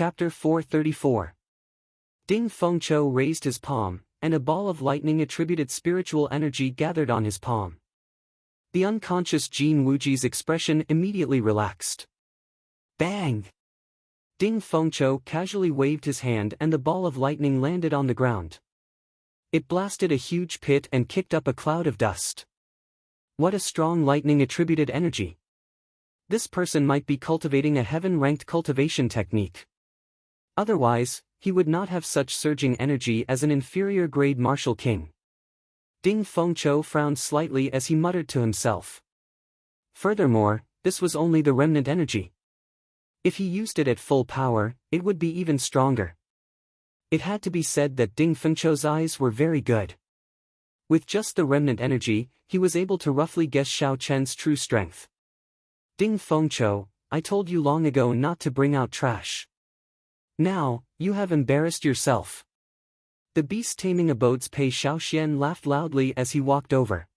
Chapter 434. Ding Fengqiu raised his palm, and a ball of lightning attributed spiritual energy gathered on his palm. The unconscious Jin Wuji's expression immediately relaxed. Bang! Ding Fengqiu casually waved his hand and the ball of lightning landed on the ground. It blasted a huge pit and kicked up a cloud of dust. What a strong lightning-attributed energy! This person might be cultivating a heaven-ranked cultivation technique. Otherwise, he would not have such surging energy as an inferior-grade martial king. Ding Fengqiu frowned slightly as he muttered to himself. Furthermore, this was only the remnant energy. If he used it at full power, it would be even stronger. It had to be said that Ding Fengqiu's eyes were very good. With just the remnant energy, he was able to roughly guess Xiao Chen's true strength. Ding Fengqiu, I told you long ago not to bring out trash. Now, you have embarrassed yourself. The beast-taming abode's Pei Xiaoxian laughed loudly as he walked over.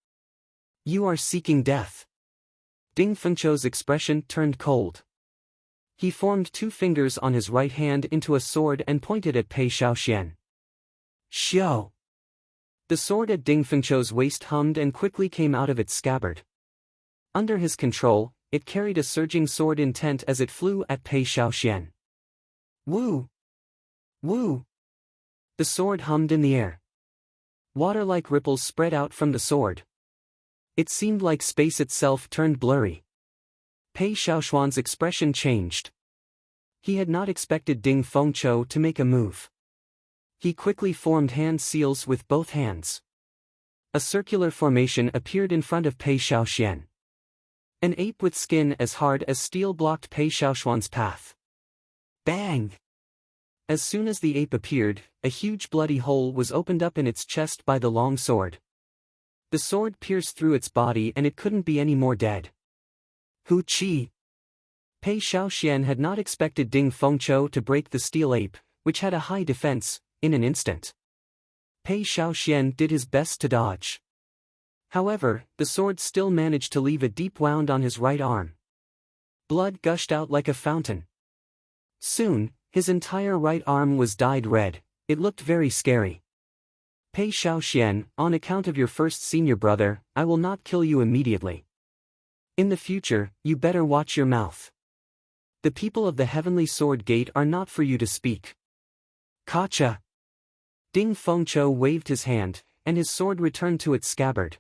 You are seeking death. Ding Fengqiu's expression turned cold. He formed two fingers on his right hand into a sword and pointed at Pei Xiaoxian. Xiao! The sword at Ding Fengqiu's waist hummed and quickly came out of its scabbard. Under his control, it carried a surging sword intent as it flew at Pei Xiaoxian. Woo! Woo! The sword hummed in the air. Water-like ripples spread out from the sword. It seemed like space itself turned blurry. Pei Xiaoxian's expression changed. He had not expected Ding Fengqiu to make a move. He quickly formed hand seals with both hands. A circular formation appeared in front of Pei Xiaoxian. An ape with skin as hard as steel blocked Pei Xiaoxian's path. Bang! As soon as the ape appeared, a huge bloody hole was opened up in its chest by the long sword. The sword pierced through its body and it couldn't be any more dead. Hu Qi! Pei Xiaoxian had not expected Ding Fengqiu to break the steel ape, which had a high defense, in an instant. Pei Xiaoxian did his best to dodge. However, the sword still managed to leave a deep wound on his right arm. Blood gushed out like a fountain. Soon, his entire right arm was dyed red. It looked very scary. Pei Xiaoxian, on account of your first senior brother, I will not kill you immediately. In the future, you better watch your mouth. The people of the Heavenly Sword Gate are not for you to speak. Kacha! Ding Fengqiu waved his hand, and his sword returned to its scabbard.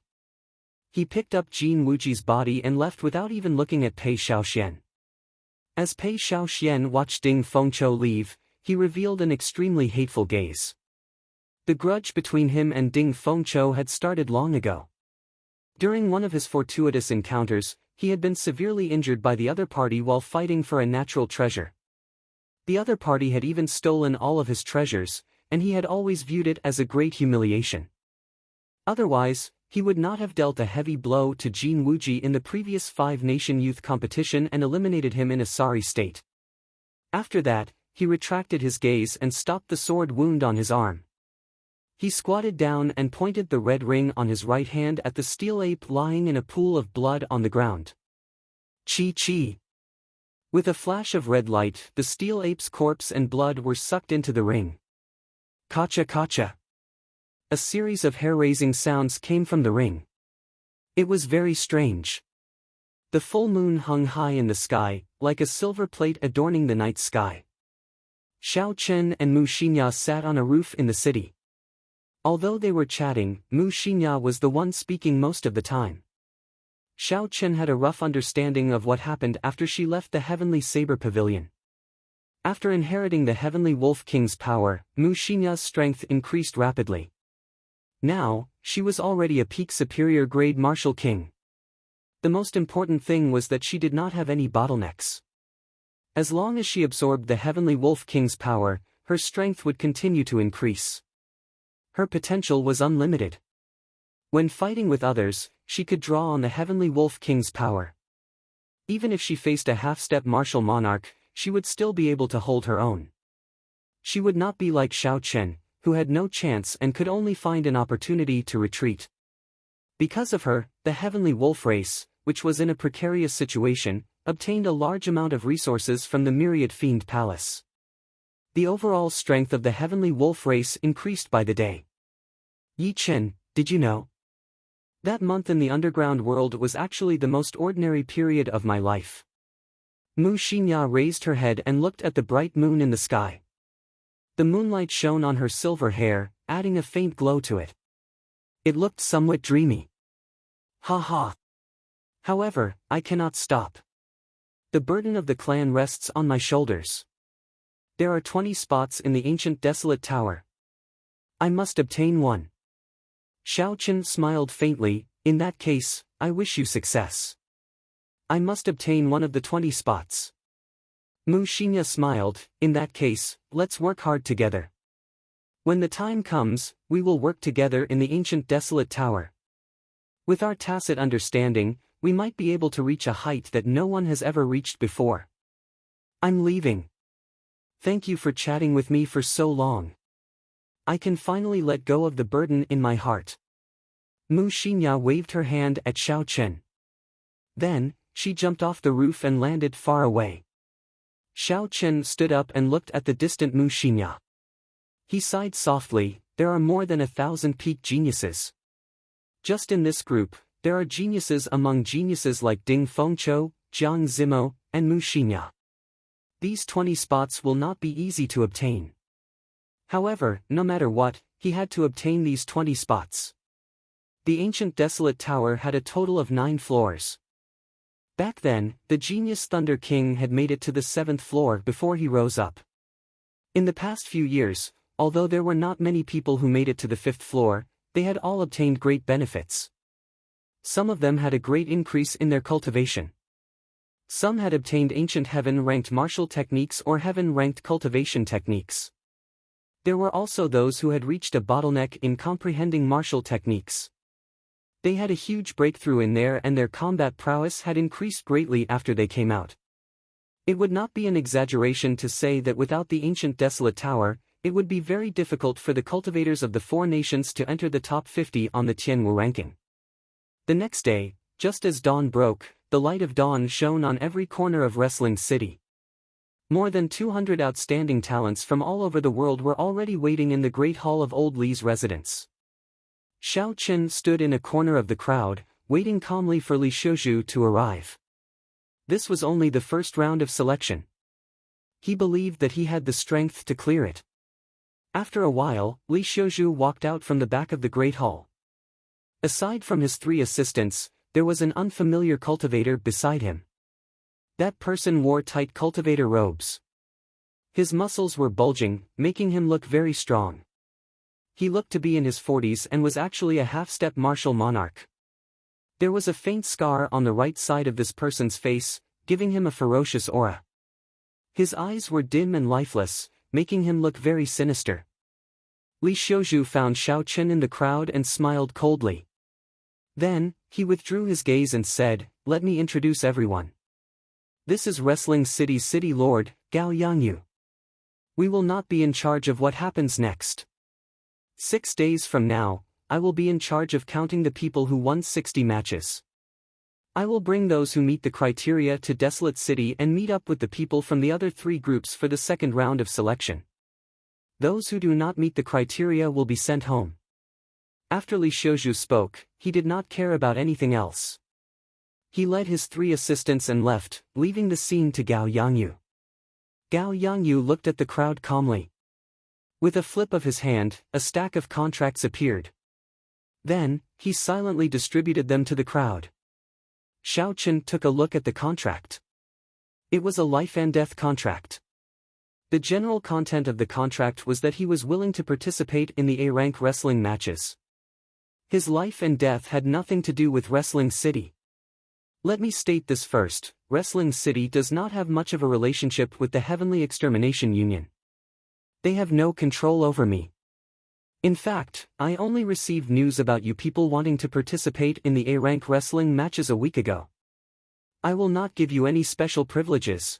He picked up Jin Wuji's body and left without even looking at Pei Xiaoxian. As Pei Xiaoxian watched Ding Fengqiu leave, he revealed an extremely hateful gaze. The grudge between him and Ding Fengqiu had started long ago. During one of his fortuitous encounters, he had been severely injured by the other party while fighting for a natural treasure. The other party had even stolen all of his treasures, and he had always viewed it as a great humiliation. Otherwise, he would not have dealt a heavy blow to Jin Wuji in the previous five-nation youth competition and eliminated him in a sorry state. After that, he retracted his gaze and stopped the sword wound on his arm. He squatted down and pointed the red ring on his right hand at the steel ape lying in a pool of blood on the ground. Chi chi! With a flash of red light, the steel ape's corpse and blood were sucked into the ring. Kacha kacha! A series of hair-raising sounds came from the ring. It was very strange. The full moon hung high in the sky, like a silver plate adorning the night sky. Xiao Chen and Mu Xinya sat on a roof in the city. Although they were chatting, Mu Xinya was the one speaking most of the time. Xiao Chen had a rough understanding of what happened after she left the Heavenly Saber Pavilion. After inheriting the Heavenly Wolf King's power, Mu Xinya's strength increased rapidly. Now, she was already a peak superior grade martial king. The most important thing was that she did not have any bottlenecks. As long as she absorbed the Heavenly Wolf King's power, her strength would continue to increase. Her potential was unlimited. When fighting with others, she could draw on the Heavenly Wolf King's power. Even if she faced a half-step martial monarch, she would still be able to hold her own. She would not be like Xiao Chen, who had no chance and could only find an opportunity to retreat. Because of her, the Heavenly Wolf race, which was in a precarious situation, obtained a large amount of resources from the Myriad Fiend Palace. The overall strength of the heavenly wolf race increased by the day. Yi Chen, did you know? That month in the underground world was actually the most ordinary period of my life. Mu Xinya raised her head and looked at the bright moon in the sky. The moonlight shone on her silver hair, adding a faint glow to it. It looked somewhat dreamy. Ha ha. However, I cannot stop. The burden of the clan rests on my shoulders. There are 20 spots in the ancient desolate tower. I must obtain one. Xiao Chen smiled faintly. In that case, I wish you success. I must obtain one of the 20 spots. Mu Xinya smiled. In that case, let's work hard together. When the time comes, we will work together in the ancient desolate tower. With our tacit understanding, we might be able to reach a height that no one has ever reached before. I'm leaving. Thank you for chatting with me for so long. I can finally let go of the burden in my heart. Mu Xinya waved her hand at Xiao Chen. Then, she jumped off the roof and landed far away. Xiao Chen stood up and looked at the distant Mu Xinya. He sighed softly. There are more than 1,000 peak geniuses. Just in this group, there are geniuses among geniuses like Ding Fengqiu, Jiang Zimo, and Mu Xinya. These 20 spots will not be easy to obtain. However, no matter what, he had to obtain these 20 spots. The ancient desolate tower had a total of 9 floors. Back then, the genius Thunder King had made it to the 7th floor before he rose up. In the past few years, although there were not many people who made it to the 5th floor, they had all obtained great benefits. Some of them had a great increase in their cultivation. Some had obtained ancient heaven-ranked martial techniques or heaven-ranked cultivation techniques. There were also those who had reached a bottleneck in comprehending martial techniques. They had a huge breakthrough in there and their combat prowess had increased greatly after they came out. It would not be an exaggeration to say that without the ancient desolate tower, it would be very difficult for the cultivators of the 4 nations to enter the top 50 on the Tianwu ranking. The next day, just as dawn broke, the light of dawn shone on every corner of Wrestling City. More than 200 outstanding talents from all over the world were already waiting in the Great Hall of Old Li's residence. Xiao Chen stood in a corner of the crowd, waiting calmly for Li Shouju to arrive. This was only the first round of selection. He believed that he had the strength to clear it. After a while, Li Shouju walked out from the back of the Great Hall. Aside from his 3 assistants, there was an unfamiliar cultivator beside him. That person wore tight cultivator robes. His muscles were bulging, making him look very strong. He looked to be in his 40s and was actually a half-step martial monarch. There was a faint scar on the right side of this person's face, giving him a ferocious aura. His eyes were dim and lifeless, making him look very sinister. Li Shouju found Xiao Chen in the crowd and smiled coldly. Then, he withdrew his gaze and said, "Let me introduce everyone. This is Wrestling City's City Lord, Gao Yangyu. We will not be in charge of what happens next. 6 days from now, I will be in charge of counting the people who won 60 matches. I will bring those who meet the criteria to Desolate City and meet up with the people from the other 3 groups for the second round of selection. Those who do not meet the criteria will be sent home." After Li Shouju spoke, he did not care about anything else. He led his 3 assistants and left, leaving the scene to Gao Yangyu. Gao Yangyu looked at the crowd calmly. With a flip of his hand, a stack of contracts appeared. Then, he silently distributed them to the crowd. Xiao Chen took a look at the contract. It was a life and death contract. The general content of the contract was that he was willing to participate in the A-rank wrestling matches. His life and death had nothing to do with Wrestling City. Let me state this first, Wrestling City does not have much of a relationship with the Heavenly Extermination Union. They have no control over me. In fact, I only received news about you people wanting to participate in the A-rank wrestling matches a week ago. I will not give you any special privileges.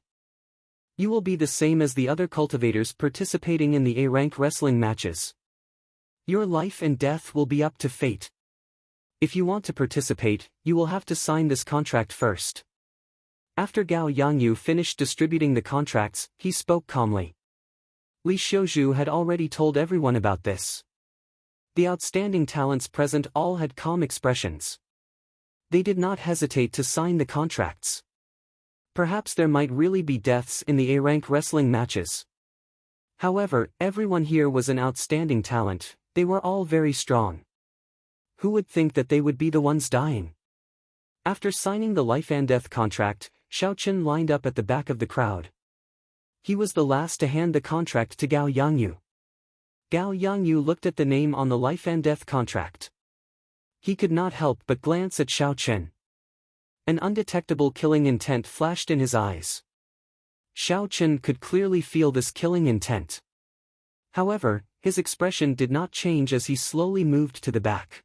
You will be the same as the other cultivators participating in the A-rank wrestling matches. Your life and death will be up to fate. If you want to participate, you will have to sign this contract first. After Gao Yangyu finished distributing the contracts, he spoke calmly. Li Xiuzhu had already told everyone about this. The outstanding talents present all had calm expressions. They did not hesitate to sign the contracts. Perhaps there might really be deaths in the A-rank wrestling matches. However, everyone here was an outstanding talent, they were all very strong. Who would think that they would be the ones dying? After signing the life and death contract, Xiao Chen lined up at the back of the crowd. He was the last to hand the contract to Gao Yangyu. Gao Yangyu looked at the name on the life and death contract. He could not help but glance at Xiao Chen. An undetectable killing intent flashed in his eyes. Xiao Chen could clearly feel this killing intent. However, his expression did not change as he slowly moved to the back.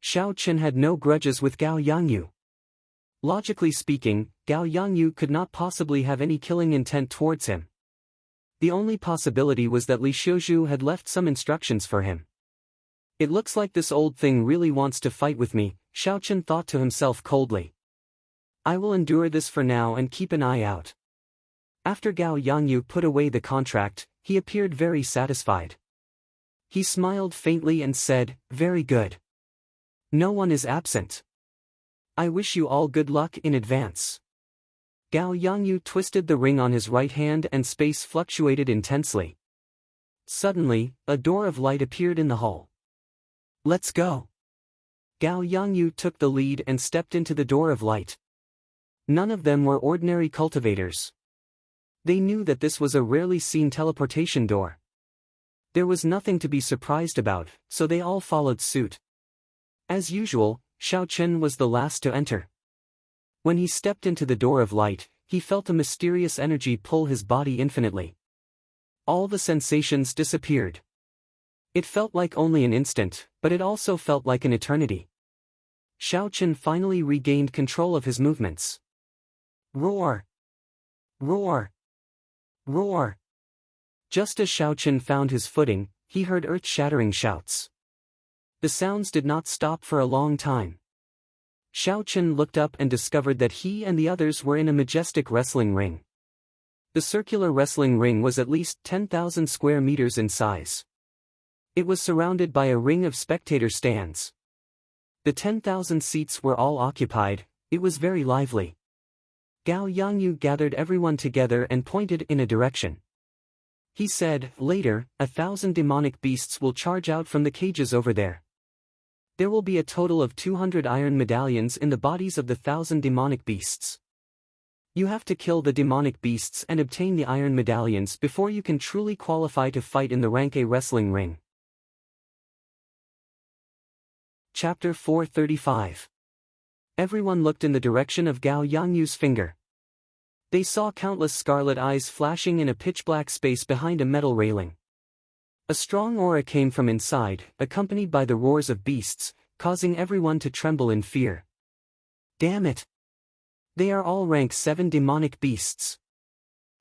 Xiao Chen had no grudges with Gao Yangyu. Logically speaking, Gao Yangyu could not possibly have any killing intent towards him. The only possibility was that Li Xiuzhu had left some instructions for him. It looks like this old thing really wants to fight with me, Xiao Chen thought to himself coldly. I will endure this for now and keep an eye out. After Gao Yangyu put away the contract, he appeared very satisfied. He smiled faintly and said, "Very good. No one is absent. I wish you all good luck in advance." Gao Yangyu twisted the ring on his right hand and space fluctuated intensely. Suddenly, a door of light appeared in the hall. "Let's go." Gao Yangyu took the lead and stepped into the door of light. None of them were ordinary cultivators. They knew that this was a rarely seen teleportation door. There was nothing to be surprised about, so they all followed suit. As usual, Xiao Chen was the last to enter. When he stepped into the door of light, he felt a mysterious energy pull his body infinitely. All the sensations disappeared. It felt like only an instant, but it also felt like an eternity. Xiao Chen finally regained control of his movements. Roar! Roar! Roar! Just as Xiao Chen found his footing, he heard earth-shattering shouts. The sounds did not stop for a long time. Xiao Chen looked up and discovered that he and the others were in a majestic wrestling ring. The circular wrestling ring was at least 10,000 square meters in size. It was surrounded by a ring of spectator stands. The 10,000 seats were all occupied, it was very lively. Gao Yangyu gathered everyone together and pointed in a direction. He said, "Later, 1,000 demonic beasts will charge out from the cages over there. There will be a total of 200 iron medallions in the bodies of the 1,000 demonic beasts. You have to kill the demonic beasts and obtain the iron medallions before you can truly qualify to fight in the rank A wrestling ring." Chapter 435. Everyone looked in the direction of Gao Yangyu's finger. They saw countless scarlet eyes flashing in a pitch-black space behind a metal railing. A strong aura came from inside, accompanied by the roars of beasts, causing everyone to tremble in fear. Damn it! They are all rank 7 demonic beasts.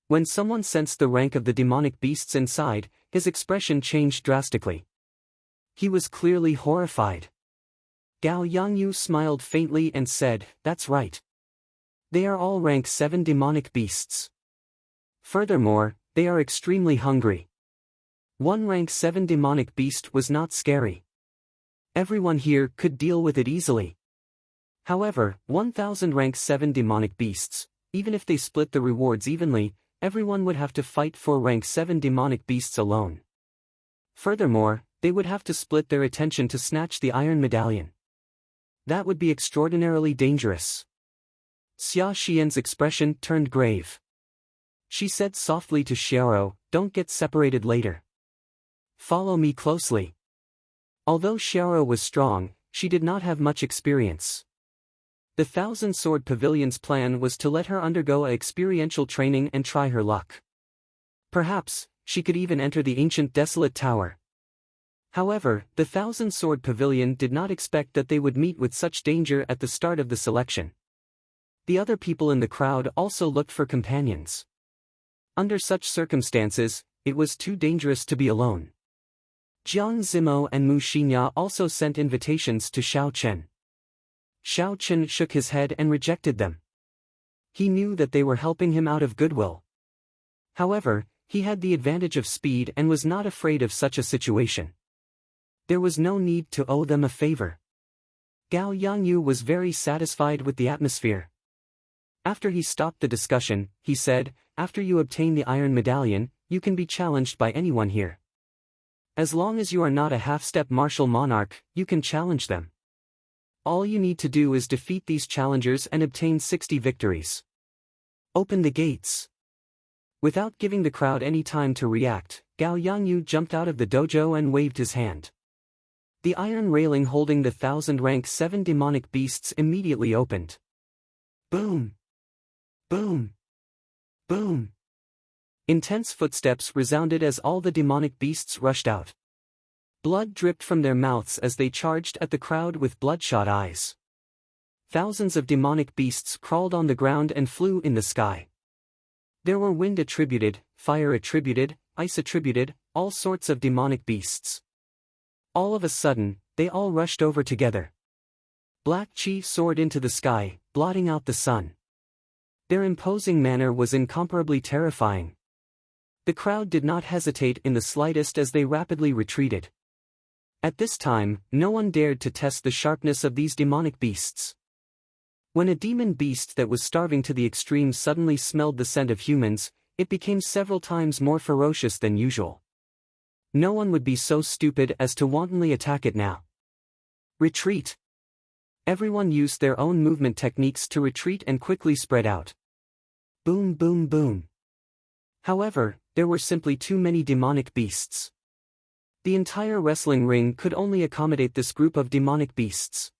When someone sensed the rank of the demonic beasts inside, his expression changed drastically. He was clearly horrified. Gao Yangyu smiled faintly and said, "That's right. They are all rank 7 demonic beasts. Furthermore, they are extremely hungry." One rank 7 demonic beast was not scary. Everyone here could deal with it easily. However, 1,000 rank 7 demonic beasts, even if they split the rewards evenly, everyone would have to fight for rank 7 demonic beasts alone. Furthermore, they would have to split their attention to snatch the iron medallion. That would be extraordinarily dangerous. Xia Xian's expression turned grave. She said softly to Xiao, "Don't get separated later. Follow me closely." Although Xiao was strong, she did not have much experience. The 1,000-sword pavilion's plan was to let her undergo a experiential training and try her luck. Perhaps, she could even enter the ancient desolate tower. However, the 1,000-sword pavilion did not expect that they would meet with such danger at the start of the selection. The other people in the crowd also looked for companions. Under such circumstances, it was too dangerous to be alone. Jiang Zimo and Mu Xinya also sent invitations to Xiao Chen. Xiao Chen shook his head and rejected them. He knew that they were helping him out of goodwill. However, he had the advantage of speed and was not afraid of such a situation. There was no need to owe them a favor. Gao Yangyu was very satisfied with the atmosphere. After he stopped the discussion, he said, "After you obtain the Iron Medallion, you can be challenged by anyone here. As long as you are not a half-step martial monarch, you can challenge them. All you need to do is defeat these challengers and obtain 60 victories. Open the gates." Without giving the crowd any time to react, Gao Yangyu jumped out of the dojo and waved his hand. The iron railing holding the 1000-rank 7 demonic beasts immediately opened. Boom! Boom! Boom! Intense footsteps resounded as all the demonic beasts rushed out. Blood dripped from their mouths as they charged at the crowd with bloodshot eyes. Thousands of demonic beasts crawled on the ground and flew in the sky. There were wind attributed, fire attributed, ice attributed, all sorts of demonic beasts. All of a sudden, they all rushed over together. Black chi soared into the sky, blotting out the sun. Their imposing manner was incomparably terrifying. The crowd did not hesitate in the slightest as they rapidly retreated. At this time, no one dared to test the sharpness of these demonic beasts. When a demon beast that was starving to the extreme suddenly smelled the scent of humans, it became several times more ferocious than usual. No one would be so stupid as to wantonly attack it now. Retreat. Everyone used their own movement techniques to retreat and quickly spread out. Boom, boom, boom. However, there were simply too many demonic beasts. The entire wrestling ring could only accommodate this group of demonic beasts.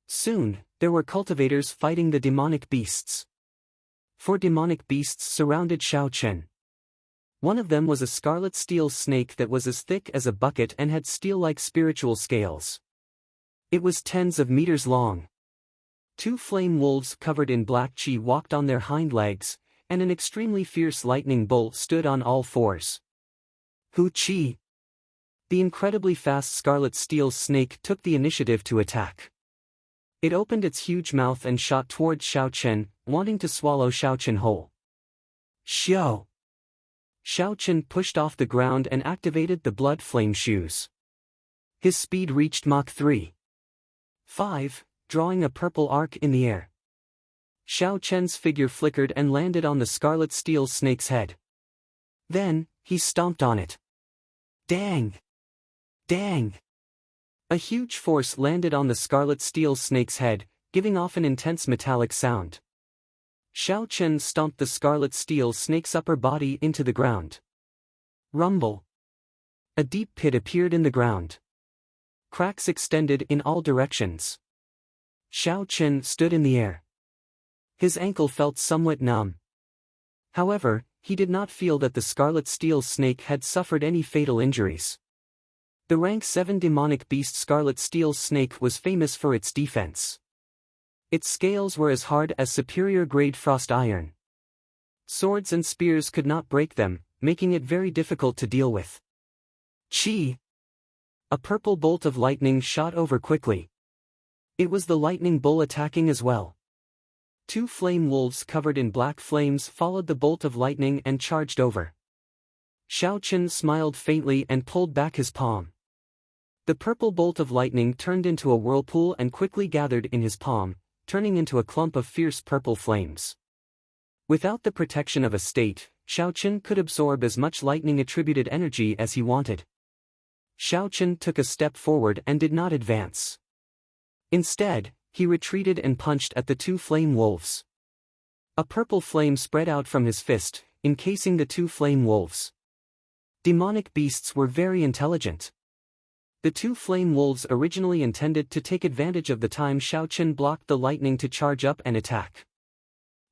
Soon, there were cultivators fighting the demonic beasts. 4 demonic beasts surrounded Xiao Chen. One of them was a scarlet steel snake that was as thick as a bucket and had steel-like spiritual scales. It was tens of meters long. 2 flame wolves covered in black chi walked on their hind legs, and an extremely fierce lightning bull stood on all fours. Hu Chi. The incredibly fast scarlet steel snake took the initiative to attack. It opened its huge mouth and shot towards Xiao Chen, wanting to swallow Xiao Chen whole. Xiao! Xiao Chen pushed off the ground and activated the blood flame shoes. His speed reached Mach 3.5, drawing a purple arc in the air. Xiao Chen's figure flickered and landed on the scarlet steel snake's head. Then, he stomped on it. Dang! Dang! A huge force landed on the scarlet steel snake's head, giving off an intense metallic sound. Xiao Chen stomped the scarlet steel snake's upper body into the ground. Rumble! A deep pit appeared in the ground. Cracks extended in all directions. Xiao Chen stood in the air. His ankle felt somewhat numb. However, he did not feel that the scarlet steel snake had suffered any fatal injuries. The rank 7 demonic beast scarlet steel snake was famous for its defense. Its scales were as hard as superior-grade frost iron. Swords and spears could not break them, making it very difficult to deal with. Chi! A purple bolt of lightning shot over quickly. It was the lightning bull attacking as well. 2 flame wolves covered in black flames followed the bolt of lightning and charged over. Xiao Chen smiled faintly and pulled back his palm. The purple bolt of lightning turned into a whirlpool and quickly gathered in his palm, turning into a clump of fierce purple flames. Without the protection of a state, Xiao Chen could absorb as much lightning-attributed energy as he wanted. Xiao Chen took a step forward and did not advance. Instead, he retreated and punched at the 2 flame wolves. A purple flame spread out from his fist, encasing the 2 flame wolves. Demonic beasts were very intelligent. The 2 flame wolves originally intended to take advantage of the time Xiao Chen blocked the lightning to charge up and attack.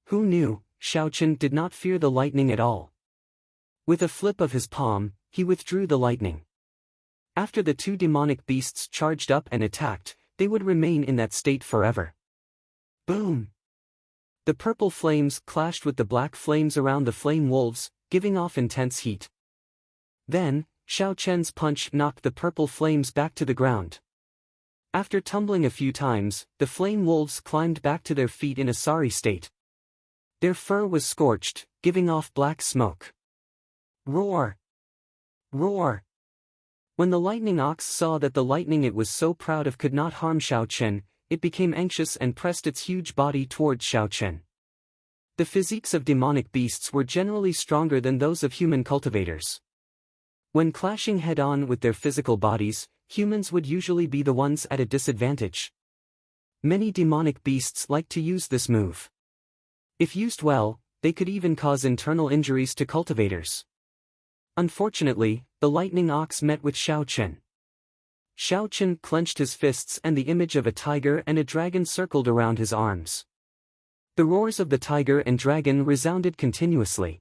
Who knew, Xiao Chen did not fear the lightning at all. With a flip of his palm, he withdrew the lightning. After the 2 demonic beasts charged up and attacked, they would remain in that state forever. Boom! The purple flames clashed with the black flames around the flame wolves, giving off intense heat. Then, Xiao Chen's punch knocked the purple flames back to the ground. After tumbling a few times, the flame wolves climbed back to their feet in a sorry state. Their fur was scorched, giving off black smoke. Roar! Roar! When the lightning ox saw that the lightning it was so proud of could not harm Xiao Chen, it became anxious and pressed its huge body towards Xiao Chen. The physiques of demonic beasts were generally stronger than those of human cultivators. When clashing head-on with their physical bodies, humans would usually be the ones at a disadvantage. Many demonic beasts like to use this move. If used well, they could even cause internal injuries to cultivators. Unfortunately, the lightning ox met with Xiao Chen. Xiao Chen clenched his fists and the image of a tiger and a dragon circled around his arms. The roars of the tiger and dragon resounded continuously.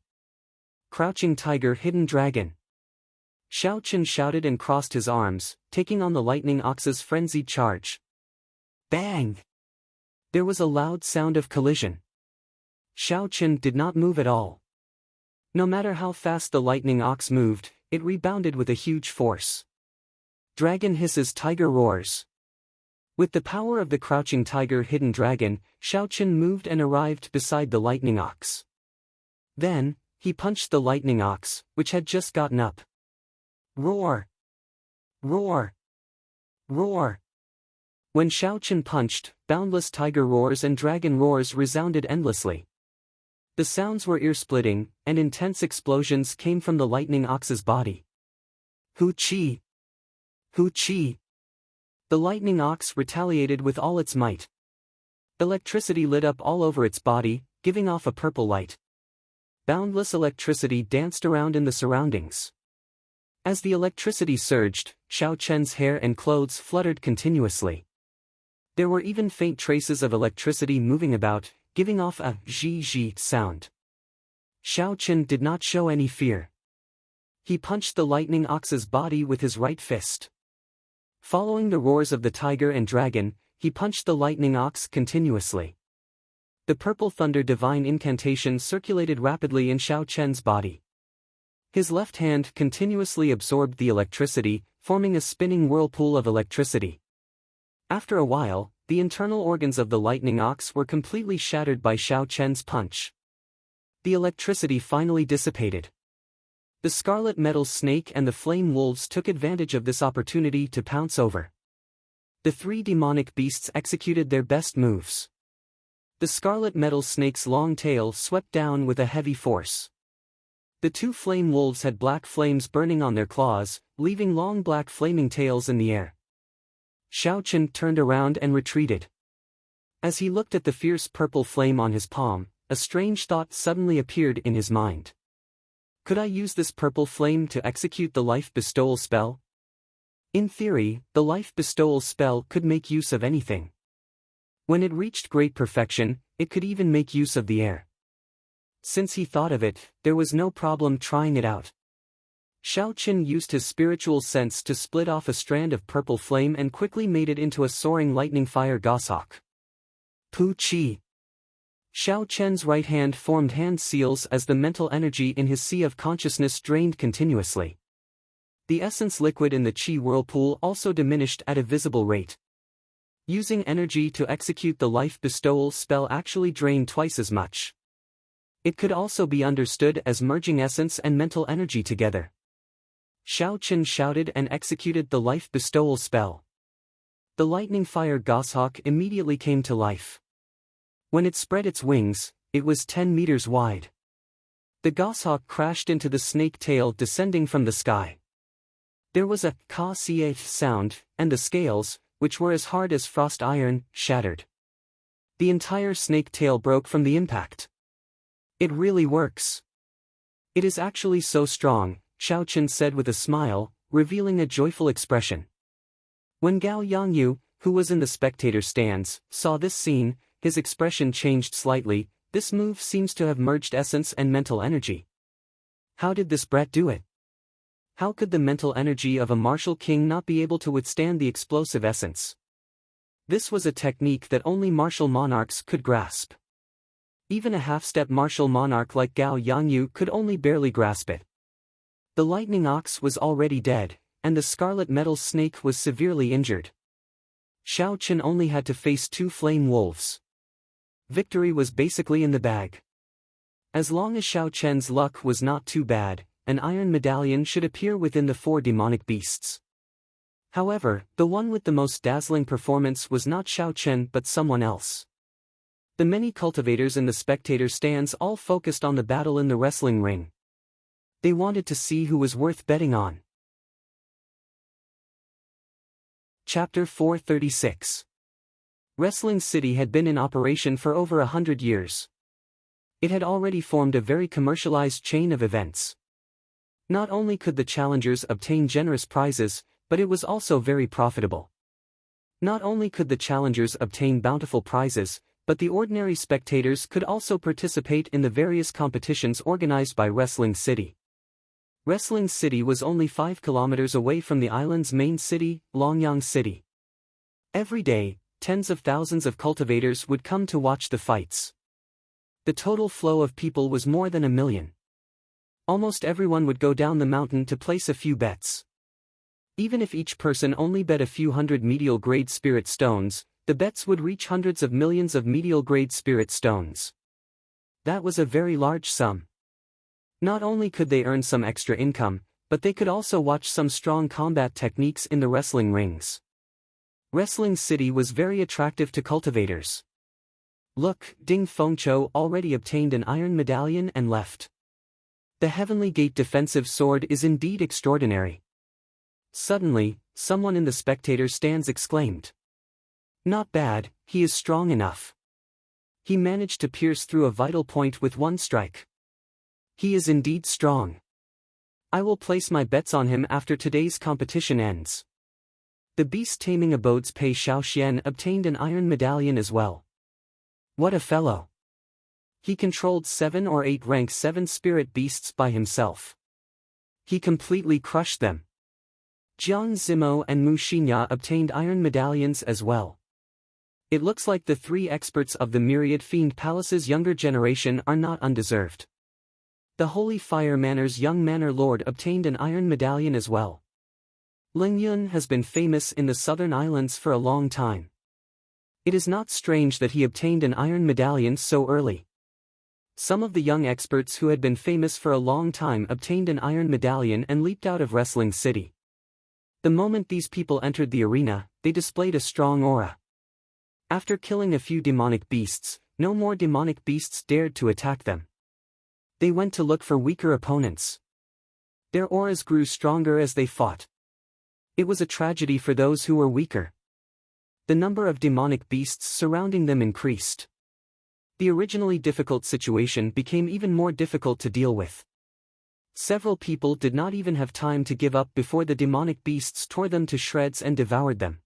Crouching tiger, hidden dragon. Xiao Chen shouted and crossed his arms, taking on the lightning ox's frenzied charge. Bang! There was a loud sound of collision. Xiao Chen did not move at all. No matter how fast the lightning ox moved, it rebounded with a huge force. Dragon hisses, tiger roars. With the power of the crouching tiger, hidden dragon, Xiao Chen moved and arrived beside the lightning ox. Then, he punched the lightning ox, which had just gotten up. Roar! Roar! Roar! When Xiao Chen punched, boundless tiger roars and dragon roars resounded endlessly. The sounds were ear-splitting, and intense explosions came from the lightning ox's body. Hu-chi! Hu-chi! The lightning ox retaliated with all its might. Electricity lit up all over its body, giving off a purple light. Boundless electricity danced around in the surroundings. As the electricity surged, Xiao Chen's hair and clothes fluttered continuously. There were even faint traces of electricity moving about, giving off a zhi-zhi sound. Xiao Chen did not show any fear. He punched the lightning ox's body with his right fist. Following the roars of the tiger and dragon, he punched the lightning ox continuously. The purple thunder divine incantation circulated rapidly in Xiao Chen's body. His left hand continuously absorbed the electricity, forming a spinning whirlpool of electricity. After a while, the internal organs of the lightning ox were completely shattered by Xiao Chen's punch. The electricity finally dissipated. The scarlet metal snake and the flame wolves took advantage of this opportunity to pounce over. The three demonic beasts executed their best moves. The scarlet metal snake's long tail swept down with a heavy force. The two flame wolves had black flames burning on their claws, leaving long black flaming tails in the air. Xiao Chen turned around and retreated. As he looked at the fierce purple flame on his palm, a strange thought suddenly appeared in his mind. Could I use this purple flame to execute the life bestowal spell? In theory, the life bestowal spell could make use of anything. When it reached great perfection, it could even make use of the air. Since he thought of it, there was no problem trying it out. Xiao Chen used his spiritual sense to split off a strand of purple flame and quickly made it into a soaring lightning fire goshawk. Pu-chi! Xiao Chen's right hand formed hand seals as the mental energy in his sea of consciousness drained continuously. The essence liquid in the chi whirlpool also diminished at a visible rate. Using energy to execute the life bestowal spell actually drained twice as much. It could also be understood as merging essence and mental energy together. Xiao Chen shouted and executed the life bestowal spell. The lightning fire goshawk immediately came to life. When it spread its wings, it was 10 meters wide. The goshawk crashed into the snake tail descending from the sky. There was a ka-sieth sound, and the scales, which were as hard as frost iron, shattered. The entire snake tail broke from the impact. It really works. It is actually so strong, Xiao Chen said with a smile, revealing a joyful expression. When Gao Yangyu, who was in the spectator stands, saw this scene, his expression changed slightly. This move seems to have merged essence and mental energy. How did this brat do it? How could the mental energy of a martial king not be able to withstand the explosive essence? This was a technique that only martial monarchs could grasp. Even a half-step martial monarch like Gao Yangyu could only barely grasp it. The lightning ox was already dead, and the scarlet metal snake was severely injured. Xiao Chen only had to face two flame wolves. Victory was basically in the bag. As long as Xiao Chen's luck was not too bad, an iron medallion should appear within the 4 demonic beasts. However, the one with the most dazzling performance was not Xiao Chen but someone else. The many cultivators in the spectator stands all focused on the battle in the wrestling ring. They wanted to see who was worth betting on. Chapter 436. Wrestling City had been in operation for over 100 years. It had already formed a very commercialized chain of events. Not only could the challengers obtain generous prizes, but it was also very profitable. Not only could the challengers obtain bountiful prizes, but the ordinary spectators could also participate in the various competitions organized by Wrestling City. Wrestling City was only 5 kilometers away from the island's main city, Longyang City. Every day, tens of thousands of cultivators would come to watch the fights. The total flow of people was more than 1 million. Almost everyone would go down the mountain to place a few bets. Even if each person only bet a few hundred medial-grade spirit stones, the bets would reach hundreds of millions of medial-grade spirit stones. That was a very large sum. Not only could they earn some extra income, but they could also watch some strong combat techniques in the wrestling rings. Wrestling City was very attractive to cultivators. Look, Ding Fengqiu already obtained an iron medallion and left. The Heavenly Gate defensive sword is indeed extraordinary. Suddenly, someone in the spectator stands exclaimed. Not bad, he is strong enough. He managed to pierce through a vital point with one strike. He is indeed strong. I will place my bets on him after today's competition ends. The beast taming abode's Pei Xiaoxian obtained an iron medallion as well. What a fellow! He controlled 7 or 8 rank 7 spirit beasts by himself. He completely crushed them. Jiang Zimo and Mu Xinya obtained iron medallions as well. It looks like the 3 experts of the Myriad Fiend Palace's younger generation are not undeserved. The Holy Fire Manor's young manor lord obtained an iron medallion as well. Ling Yun has been famous in the southern islands for a long time. It is not strange that he obtained an iron medallion so early. Some of the young experts who had been famous for a long time obtained an iron medallion and leaped out of Wrestling City. The moment these people entered the arena, they displayed a strong aura. After killing a few demonic beasts, no more demonic beasts dared to attack them. They went to look for weaker opponents. Their auras grew stronger as they fought. It was a tragedy for those who were weaker. The number of demonic beasts surrounding them increased. The originally difficult situation became even more difficult to deal with. Several people did not even have time to give up before the demonic beasts tore them to shreds and devoured them.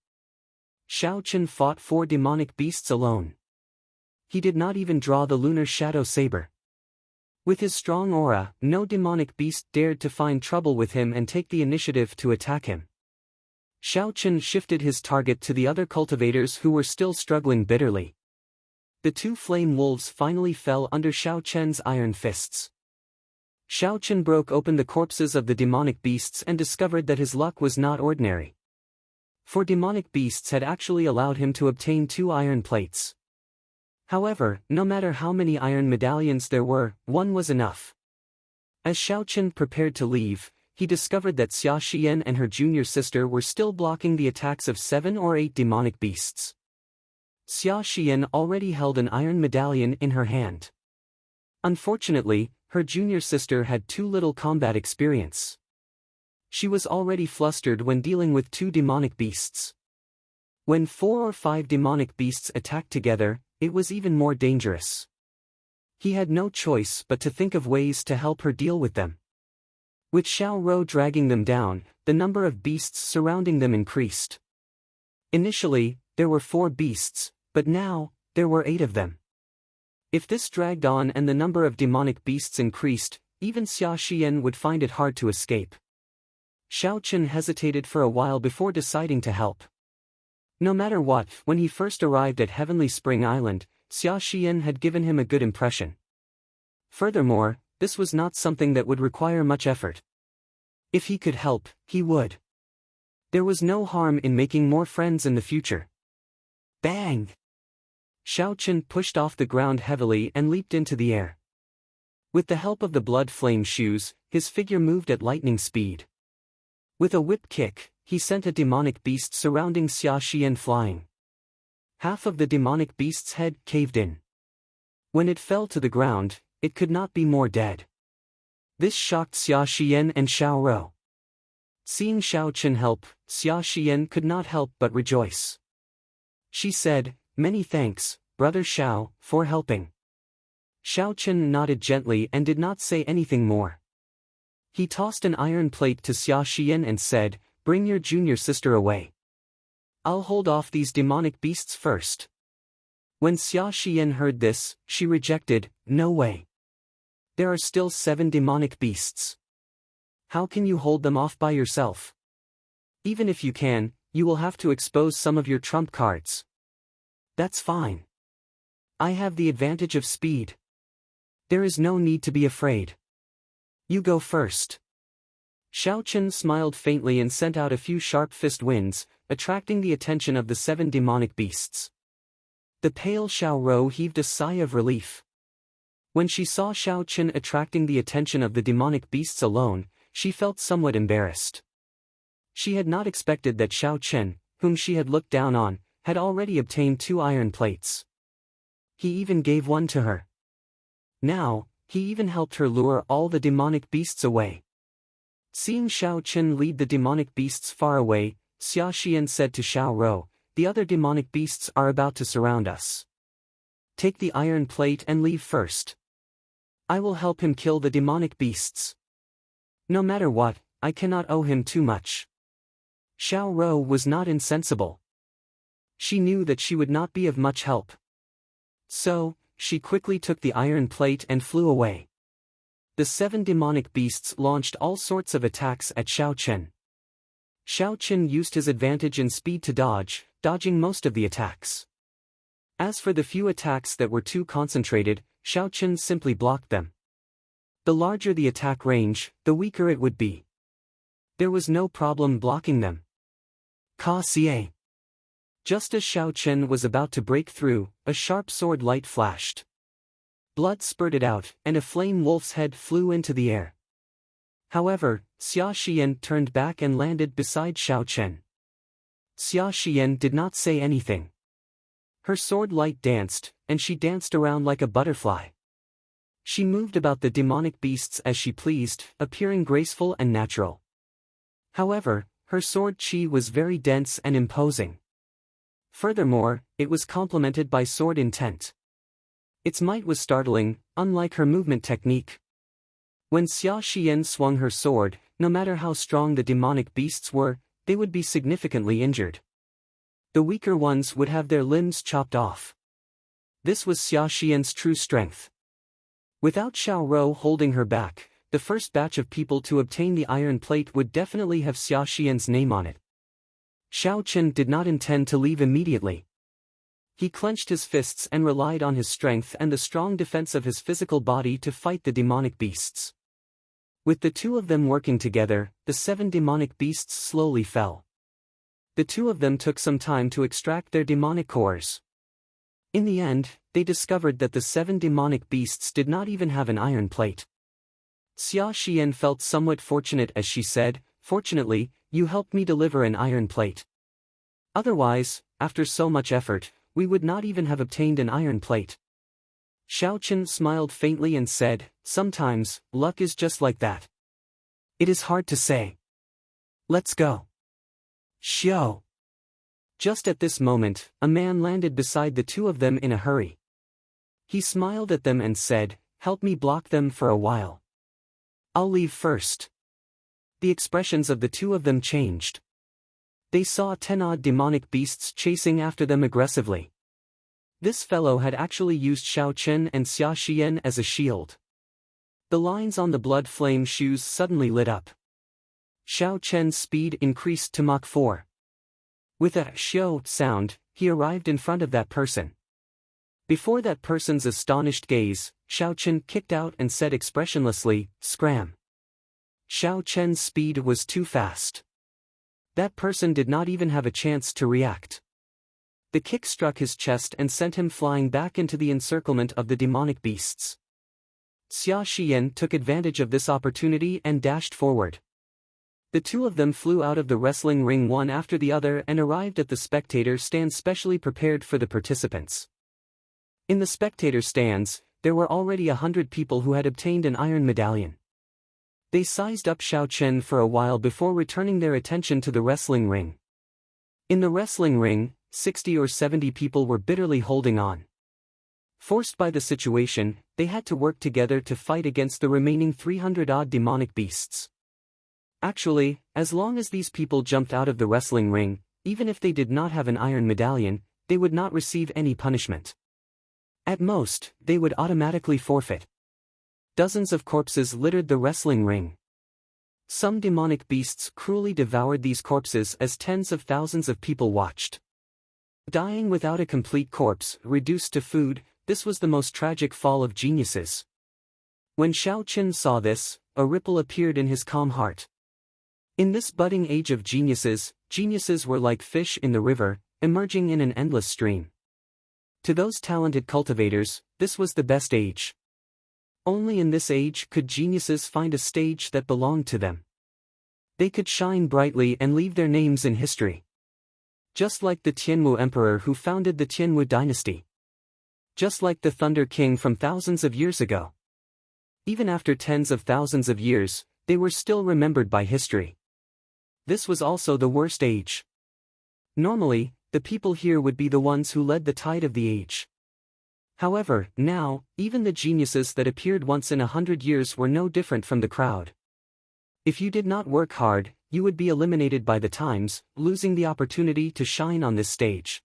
Xiao Chen fought 4 demonic beasts alone. He did not even draw the lunar shadow saber. With his strong aura, no demonic beast dared to find trouble with him and take the initiative to attack him. Xiao Chen shifted his target to the other cultivators who were still struggling bitterly. The 2 flame wolves finally fell under Xiao Chen's iron fists. Xiao Chen broke open the corpses of the demonic beasts and discovered that his luck was not ordinary. 4 demonic beasts had actually allowed him to obtain 2 iron plates. However, no matter how many iron medallions there were, 1 was enough. As Xiao Chen prepared to leave, he discovered that Xia Xian and her junior sister were still blocking the attacks of 7 or 8 demonic beasts. Xia Xian already held an iron medallion in her hand. Unfortunately, her junior sister had too little combat experience. She was already flustered when dealing with 2 demonic beasts. When 4 or 5 demonic beasts attacked together, it was even more dangerous. He had no choice but to think of ways to help her deal with them. With Xiao Rou dragging them down, the number of beasts surrounding them increased. Initially, there were 4 beasts, but now, there were 8 of them. If this dragged on and the number of demonic beasts increased, even Xia Xian would find it hard to escape. Xiao Chen hesitated for a while before deciding to help. No matter what, when he first arrived at Heavenly Spring Island, Xia Xian had given him a good impression. Furthermore, this was not something that would require much effort. If he could help, he would. There was no harm in making more friends in the future. Bang! Xiao Chen pushed off the ground heavily and leaped into the air. With the help of the blood flame shoes, his figure moved at lightning speed. With a whip kick, he sent a demonic beast surrounding Xia Xian flying. Half of the demonic beast's head caved in. When it fell to the ground, it could not be more dead. This shocked Xia Xian and Xiao Rou. Seeing Xiao Chen help, Xia Xian could not help but rejoice. She said, "Many thanks, Brother Xiao, for helping." Xiao Chen nodded gently and did not say anything more. He tossed an iron plate to Xia Xian and said, "Bring your junior sister away. I'll hold off these demonic beasts first." When Xia Xian heard this, she rejected, "No way. There are still 7 demonic beasts. How can you hold them off by yourself? Even if you can, you will have to expose some of your trump cards." "That's fine. I have the advantage of speed. There is no need to be afraid. You go first." Xiao Chen smiled faintly and sent out a few sharp fist winds, attracting the attention of the 7 demonic beasts. The pale Xiao Rou heaved a sigh of relief. When she saw Xiao Chen attracting the attention of the demonic beasts alone, she felt somewhat embarrassed. She had not expected that Xiao Chen, whom she had looked down on, had already obtained 2 iron plates. He even gave one to her. Now, he even helped her lure all the demonic beasts away. Seeing Xiao Chen lead the demonic beasts far away, Xia Xian said to Xiao Rou, "The other demonic beasts are about to surround us. Take the iron plate and leave first. I will help him kill the demonic beasts. No matter what, I cannot owe him too much." Xiao Rou was not insensible. She knew that she would not be of much help. So, she quickly took the iron plate and flew away. The 7 demonic beasts launched all sorts of attacks at Xiao Chen. Xiao Chen used his advantage in speed to dodge, dodging most of the attacks. As for the few attacks that were too concentrated, Xiao Chen simply blocked them. The larger the attack range, the weaker it would be. There was no problem blocking them. Ka Xie. Just as Xiao Chen was about to break through, a sharp sword light flashed. Blood spurted out, and a flame wolf's head flew into the air. However, Xia Xian turned back and landed beside Xiao Chen. Xia Xian did not say anything. Her sword light danced, and she danced around like a butterfly. She moved about the demonic beasts as she pleased, appearing graceful and natural. However, her sword chi was very dense and imposing. Furthermore, it was complemented by sword intent. Its might was startling, unlike her movement technique. When Xia Xian swung her sword, no matter how strong the demonic beasts were, they would be significantly injured. The weaker ones would have their limbs chopped off. This was Xia Xian's true strength. Without Xiao Rou holding her back, the first batch of people to obtain the iron plate would definitely have Xia Xian's name on it. Xiao Chen did not intend to leave immediately. He clenched his fists and relied on his strength and the strong defense of his physical body to fight the demonic beasts. With the 2 of them working together, the 7 demonic beasts slowly fell. The 2 of them took some time to extract their demonic cores. In the end, they discovered that the 7 demonic beasts did not even have an iron plate. Xia Xian felt somewhat fortunate as she said, "Fortunately, you helped me deliver an iron plate. Otherwise, after so much effort, we would not even have obtained an iron plate." Xiao Chen smiled faintly and said, "Sometimes, luck is just like that. It is hard to say. Let's go." Xiao. Just at this moment, a man landed beside the 2 of them in a hurry. He smiled at them and said, "Help me block them for a while. I'll leave first." The expressions of the 2 of them changed. They saw 10-odd demonic beasts chasing after them aggressively. This fellow had actually used Xiao Chen and Xia Xian as a shield. The lines on the blood flame shoes suddenly lit up. Xiao Chen's speed increased to Mach 4. With a "xiao" sound, he arrived in front of that person. Before that person's astonished gaze, Xiao Chen kicked out and said expressionlessly, "Scram." Xiao Chen's speed was too fast. That person did not even have a chance to react. The kick struck his chest and sent him flying back into the encirclement of the demonic beasts. Xia Xian took advantage of this opportunity and dashed forward. The two of them flew out of the wrestling ring one after the other and arrived at the spectator stand specially prepared for the participants. In the spectator stands, there were already 100 people who had obtained an iron medallion. They sized up Xiao Chen for a while before returning their attention to the wrestling ring. In the wrestling ring, 60 or 70 people were bitterly holding on. Forced by the situation, they had to work together to fight against the remaining 300-odd demonic beasts. Actually, as long as these people jumped out of the wrestling ring, even if they did not have an iron medallion, they would not receive any punishment. At most, they would automatically forfeit. Dozens of corpses littered the wrestling ring. Some demonic beasts cruelly devoured these corpses as tens of thousands of people watched. Dying without a complete corpse, reduced to food, this was the most tragic fall of geniuses. When Xiao Chen saw this, a ripple appeared in his calm heart. In this budding age of geniuses, geniuses were like fish in the river, emerging in an endless stream. To those talented cultivators, this was the best age. Only in this age could geniuses find a stage that belonged to them. They could shine brightly and leave their names in history. Just like the Tianwu emperor who founded the Tianwu dynasty. Just like the Thunder King from thousands of years ago. Even after tens of thousands of years, they were still remembered by history. This was also the worst age. Normally, the people here would be the ones who led the tide of the age. However, now, even the geniuses that appeared once in 100 years were no different from the crowd. If you did not work hard, you would be eliminated by the times, losing the opportunity to shine on this stage.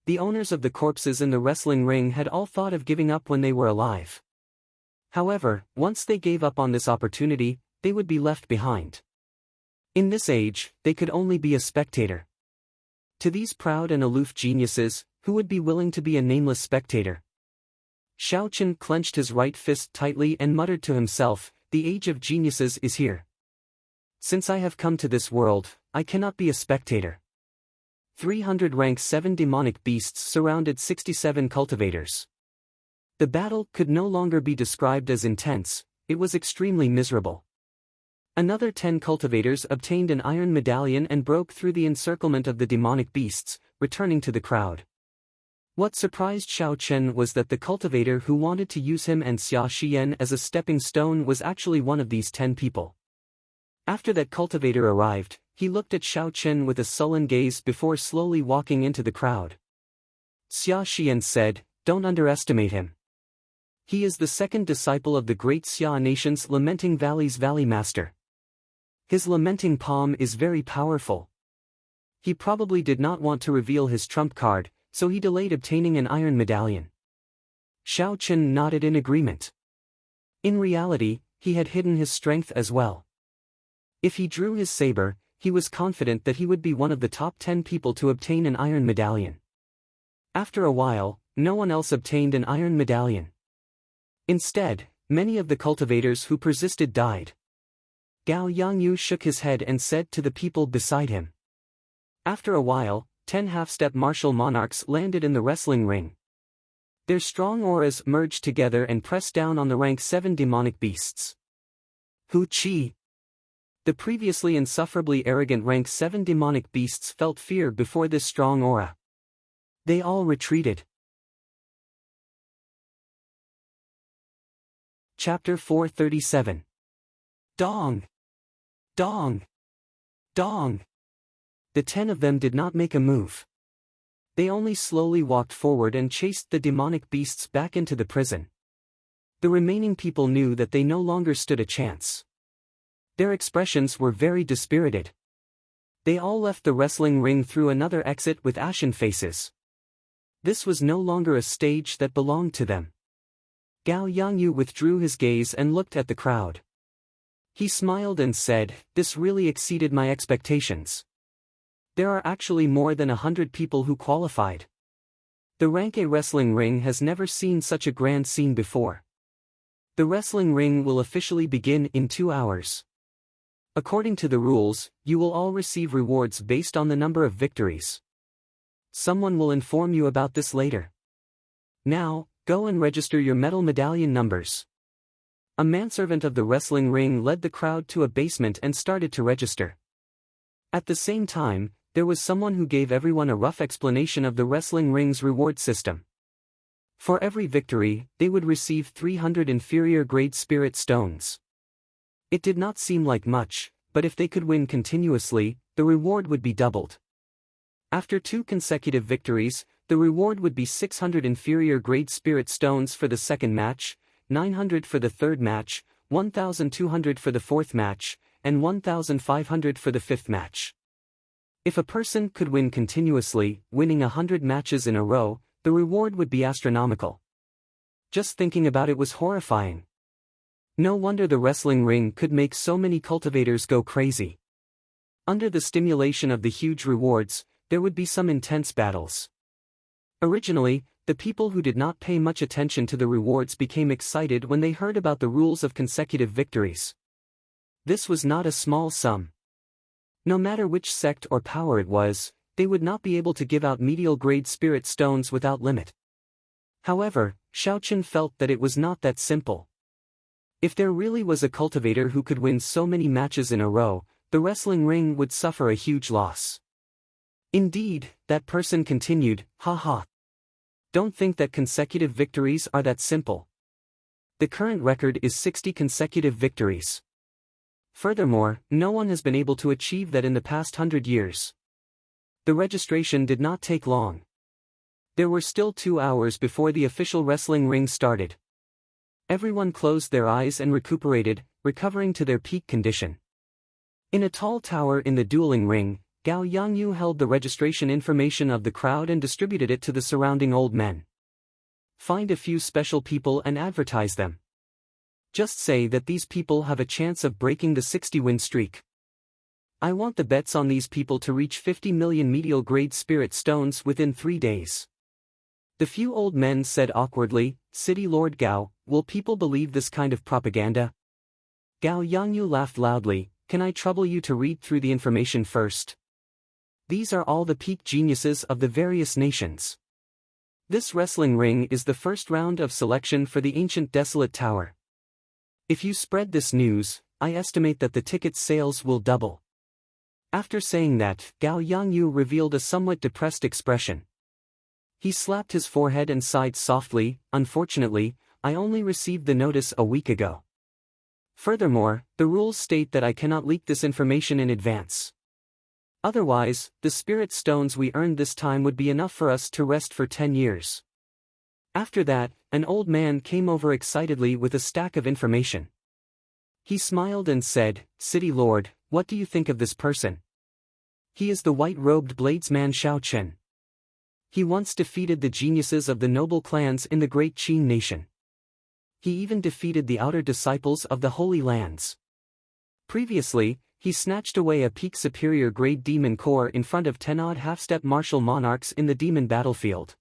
The owners of the corpses in the wrestling ring had all thought of giving up when they were alive. However, once they gave up on this opportunity, they would be left behind. In this age, they could only be a spectator. To these proud and aloof geniuses, who would be willing to be a nameless spectator? Xiao Chen clenched his right fist tightly and muttered to himself, "The age of geniuses is here. Since I have come to this world, I cannot be a spectator." 300 rank 7 demonic beasts surrounded 67 cultivators. The battle could no longer be described as intense, it was extremely miserable. Another 10 cultivators obtained an iron medallion and broke through the encirclement of the demonic beasts, returning to the crowd. What surprised Xiao Chen was that the cultivator who wanted to use him and Xia Xian as a stepping stone was actually one of these 10 people. After that cultivator arrived, he looked at Xiao Chen with a sullen gaze before slowly walking into the crowd. Xia Xian said, "Don't underestimate him. He is the second disciple of the great Xia nation's Lamenting Valley's Valley Master. His lamenting palm is very powerful. He probably did not want to reveal his trump card, so he delayed obtaining an iron medallion." Xiao Chen nodded in agreement. In reality, he had hidden his strength as well. If he drew his saber, he was confident that he would be one of the top 10 people to obtain an iron medallion. After a while, no one else obtained an iron medallion. Instead, many of the cultivators who persisted died. Gao Yangyu shook his head and said to the people beside him. After a while, 10 half-step martial monarchs landed in the wrestling ring. Their strong auras merged together and pressed down on the rank 7 demonic beasts. Hu Qi. The previously insufferably arrogant rank 7 demonic beasts felt fear before this strong aura. They all retreated. Chapter 437. Dong! Dong! Dong! The 10 of them did not make a move. They only slowly walked forward and chased the demonic beasts back into the prison. The remaining people knew that they no longer stood a chance. Their expressions were very dispirited. They all left the wrestling ring through another exit with ashen faces. This was no longer a stage that belonged to them. Gao Yangyu withdrew his gaze and looked at the crowd. He smiled and said, "This really exceeded my expectations. There are actually more than 100 people who qualified. The rank A wrestling ring has never seen such a grand scene before. The wrestling ring will officially begin in 2 hours. According to the rules, you will all receive rewards based on the number of victories. Someone will inform you about this later. Now, go and register your medal medallion numbers." A manservant of the wrestling ring led the crowd to a basement and started to register. At the same time, there was someone who gave everyone a rough explanation of the wrestling ring's reward system. For every victory, they would receive 300 inferior-grade spirit stones. It did not seem like much, but if they could win continuously, the reward would be doubled. After 2 consecutive victories, the reward would be 600 inferior-grade spirit stones for the second match, 900 for the third match, 1,200 for the fourth match, and 1,500 for the fifth match. If a person could win continuously, winning 100 matches in a row, the reward would be astronomical. Just thinking about it was horrifying. No wonder the wrestling ring could make so many cultivators go crazy. Under the stimulation of the huge rewards, there would be some intense battles. Originally, the people who did not pay much attention to the rewards became excited when they heard about the rules of consecutive victories. This was not a small sum. No matter which sect or power it was, they would not be able to give out medial-grade spirit stones without limit. However, Xiaochen felt that it was not that simple. If there really was a cultivator who could win so many matches in a row, the wrestling ring would suffer a huge loss. Indeed, that person continued, haha. Don't think that consecutive victories are that simple. The current record is 60 consecutive victories. Furthermore, no one has been able to achieve that in the past 100 years. The registration did not take long. There were still 2 hours before the official wrestling ring started. Everyone closed their eyes and recuperated, recovering to their peak condition. In a tall tower in the dueling ring, Gao Yangyu held the registration information of the crowd and distributed it to the surrounding old men. Find a few special people and advertise them. Just say that these people have a chance of breaking the 60-win streak. I want the bets on these people to reach 50 million medial-grade spirit stones within 3 days. The few old men said awkwardly, City Lord Gao, will people believe this kind of propaganda? Gao Yangyu laughed loudly, can I trouble you to read through the information first? These are all the peak geniuses of the various nations. This wrestling ring is the first round of selection for the ancient desolate tower. If you spread this news, I estimate that the ticket sales will double. After saying that, Gao Yangyu revealed a somewhat depressed expression. He slapped his forehead and sighed softly, unfortunately, I only received the notice a week ago. Furthermore, the rules state that I cannot leak this information in advance. Otherwise, the spirit stones we earned this time would be enough for us to rest for 10 years. After that, an old man came over excitedly with a stack of information. He smiled and said, City Lord, what do you think of this person? He is the white-robed bladesman Xiaochen. He once defeated the geniuses of the noble clans in the great Qin nation. He even defeated the outer disciples of the Holy Lands. Previously, he snatched away a peak superior grade demon core in front of 10-odd half-step martial monarchs in the demon battlefield.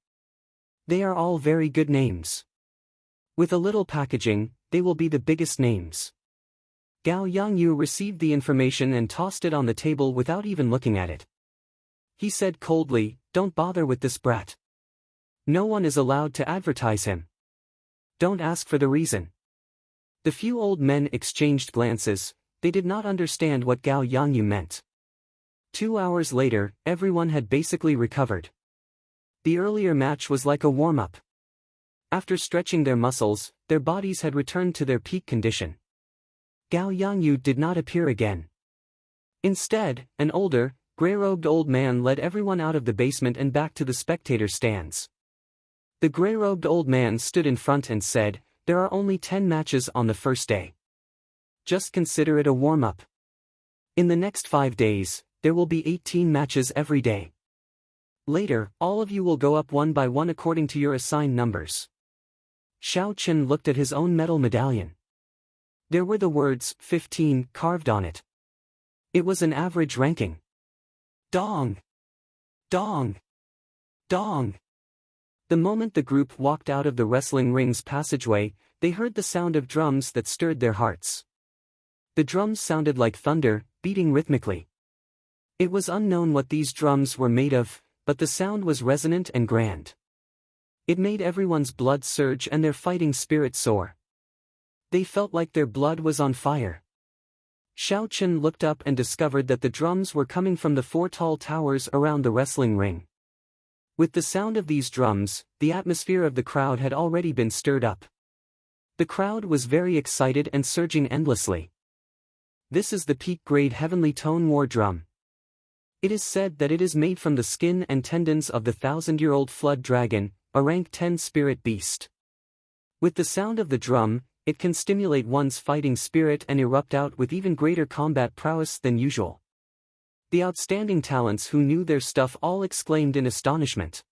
They are all very good names. With a little packaging, they will be the biggest names. Gao Yangyu received the information and tossed it on the table without even looking at it. He said coldly, don't bother with this brat. No one is allowed to advertise him. Don't ask for the reason. The few old men exchanged glances, they did not understand what Gao Yangyu meant. 2 hours later, everyone had basically recovered. The earlier match was like a warm-up. After stretching their muscles, their bodies had returned to their peak condition. Gao Yangyu did not appear again. Instead, an older, gray-robed old man led everyone out of the basement and back to the spectator stands. The gray-robed old man stood in front and said, there are only 10 matches on the first day. Just consider it a warm-up. In the next 5 days, there will be 18 matches every day. Later, all of you will go up one by one according to your assigned numbers. Xiaochen looked at his own metal medallion. There were the words 15 carved on it. It was an average ranking. Dong! Dong! Dong! The moment the group walked out of the wrestling ring's passageway, they heard the sound of drums that stirred their hearts. The drums sounded like thunder, beating rhythmically. It was unknown what these drums were made of, but the sound was resonant and grand. It made everyone's blood surge and their fighting spirit soar. They felt like their blood was on fire. Xiao Chen looked up and discovered that the drums were coming from the 4 tall towers around the wrestling ring. With the sound of these drums, the atmosphere of the crowd had already been stirred up. The crowd was very excited and surging endlessly. This is the peak-grade heavenly tone war drum. It is said that it is made from the skin and tendons of the 1,000-year-old flood dragon, a rank 10 spirit beast. With the sound of the drum, it can stimulate one's fighting spirit and erupt out with even greater combat prowess than usual. The outstanding talents who knew their stuff all exclaimed in astonishment.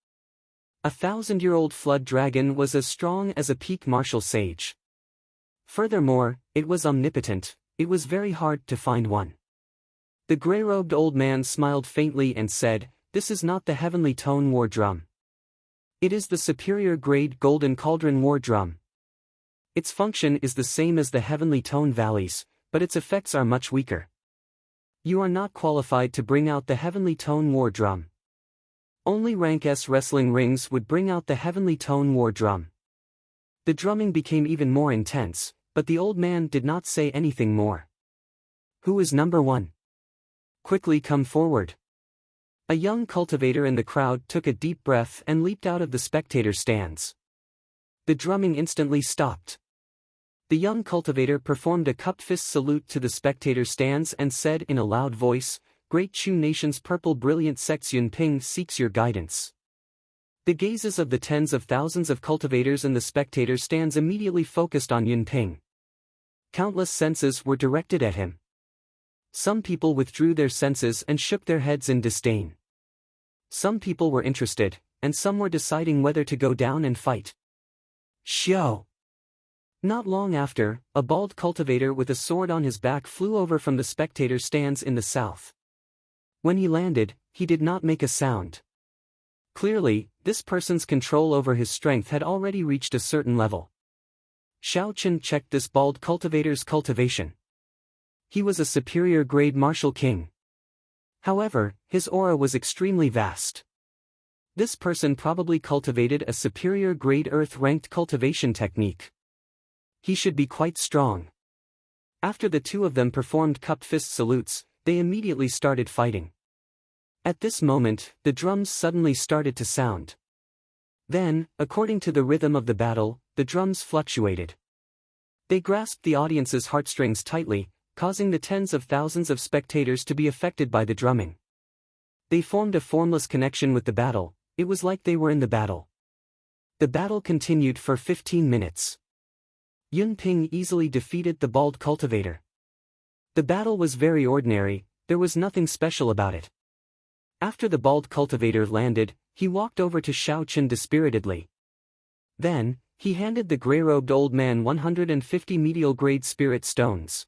A 1,000-year-old flood dragon was as strong as a peak martial sage. Furthermore, it was omnipotent. It was very hard to find one. The gray-robed old man smiled faintly and said, "This is not the heavenly tone war drum. It is the superior grade golden cauldron war drum. Its function is the same as the heavenly tone valleys, but its effects are much weaker. You are not qualified to bring out the heavenly tone war drum. Only rank S wrestling rings would bring out the heavenly tone war drum." The drumming became even more intense, but the old man did not say anything more. "Who is number 1? Quickly come forward." A young cultivator in the crowd took a deep breath and leaped out of the spectator stands. The drumming instantly stopped. The young cultivator performed a cupped fist salute to the spectator stands and said in a loud voice, "Great Chu Nation's purple brilliant sects Yun Ping seeks your guidance." The gazes of the tens of thousands of cultivators in the spectator stands immediately focused on Yun Ping. Countless senses were directed at him. Some people withdrew their senses and shook their heads in disdain. Some people were interested, and some were deciding whether to go down and fight. Xiao. Not long after, a bald cultivator with a sword on his back flew over from the spectator stands in the south. When he landed, he did not make a sound. Clearly, this person's control over his strength had already reached a certain level. Xiao Chen checked this bald cultivator's cultivation. He was a superior grade martial king. However, his aura was extremely vast. This person probably cultivated a superior grade earth-ranked cultivation technique. He should be quite strong. After the two of them performed cupped fist salutes, they immediately started fighting. At this moment, the drums suddenly started to sound. Then, according to the rhythm of the battle, the drums fluctuated. They grasped the audience's heartstrings tightly, causing the tens of thousands of spectators to be affected by the drumming. They formed a formless connection with the battle. It was like they were in the battle. The battle continued for 15 minutes. Yun Ping easily defeated the bald cultivator. The battle was very ordinary, there was nothing special about it. After the bald cultivator landed, he walked over to Xiao Chen dispiritedly. Then, he handed the gray-robed old man 150 medial-grade spirit stones.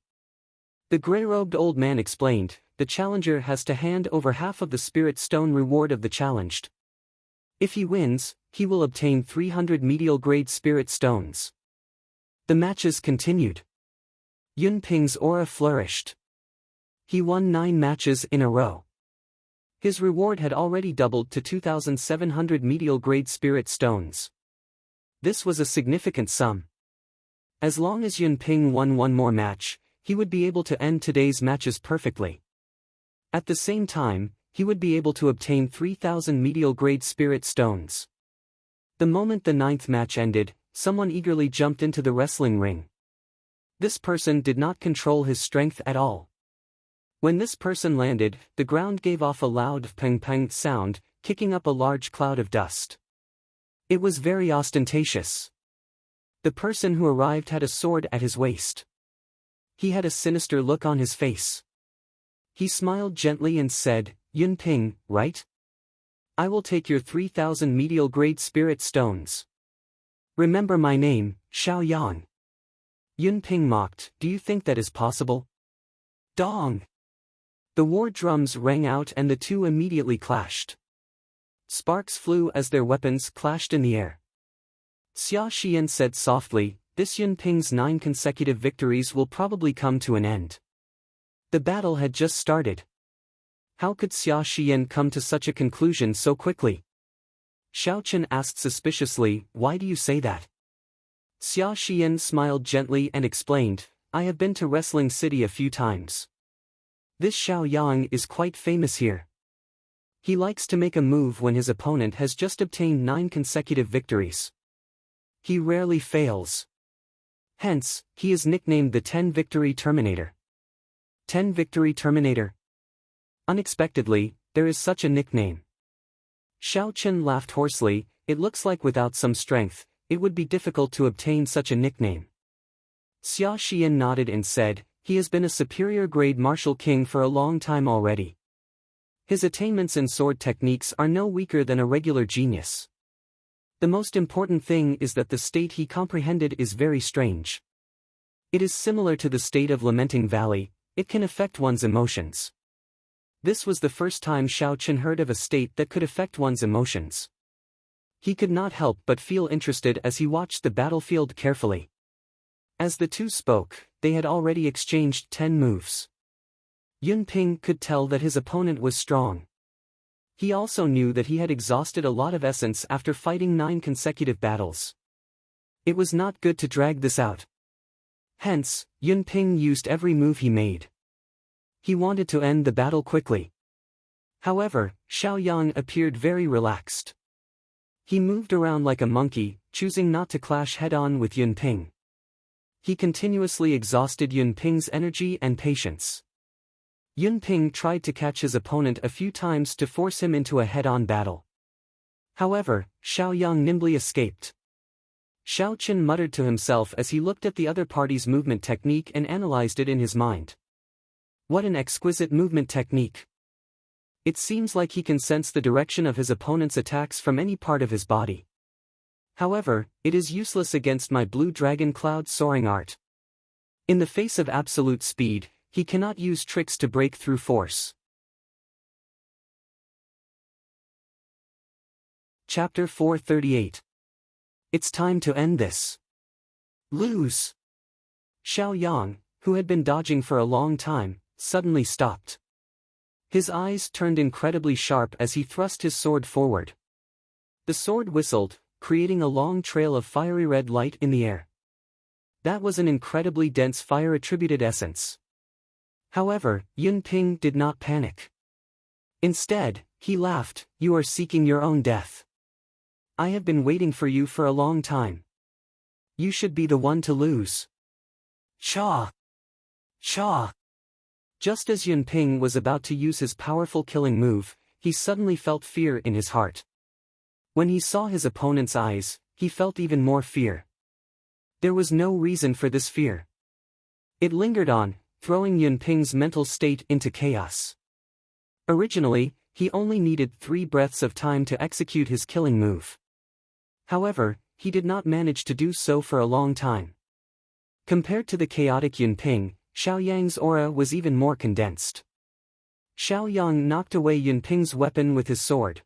The gray-robed old man explained, "The challenger has to hand over half of the spirit stone reward of the challenged. If he wins, he will obtain 300 medial-grade spirit stones." The matches continued. Yun Ping's aura flourished. He won 9 matches in a row. His reward had already doubled to 2,700 medial-grade spirit stones. This was a significant sum. As long as Yun Ping won one more match, he would be able to end today's matches perfectly. At the same time, he would be able to obtain 3,000 medial-grade spirit stones. The moment the 9th match ended, someone eagerly jumped into the wrestling ring. This person did not control his strength at all. When this person landed, the ground gave off a loud pang-pang sound, kicking up a large cloud of dust. It was very ostentatious. The person who arrived had a sword at his waist. He had a sinister look on his face. He smiled gently and said, "Yun Ping, right? I will take your 3,000 medial-grade spirit stones. Remember my name, Xiao Yang." Yun Ping mocked, "Do you think that is possible?" Dong! The war drums rang out and the two immediately clashed. Sparks flew as their weapons clashed in the air. Xia Xian said softly, "This Yun Ping's 9 consecutive victories will probably come to an end." The battle had just started. How could Xia Xian come to such a conclusion so quickly? Xiao Chen asked suspiciously, "Why do you say that?" Xia Xian smiled gently and explained, I have been to Wrestling City a few times. This Xiao Yang is quite famous here. He likes to make a move when his opponent has just obtained 9 consecutive victories. He rarely fails. Hence, he is nicknamed the 10-Victory Terminator. 10-Victory Terminator? Unexpectedly, there is such a nickname. Xiao Chen laughed hoarsely. It looks like without some strength, it would be difficult to obtain such a nickname. Xia Xian nodded and said, he has been a superior grade martial king for a long time already. His attainments in sword techniques are no weaker than a regular genius. The most important thing is that the state he comprehended is very strange. It is similar to the state of Lamenting Valley, it can affect one's emotions. This was the first time Xiao Chen heard of a state that could affect one's emotions. He could not help but feel interested as he watched the battlefield carefully. As the two spoke, they had already exchanged 10 moves. Yun Ping could tell that his opponent was strong. He also knew that he had exhausted a lot of essence after fighting 9 consecutive battles. It was not good to drag this out. Hence, Yun Ping used every move he made. He wanted to end the battle quickly. However, Xiao Yang appeared very relaxed. He moved around like a monkey, choosing not to clash head-on with Yun Ping. He continuously exhausted Yun Ping's energy and patience. Yun Ping tried to catch his opponent a few times to force him into a head-on battle. However, Xiao Yang nimbly escaped. Xiao Chen muttered to himself as he looked at the other party's movement technique and analyzed it in his mind. What an exquisite movement technique! It seems like he can sense the direction of his opponent's attacks from any part of his body. However, it is useless against my Blue Dragon Cloud soaring art. In the face of absolute speed, he cannot use tricks to break through force. Chapter 438. It's time to end this. Lose. Xiao Yang, who had been dodging for a long time, suddenly stopped. His eyes turned incredibly sharp as he thrust his sword forward. The sword whistled, creating a long trail of fiery red light in the air. That was an incredibly dense fire-attributed essence. However, Yun Ping did not panic. Instead, he laughed, you are seeking your own death. I have been waiting for you for a long time. You should be the one to lose. Cha! Cha! Just as Yun Ping was about to use his powerful killing move, he suddenly felt fear in his heart. When he saw his opponent's eyes, he felt even more fear. There was no reason for this fear. It lingered on, throwing Yun Ping's mental state into chaos. Originally, he only needed 3 breaths of time to execute his killing move. However, he did not manage to do so for a long time. Compared to the chaotic Yun Ping, Xiao Yang's aura was even more condensed. Xiao Yang knocked away Yun Ping's weapon with his sword.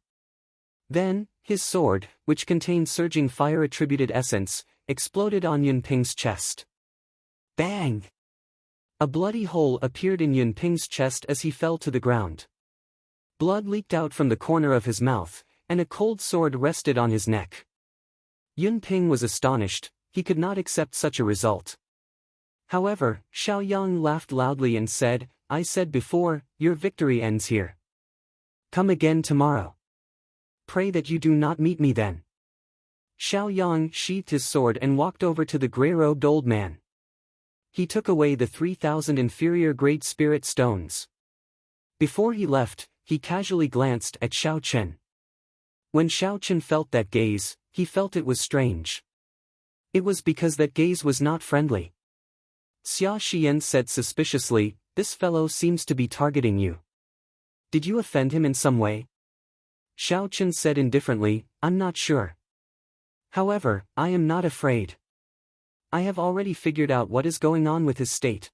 Then, his sword, which contained surging fire-attributed essence, exploded on Yun Ping's chest. Bang! A bloody hole appeared in Yun Ping's chest as he fell to the ground. Blood leaked out from the corner of his mouth, and a cold sword rested on his neck. Yun Ping was astonished, he could not accept such a result. However, Xiao Yang laughed loudly and said, I said before, your victory ends here. Come again tomorrow. Pray that you do not meet me then. Xiao Yang sheathed his sword and walked over to the grey-robed old man. He took away the 3,000 inferior Great Spirit stones. Before he left, he casually glanced at Xiao Chen. When Xiao Chen felt that gaze, he felt it was strange. It was because that gaze was not friendly. Xia Xian said suspiciously, this fellow seems to be targeting you. Did you offend him in some way? Xiao Chen said indifferently, I'm not sure. However, I am not afraid. I have already figured out what is going on with his state.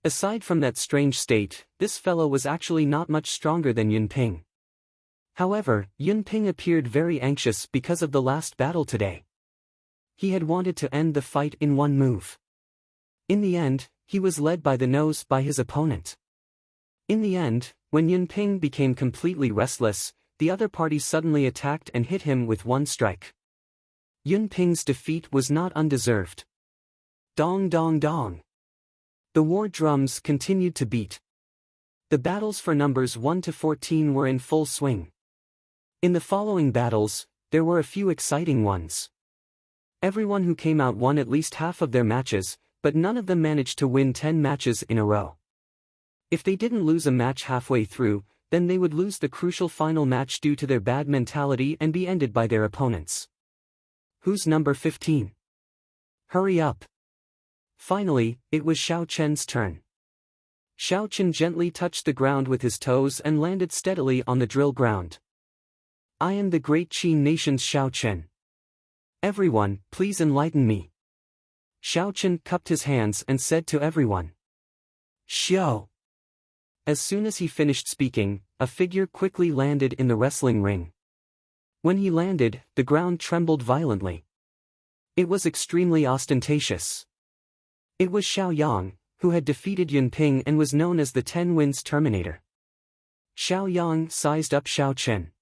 Aside from that strange state, this fellow was actually not much stronger than Yun Ping. However, Yun Ping appeared very anxious because of the last battle today. He had wanted to end the fight in one move. In the end, he was led by the nose by his opponent. In the end, when Yun Ping became completely restless, the other party suddenly attacked and hit him with one strike. Yun Ping's defeat was not undeserved. Dong dong dong. The war drums continued to beat. The battles for numbers 1 to 14 were in full swing. In the following battles, there were a few exciting ones. Everyone who came out won at least half of their matches, but none of them managed to win 10 matches in a row. If they didn't lose a match halfway through, then they would lose the crucial final match due to their bad mentality and be ended by their opponents. Who's number 15? Hurry up. Finally, it was Xiao Chen's turn. Xiao Chen gently touched the ground with his toes and landed steadily on the drill ground. I am the great Qin nation's Xiao Chen. Everyone, please enlighten me. Xiao Chen cupped his hands and said to everyone. Xiao. As soon as he finished speaking, a figure quickly landed in the wrestling ring. When he landed, the ground trembled violently. It was extremely ostentatious. It was Xiao Yang, who had defeated Yun Ping and was known as the 10 Winds Terminator. Xiao Yang sized up Xiao Chen.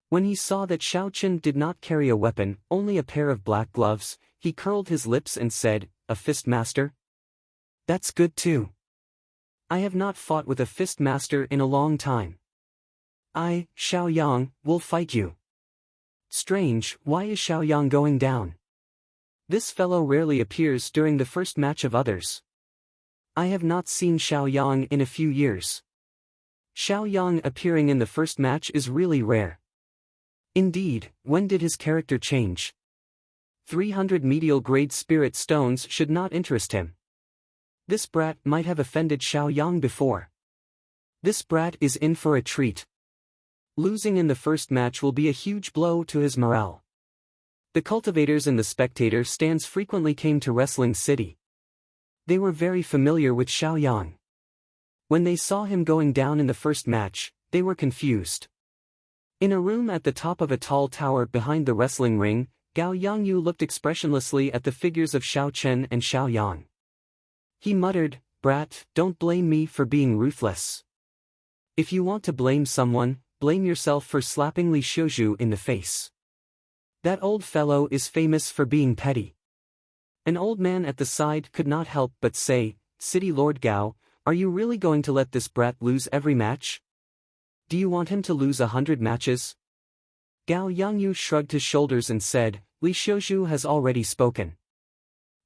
When he saw that Xiao Chen did not carry a weapon, only a pair of black gloves, he curled his lips and said, "A fist master? That's good too. I have not fought with a fist master in a long time. I, Xiao Yang, will fight you." Strange, why is Xiao Yang going down? This fellow rarely appears during the first match of others. I have not seen Xiao Yang in a few years. Xiao Yang appearing in the first match is really rare. Indeed, when did his character change? 300 medial grade spirit stones should not interest him. This brat might have offended Xiao Yang before. This brat is in for a treat. Losing in the first match will be a huge blow to his morale. The cultivators in the spectator stands frequently came to Wrestling City. They were very familiar with Xiao Yang. When they saw him going down in the first match, they were confused. In a room at the top of a tall tower behind the wrestling ring, Gao Yangyu looked expressionlessly at the figures of Xiao Chen and Xiao Yang. He muttered, "Brat, don't blame me for being ruthless. If you want to blame someone, blame yourself for slapping Li Xiuzhu in the face. That old fellow is famous for being petty." An old man at the side could not help but say, "City Lord Gao, are you really going to let this brat lose every match? Do you want him to lose 100 matches?" Gao Yangyu shrugged his shoulders and said, "Li Xiuzhu has already spoken.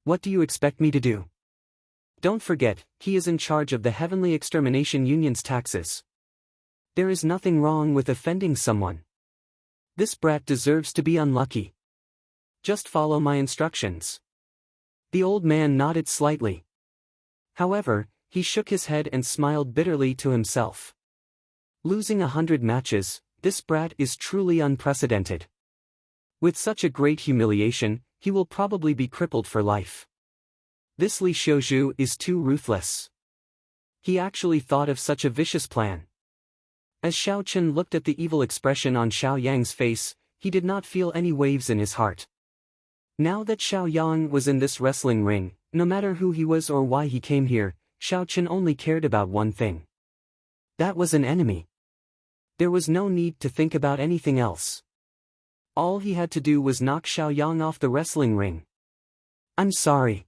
What do you expect me to do? Don't forget, he is in charge of the Heavenly Extermination Union's taxes. There is nothing wrong with offending someone. This brat deserves to be unlucky. Just follow my instructions." The old man nodded slightly. However, he shook his head and smiled bitterly to himself. Losing 100 matches, this brat is truly unprecedented. With such a great humiliation, he will probably be crippled for life. This Li Xiuzhu is too ruthless. He actually thought of such a vicious plan. As Xiao Chen looked at the evil expression on Xiao Yang's face, he did not feel any waves in his heart. Now that Xiao Yang was in this wrestling ring, no matter who he was or why he came here, Xiao Chen only cared about one thing. That was an enemy. There was no need to think about anything else. All he had to do was knock Xiao Yang off the wrestling ring. "I'm sorry.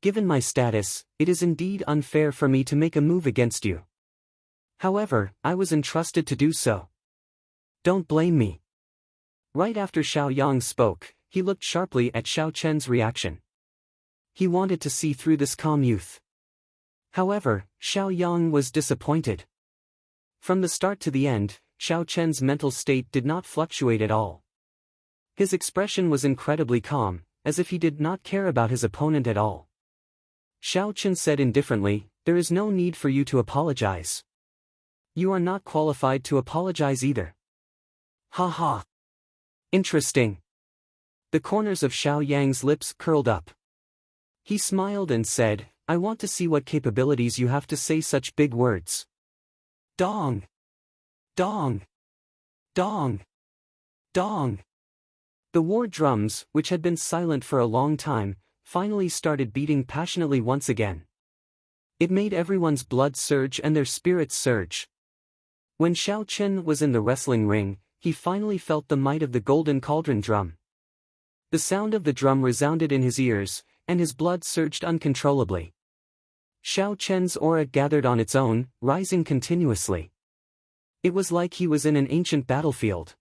Given my status, it is indeed unfair for me to make a move against you. However, I was entrusted to do so. Don't blame me." Right after Xiao Yang spoke, he looked sharply at Xiao Chen's reaction. He wanted to see through this calm youth. However, Xiao Yang was disappointed. From the start to the end, Xiao Chen's mental state did not fluctuate at all. His expression was incredibly calm, as if he did not care about his opponent at all. Xiao Chen said indifferently, "There is no need for you to apologize. You are not qualified to apologize either." Ha ha. Interesting. The corners of Xiao Yang's lips curled up. He smiled and said, "I want to see what capabilities you have to say such big words." Dong! Dong! Dong! Dong! The war drums, which had been silent for a long time, finally started beating passionately once again. It made everyone's blood surge and their spirits surge. When Xiao Chen was in the wrestling ring, he finally felt the might of the golden cauldron drum. The sound of the drum resounded in his ears, and his blood surged uncontrollably. Xiao Chen's aura gathered on its own, rising continuously. It was like he was in an ancient battlefield.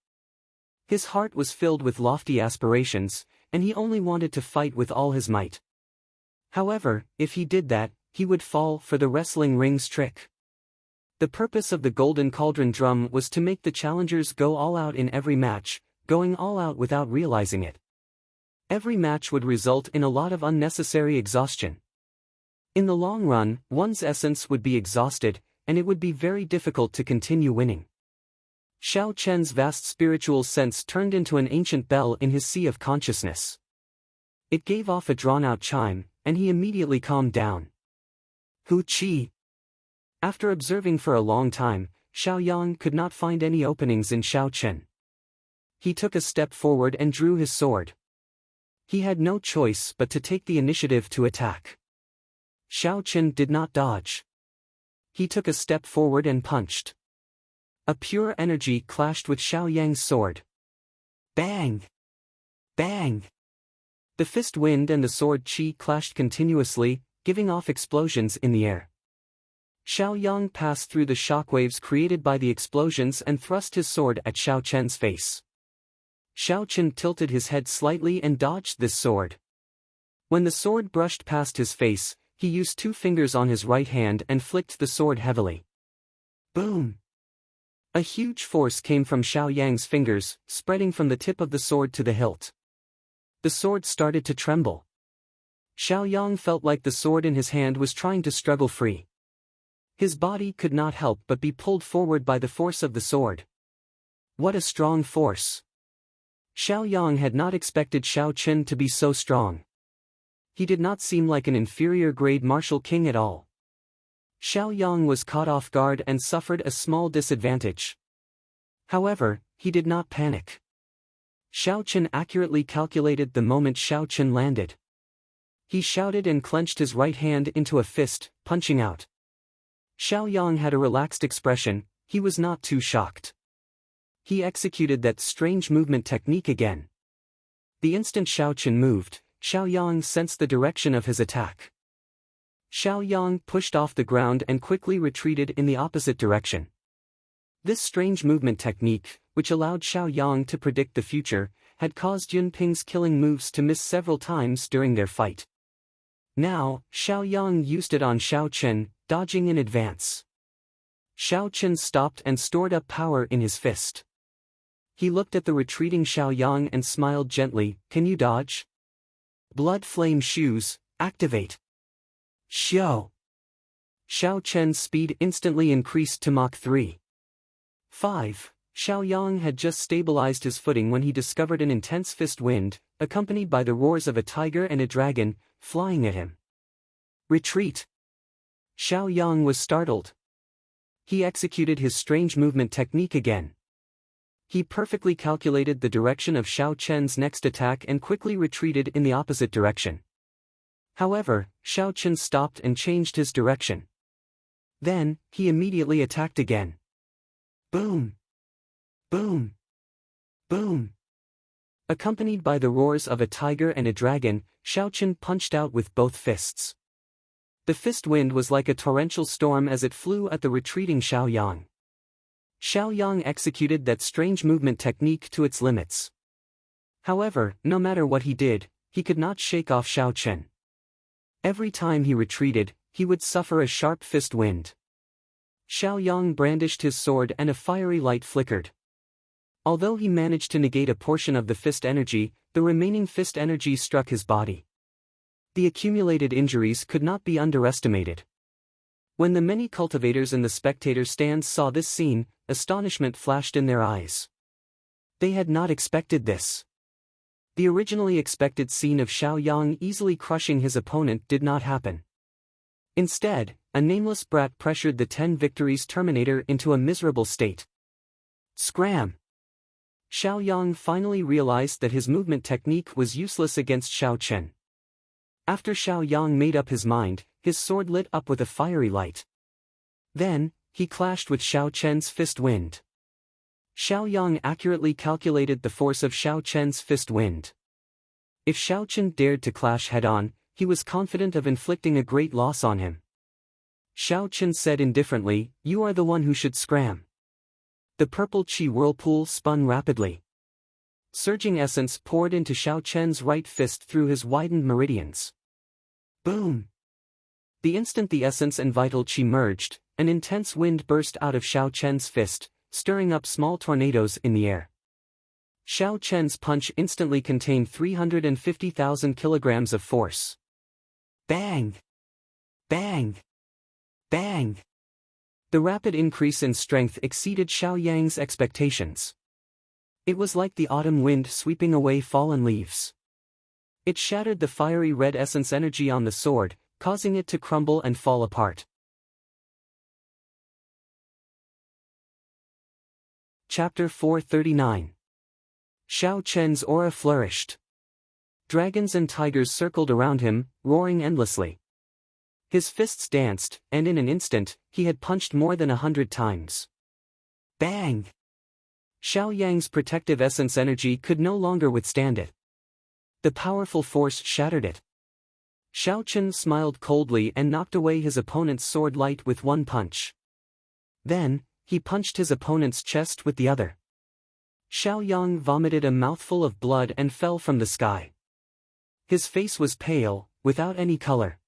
His heart was filled with lofty aspirations, and he only wanted to fight with all his might. However, if he did that, he would fall for the wrestling ring's trick. The purpose of the Golden Cauldron drum was to make the challengers go all out in every match, going all out without realizing it. Every match would result in a lot of unnecessary exhaustion. In the long run, one's essence would be exhausted, and it would be very difficult to continue winning. Xiao Chen's vast spiritual sense turned into an ancient bell in his sea of consciousness. It gave off a drawn-out chime, and he immediately calmed down. Hu Qi. After observing for a long time, Xiao Yang could not find any openings in Xiao Chen. He took a step forward and drew his sword. He had no choice but to take the initiative to attack. Xiao Chen did not dodge. He took a step forward and punched. A pure energy clashed with Xiao Yang's sword. Bang! Bang! The fist wind and the sword qi clashed continuously, giving off explosions in the air. Xiao Yang passed through the shockwaves created by the explosions and thrust his sword at Xiao Chen's face. Xiao Chen tilted his head slightly and dodged this sword. When the sword brushed past his face, he used 2 fingers on his right hand and flicked the sword heavily. Boom! A huge force came from Xiao Yang's fingers, spreading from the tip of the sword to the hilt. The sword started to tremble. Xiao Yang felt like the sword in his hand was trying to struggle free. His body could not help but be pulled forward by the force of the sword. What a strong force! Xiao Yang had not expected Xiao Chen to be so strong. He did not seem like an inferior-grade martial king at all. Xiao Yang was caught off guard and suffered a small disadvantage. However, he did not panic. Xiao Chen accurately calculated the moment Xiao Chen landed. He shouted and clenched his right hand into a fist, punching out. Xiao Yang had a relaxed expression, he was not too shocked. He executed that strange movement technique again. The instant Xiao Chen moved, Xiao Yang sensed the direction of his attack. Xiao Yang pushed off the ground and quickly retreated in the opposite direction. This strange movement technique, which allowed Xiao Yang to predict the future, had caused Yunping's killing moves to miss several times during their fight. Now, Xiao Yang used it on Xiao Chen, dodging in advance. Xiao Chen stopped and stored up power in his fist. He looked at the retreating Xiao Yang and smiled gently, "Can you dodge?" Blood Flame Shoes, activate. Xiao. Xiao Chen's speed instantly increased to Mach 3. 5. Xiao Yang had just stabilized his footing when he discovered an intense fist wind, accompanied by the roars of a tiger and a dragon, flying at him. Retreat. Xiao Yang was startled. He executed his strange movement technique again. He perfectly calculated the direction of Xiao Chen's next attack and quickly retreated in the opposite direction. However, Xiao Chen stopped and changed his direction. Then, he immediately attacked again. Boom! Boom! Boom! Accompanied by the roars of a tiger and a dragon, Xiao Chen punched out with both fists. The fist wind was like a torrential storm as it flew at the retreating Xiao Yang. Xiao Yang executed that strange movement technique to its limits. However, no matter what he did, he could not shake off Xiao Chen. Every time he retreated, he would suffer a sharp fist wind. Xiao Yang brandished his sword and a fiery light flickered. Although he managed to negate a portion of the fist energy, the remaining fist energy struck his body. The accumulated injuries could not be underestimated. When the many cultivators in the spectator stands saw this scene, astonishment flashed in their eyes. They had not expected this. The originally expected scene of Xiao Yang easily crushing his opponent did not happen. Instead, a nameless brat pressured the 10 victories Terminator into a miserable state. Scram! Xiao Yang finally realized that his movement technique was useless against Xiao Chen. After Xiao Yang made up his mind, his sword lit up with a fiery light. Then, he clashed with Xiao Chen's fist wind. Xiao Yang accurately calculated the force of Xiao Chen's fist wind. If Xiao Chen dared to clash head-on, he was confident of inflicting a great loss on him. Xiao Chen said indifferently, "You are the one who should scram." The purple qi whirlpool spun rapidly. Surging essence poured into Xiao Chen's right fist through his widened meridians. Boom! The instant the essence and vital qi merged, an intense wind burst out of Xiao Chen's fist, stirring up small tornadoes in the air. Xiao Chen's punch instantly contained 350,000 kilograms of force. Bang! Bang! Bang! The rapid increase in strength exceeded Xiao Yang's expectations. It was like the autumn wind sweeping away fallen leaves. It shattered the fiery red essence energy on the sword, causing it to crumble and fall apart. Chapter 439. Xiao Chen's aura flourished. Dragons and tigers circled around him, roaring endlessly. His fists danced, and in an instant, he had punched more than 100 times. Bang! Xiao Yang's protective essence energy could no longer withstand it. The powerful force shattered it. Xiao Chen smiled coldly and knocked away his opponent's sword light with one punch. Then, he punched his opponent's chest with the other. Xiao Yang vomited a mouthful of blood and fell from the sky. His face was pale, without any color.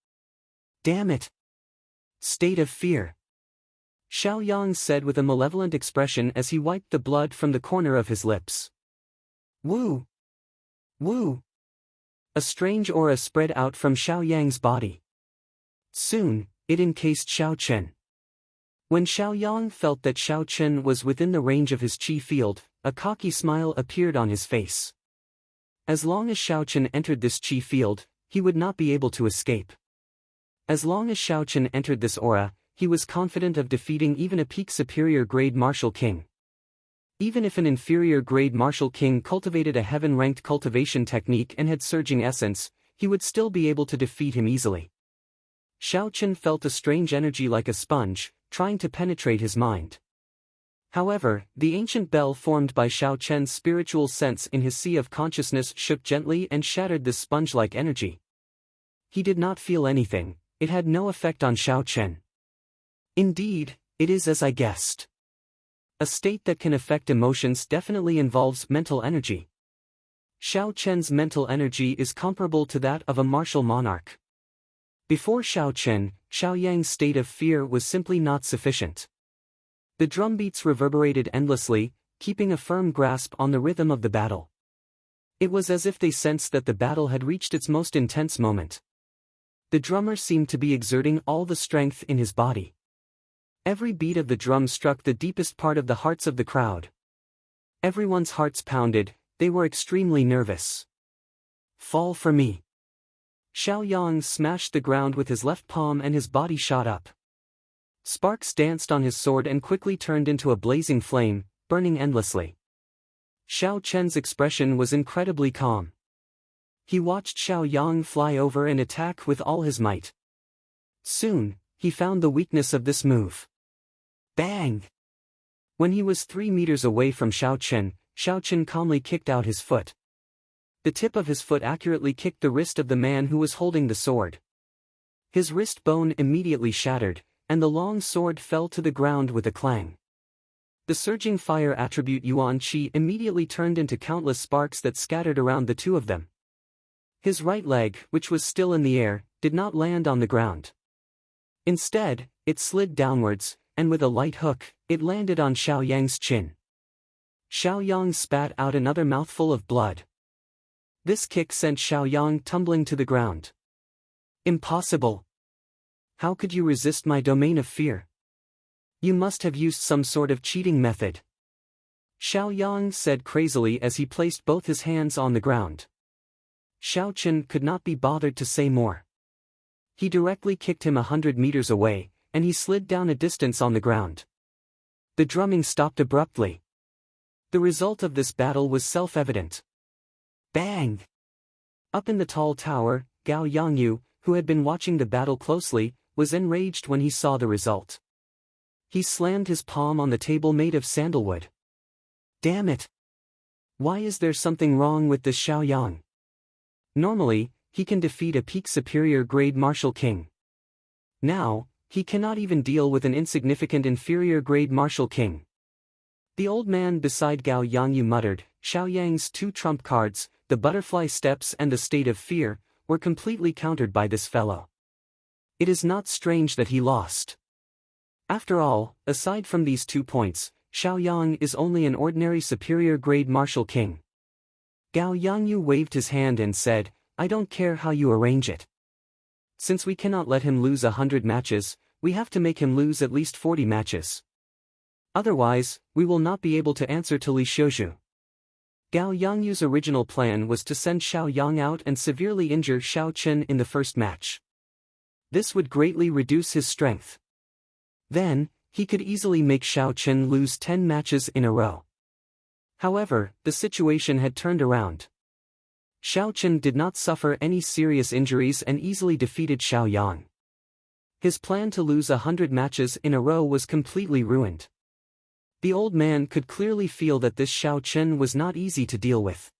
Damn it! State of fear. Xiao Yang said with a malevolent expression as he wiped the blood from the corner of his lips. Woo! Woo! A strange aura spread out from Xiao Yang's body. Soon, it encased Xiao Chen. When Xiao Yang felt that Xiao Chen was within the range of his qi field, a cocky smile appeared on his face. As long as Xiao Chen entered this qi field, he would not be able to escape. As long as Xiao Chen entered this aura, he was confident of defeating even a peak superior grade martial king. Even if an inferior grade martial king cultivated a heaven-ranked cultivation technique and had surging essence, he would still be able to defeat him easily. Xiao Chen felt a strange energy like a sponge, trying to penetrate his mind. However, the ancient bell formed by Xiao Chen's spiritual sense in his sea of consciousness shook gently and shattered this sponge-like energy. He did not feel anything, it had no effect on Xiao Chen. Indeed, it is as I guessed. A state that can affect emotions definitely involves mental energy. Xiao Chen's mental energy is comparable to that of a martial monarch. Before Xiao Chen, Xiao Yang's state of fear was simply not sufficient. The drumbeats reverberated endlessly, keeping a firm grasp on the rhythm of the battle. It was as if they sensed that the battle had reached its most intense moment. The drummer seemed to be exerting all the strength in his body. Every beat of the drum struck the deepest part of the hearts of the crowd. Everyone's hearts pounded, they were extremely nervous. Fall for me. Xiao Yang smashed the ground with his left palm and his body shot up. Sparks danced on his sword and quickly turned into a blazing flame, burning endlessly. Xiao Chen's expression was incredibly calm. He watched Xiao Yang fly over and attack with all his might. Soon, he found the weakness of this move. Bang! When he was 3 meters away from Xiao Chen calmly kicked out his foot. The tip of his foot accurately kicked the wrist of the man who was holding the sword. His wrist bone immediately shattered, and the long sword fell to the ground with a clang. The surging fire attribute Yuan Qi immediately turned into countless sparks that scattered around the two of them. His right leg, which was still in the air, did not land on the ground. Instead, it slid downwards, and with a light hook, it landed on Xiao Yang's chin. Xiao Yang spat out another mouthful of blood. This kick sent Xiao Yang tumbling to the ground. Impossible! How could you resist my domain of fear? You must have used some sort of cheating method. Xiao Yang said crazily as he placed both his hands on the ground. Xiao Chen could not be bothered to say more. He directly kicked him 100 meters away, and he slid down a distance on the ground. The drumming stopped abruptly. The result of this battle was self-evident. Bang! Up in the tall tower, Gao Yangyu, who had been watching the battle closely, was enraged when he saw the result. He slammed his palm on the table made of sandalwood. Damn it! Why is there something wrong with this Xiao Yang? Normally, he can defeat a peak superior grade martial king. Now, he cannot even deal with an insignificant inferior grade martial king. The old man beside Gao Yangyu muttered, Xiaoyang's two trump cards, the butterfly steps and the state of fear, were completely countered by this fellow. It is not strange that he lost. After all, aside from these 2 points, Xiaoyang is only an ordinary superior grade martial king. Gao Yangyu waved his hand and said, I don't care how you arrange it. Since we cannot let him lose 100 matches, we have to make him lose at least 40 matches. Otherwise, we will not be able to answer to Li Xiuzhu. Gao Yangyu's original plan was to send Xiaoyang out and severely injure Xiao Chen in the first match. This would greatly reduce his strength. Then, he could easily make Xiao Chen lose 10 matches in a row. However, the situation had turned around. Xiao Chen did not suffer any serious injuries and easily defeated Xiaoyang. His plan to lose 100 matches in a row was completely ruined. The old man could clearly feel that this Xiao Chen was not easy to deal with.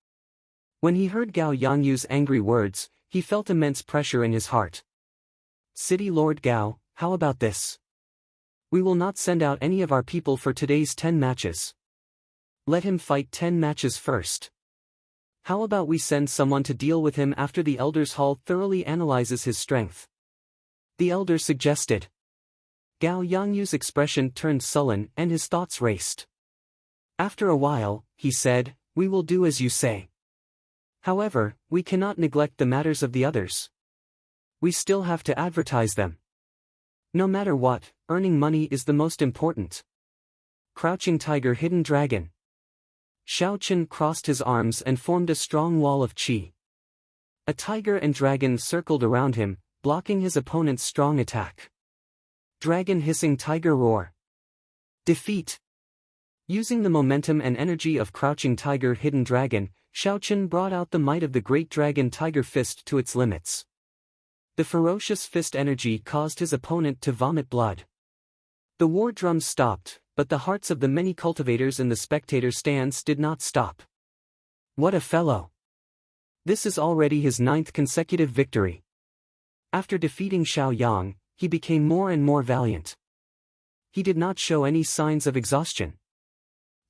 When he heard Gao Yangyu's angry words, he felt immense pressure in his heart. City Lord Gao, how about this? We will not send out any of our people for today's 10 matches. Let him fight 10 matches first. How about we send someone to deal with him after the Elders' Hall thoroughly analyzes his strength? The elder suggested. Gao Yangyu's expression turned sullen and his thoughts raced. After a while, he said, we will do as you say. However, we cannot neglect the matters of the others. We still have to advertise them. No matter what, earning money is the most important. Crouching Tiger Hidden Dragon. Xiao Chen crossed his arms and formed a strong wall of qi. A tiger and dragon circled around him, blocking his opponent's strong attack. Dragon Hissing Tiger Roar. Defeat. Using the momentum and energy of Crouching Tiger Hidden Dragon, Xiao Chen brought out the might of the Great Dragon Tiger Fist to its limits. The ferocious fist energy caused his opponent to vomit blood. The war drums stopped, but the hearts of the many cultivators in the spectator stands did not stop. What a fellow! This is already his 9th consecutive victory. After defeating Xiaoyang, he became more and more valiant. He did not show any signs of exhaustion.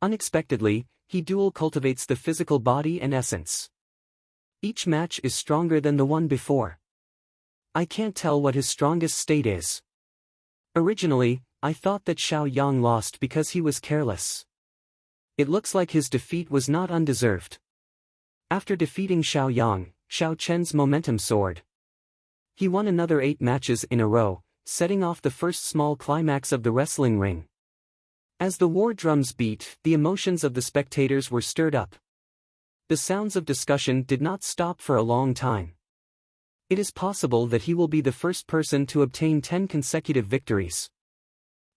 Unexpectedly, he dual cultivates the physical body and essence. Each match is stronger than the one before. I can't tell what his strongest state is. Originally, I thought that Xiaoyang lost because he was careless. It looks like his defeat was not undeserved. After defeating Xiaoyang, Xiao Chen's momentum soared. He won another 8 matches in a row, setting off the first small climax of the wrestling ring. As the war drums beat, the emotions of the spectators were stirred up. The sounds of discussion did not stop for a long time. It is possible that he will be the first person to obtain 10 consecutive victories.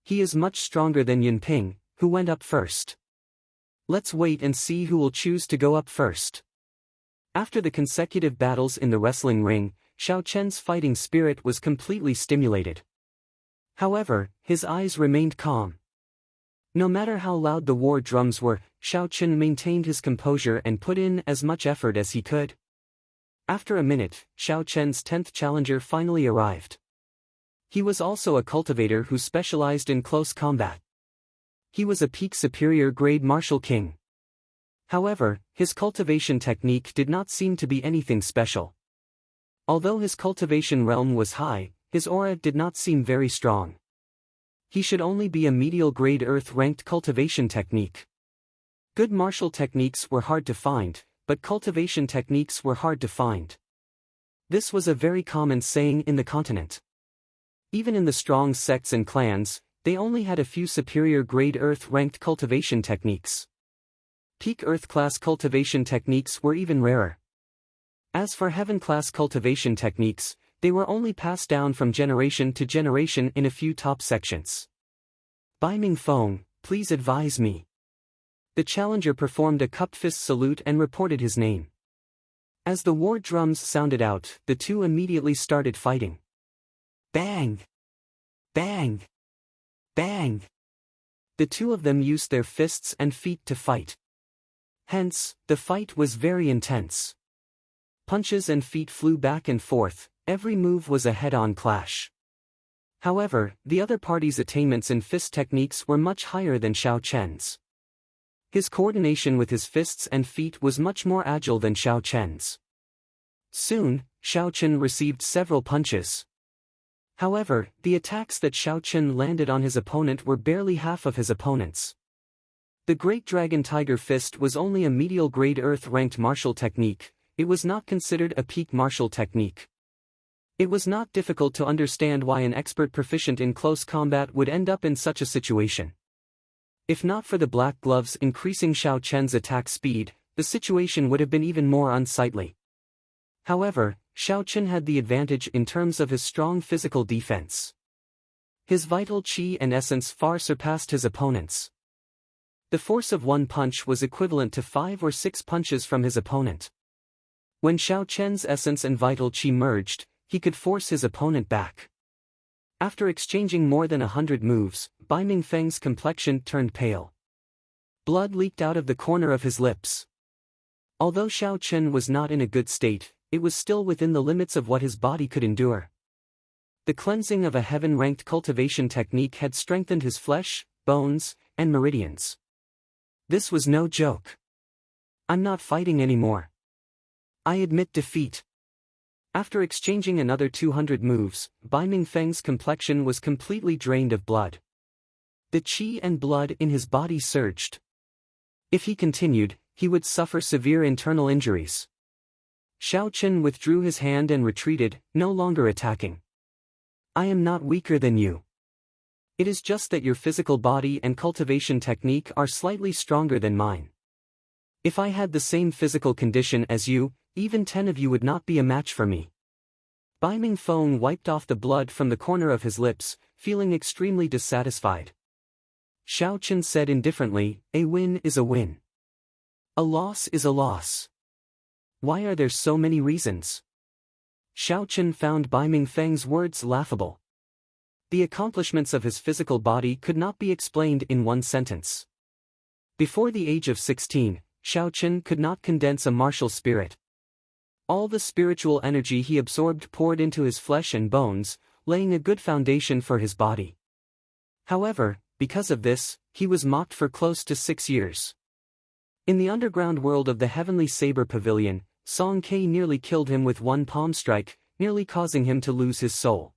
He is much stronger than Yunping, who went up first. Let's wait and see who will choose to go up first. After the consecutive battles in the wrestling ring, Xiao Chen's fighting spirit was completely stimulated. However, his eyes remained calm. No matter how loud the war drums were, Xiao Chen maintained his composure and put in as much effort as he could. After a minute, Xiao Chen's 10th challenger finally arrived. He was also a cultivator who specialized in close combat. He was a peak superior grade martial king. However, his cultivation technique did not seem to be anything special. Although his cultivation realm was high, his aura did not seem very strong. He should only be a medial grade earth-ranked cultivation technique. Good martial techniques were hard to find, but cultivation techniques were hard to find. This was a very common saying in the continent. Even in the strong sects and clans, they only had a few superior grade earth-ranked cultivation techniques. Peak earth-class cultivation techniques were even rarer. As for heaven-class cultivation techniques, they were only passed down from generation to generation in a few top sections. Bai Ming Feng, please advise me. The challenger performed a cupped fist salute and reported his name. As the war drums sounded out, the two immediately started fighting. Bang! Bang! Bang! The two of them used their fists and feet to fight. Hence, the fight was very intense. Punches and feet flew back and forth, every move was a head-on clash. However, the other party's attainments in fist techniques were much higher than Xiao Chen's. His coordination with his fists and feet was much more agile than Xiao Chen's. Soon, Xiao Chen received several punches. However, the attacks that Xiao Chen landed on his opponent were barely half of his opponent's. The Great Dragon Tiger Fist was only a medial grade earth-ranked martial technique, it was not considered a peak martial technique. It was not difficult to understand why an expert proficient in close combat would end up in such a situation. If not for the black gloves increasing Xiao Chen's attack speed, the situation would have been even more unsightly. However, Xiao Chen had the advantage in terms of his strong physical defense. His vital qi and essence far surpassed his opponent's. The force of one punch was equivalent to 5 or 6 punches from his opponent. When Xiao Chen's essence and vital qi merged, he could force his opponent back. After exchanging more than 100 moves, Bai Mingfeng's complexion turned pale. Blood leaked out of the corner of his lips. Although Xiao Chen was not in a good state, it was still within the limits of what his body could endure. The cleansing of a heaven-ranked cultivation technique had strengthened his flesh, bones, and meridians. This was no joke. I'm not fighting anymore. I admit defeat. After exchanging another 200 moves, Bai Mingfeng's complexion was completely drained of blood. The qi and blood in his body surged. If he continued, he would suffer severe internal injuries. Xiao Chen withdrew his hand and retreated, no longer attacking. I am not weaker than you. It is just that your physical body and cultivation technique are slightly stronger than mine. If I had the same physical condition as you, even 10 of you would not be a match for me. Bai Mingfeng wiped off the blood from the corner of his lips, feeling extremely dissatisfied. Xiao Chen said indifferently, a win is a win. A loss is a loss. Why are there so many reasons? Xiao Chen found Bai Mingfeng's words laughable. The accomplishments of his physical body could not be explained in one sentence. Before the age of 16, Xiao Chen could not condense a martial spirit. All the spiritual energy he absorbed poured into his flesh and bones, laying a good foundation for his body. However, because of this, he was mocked for close to 6 years. In the underground world of the Heavenly Saber Pavilion, Song Ke nearly killed him with one palm strike, nearly causing him to lose his soul.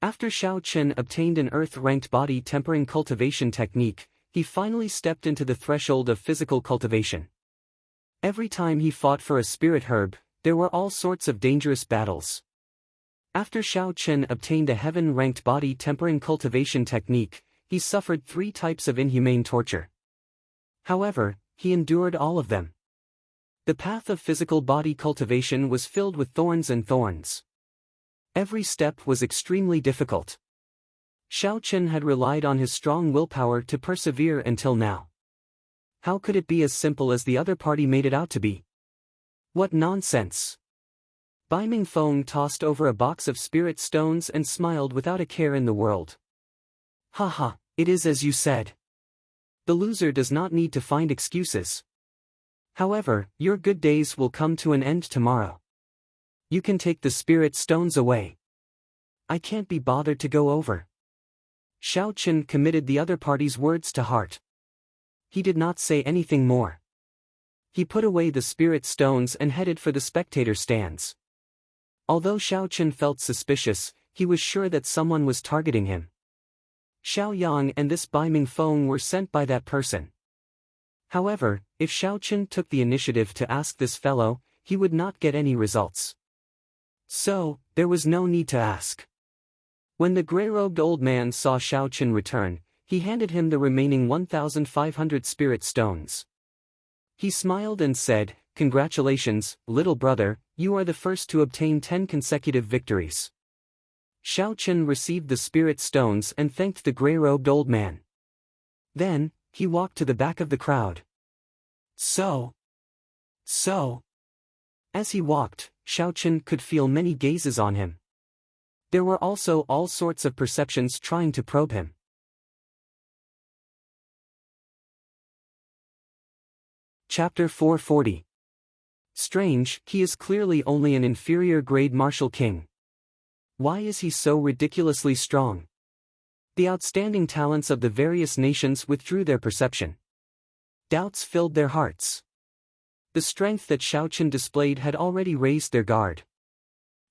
After Xiao Chen obtained an earth-ranked body tempering cultivation technique, he finally stepped into the threshold of physical cultivation. Every time he fought for a spirit herb, there were all sorts of dangerous battles. After Xiao Chen obtained a heaven-ranked body tempering cultivation technique, he suffered 3 types of inhumane torture. However, he endured all of them. The path of physical body cultivation was filled with thorns and thorns. Every step was extremely difficult. Xiao Chen had relied on his strong willpower to persevere until now. How could it be as simple as the other party made it out to be? What nonsense! Bai Mingfeng tossed over a box of spirit stones and smiled without a care in the world. Haha, it is as you said. The loser does not need to find excuses. However, your good days will come to an end tomorrow. You can take the spirit stones away. I can't be bothered to go over. Xiao Chen committed the other party's words to heart. He did not say anything more. He put away the spirit stones and headed for the spectator stands. Although Xiao Chen felt suspicious, he was sure that someone was targeting him. Xiao Yang and this Bai Mingfeng were sent by that person. However, if Xiao Chen took the initiative to ask this fellow, he would not get any results. So, there was no need to ask. When the grey-robed old man saw Xiao Chen return, he handed him the remaining 1,500 spirit stones. He smiled and said, "Congratulations, little brother, you are the first to obtain 10 consecutive victories." Xiao Chen received the spirit stones and thanked the grey-robed old man. Then, he walked to the back of the crowd. So. As he walked, Xiao Chen could feel many gazes on him. There were also all sorts of perceptions trying to probe him. Chapter 440. Strange, he is clearly only an inferior-grade martial king. Why is he so ridiculously strong? The outstanding talents of the various nations withdrew their perception. Doubts filled their hearts. The strength that Xiaochen displayed had already raised their guard.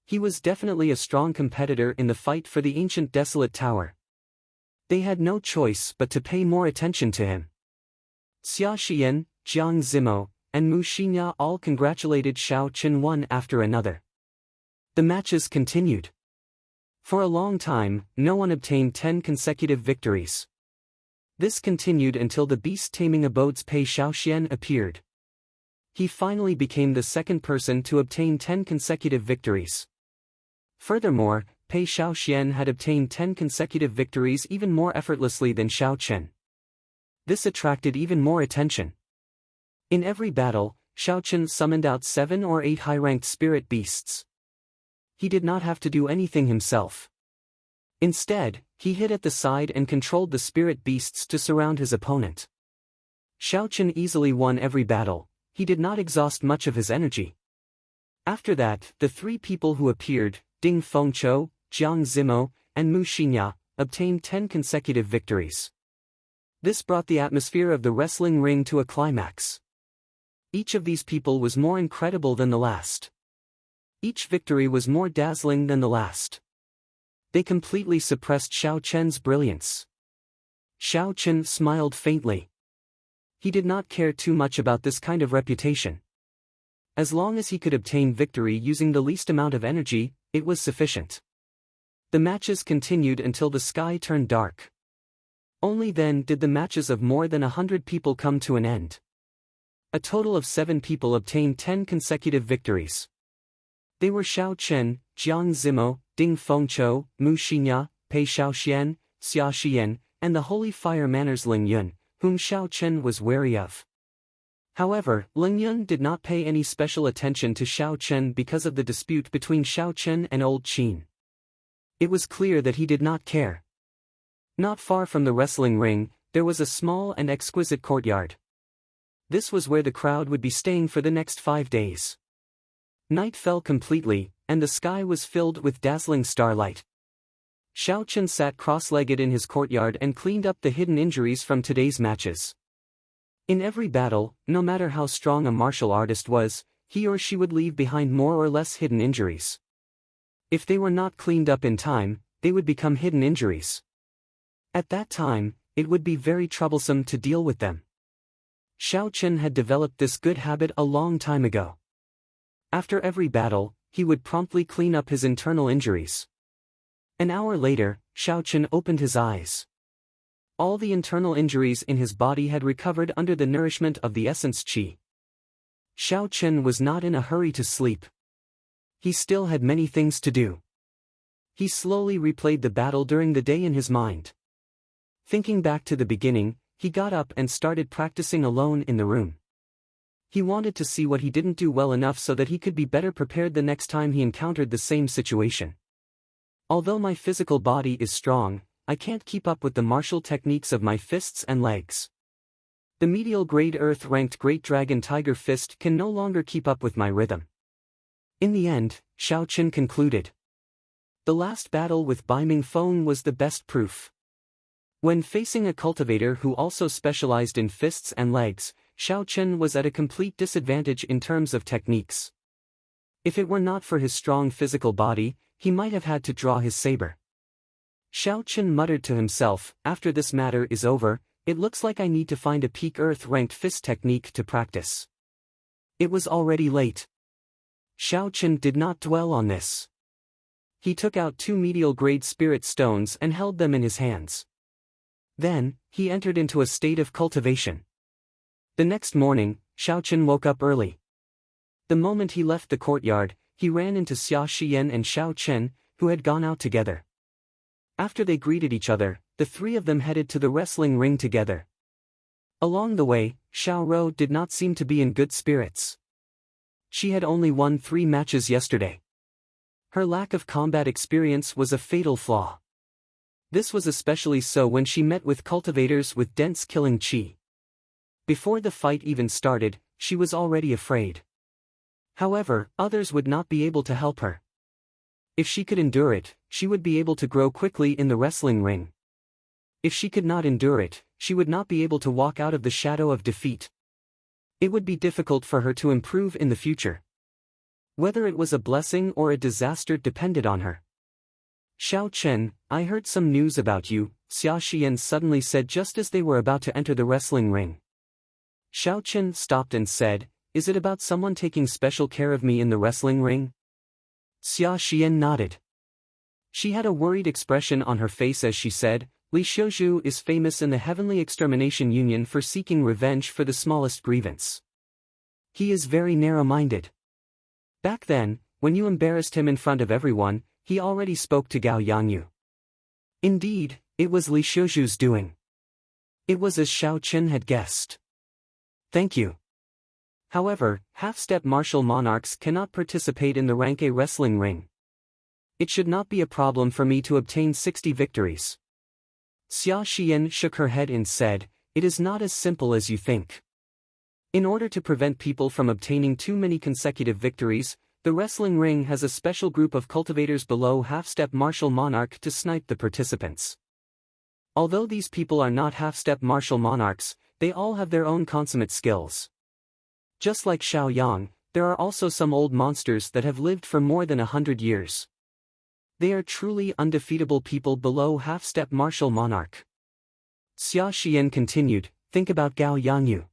He was definitely a strong competitor in the fight for the ancient desolate tower. They had no choice but to pay more attention to him. Xia Xian, Jiang Zimo, and Mu Xinya all congratulated Xiaochen one after another. The matches continued. For a long time, no one obtained 10 consecutive victories. This continued until the beast-taming abode's Pei Xiaoxian appeared. He finally became the second person to obtain 10 consecutive victories. Furthermore, Pei Xiaoxian had obtained 10 consecutive victories even more effortlessly than Xiaochen. This attracted even more attention. In every battle, Xiaochen summoned out 7 or 8 high-ranked spirit beasts. He did not have to do anything himself. Instead, he hid at the side and controlled the spirit beasts to surround his opponent. Xiaochen easily won every battle. He did not exhaust much of his energy. After that, the 3 people who appeared, Ding Fengqiu, Jiang Zimo, and Mu Xinya, obtained 10 consecutive victories. This brought the atmosphere of the wrestling ring to a climax. Each of these people was more incredible than the last. Each victory was more dazzling than the last. They completely suppressed Xiaochen's brilliance. Xiaochen smiled faintly. He did not care too much about this kind of reputation. As long as he could obtain victory using the least amount of energy, it was sufficient. The matches continued until the sky turned dark. Only then did the matches of more than 100 people come to an end. A total of 7 people obtained 10 consecutive victories. They were Xiaochen, Jiang Zimo, Ding Fengqiu, Mu Xinya, Pei Xiaoxian, Xia Xian, and the holy fire manners Ling Yun, whom Xiaochen was wary of. However, Ling Yun did not pay any special attention to Xiaochen because of the dispute between Xiaochen and Old Qin. It was clear that he did not care. Not far from the wrestling ring, there was a small and exquisite courtyard. This was where the crowd would be staying for the next 5 days. Night fell completely, and the sky was filled with dazzling starlight. Xiaochen sat cross-legged in his courtyard and cleaned up the hidden injuries from today's matches. In every battle, no matter how strong a martial artist was, he or she would leave behind more or less hidden injuries. If they were not cleaned up in time, they would become hidden injuries. At that time, it would be very troublesome to deal with them. Xiaochen had developed this good habit a long time ago. After every battle, he would promptly clean up his internal injuries. An hour later, Xiaochen opened his eyes. All the internal injuries in his body had recovered under the nourishment of the essence qi. Xiaochen was not in a hurry to sleep. He still had many things to do. He slowly replayed the battle during the day in his mind. Thinking back to the beginning, he got up and started practicing alone in the room. He wanted to see what he didn't do well enough so that he could be better prepared the next time he encountered the same situation. Although my physical body is strong, I can't keep up with the martial techniques of my fists and legs. The medial grade earth-ranked Great Dragon Tiger Fist can no longer keep up with my rhythm. In the end, Xiaochen concluded. The last battle with Bai Mingfeng was the best proof. When facing a cultivator who also specialized in fists and legs, Xiaochen was at a complete disadvantage in terms of techniques. If it were not for his strong physical body, he might have had to draw his saber. Xiaochen muttered to himself, after this matter is over, it looks like I need to find a peak earth-ranked fist technique to practice. It was already late. Xiaochen did not dwell on this. He took out 2 medial-grade spirit stones and held them in his hands. Then, he entered into a state of cultivation. The next morning, Xiaochen woke up early. The moment he left the courtyard, he ran into Xia Xian and Xiaochen, who had gone out together. After they greeted each other, the 3 of them headed to the wrestling ring together. Along the way, Xiao Rou did not seem to be in good spirits. She had only won 3 matches yesterday. Her lack of combat experience was a fatal flaw. This was especially so when she met with cultivators with dense killing qi. Before the fight even started, she was already afraid. However, others would not be able to help her. If she could endure it, she would be able to grow quickly in the wrestling ring. If she could not endure it, she would not be able to walk out of the shadow of defeat. It would be difficult for her to improve in the future. Whether it was a blessing or a disaster depended on her. Xiao Chen, I heard some news about you, Xia Xian suddenly said just as they were about to enter the wrestling ring. Xiao Chen stopped and said, is it about someone taking special care of me in the wrestling ring? Xia Xian nodded. She had a worried expression on her face as she said, Li Xiuzhu is famous in the Heavenly Extermination Union for seeking revenge for the smallest grievance. He is very narrow-minded. Back then, when you embarrassed him in front of everyone, he already spoke to Gao Yangyu. Indeed, it was Li Xiuzhu's doing. It was as Xiao Chen had guessed. Thank you. However, half-step martial monarchs cannot participate in the rank A wrestling ring. It should not be a problem for me to obtain 60 victories. Xia Xian shook her head and said, it is not as simple as you think. In order to prevent people from obtaining too many consecutive victories, the wrestling ring has a special group of cultivators below half-step martial monarch to snipe the participants. Although these people are not half-step martial monarchs, they all have their own consummate skills. Just like Xiao Yang, there are also some old monsters that have lived for more than 100 years. They are truly undefeatable people below half-step martial monarch. Xia Xian continued, think about Gao Yangyu.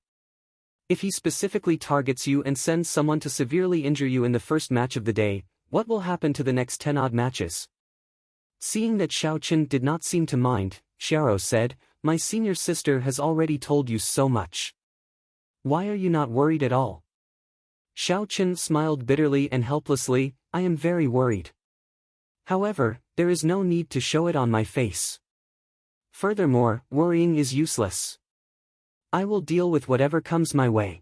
If he specifically targets you and sends someone to severely injure you in the first match of the day, what will happen to the next 10-odd matches? Seeing that Xiao Chen did not seem to mind, Xiao said, my senior sister has already told you so much. Why are you not worried at all? Xiao Chen smiled bitterly and helplessly, I am very worried. However, there is no need to show it on my face. Furthermore, worrying is useless. I will deal with whatever comes my way.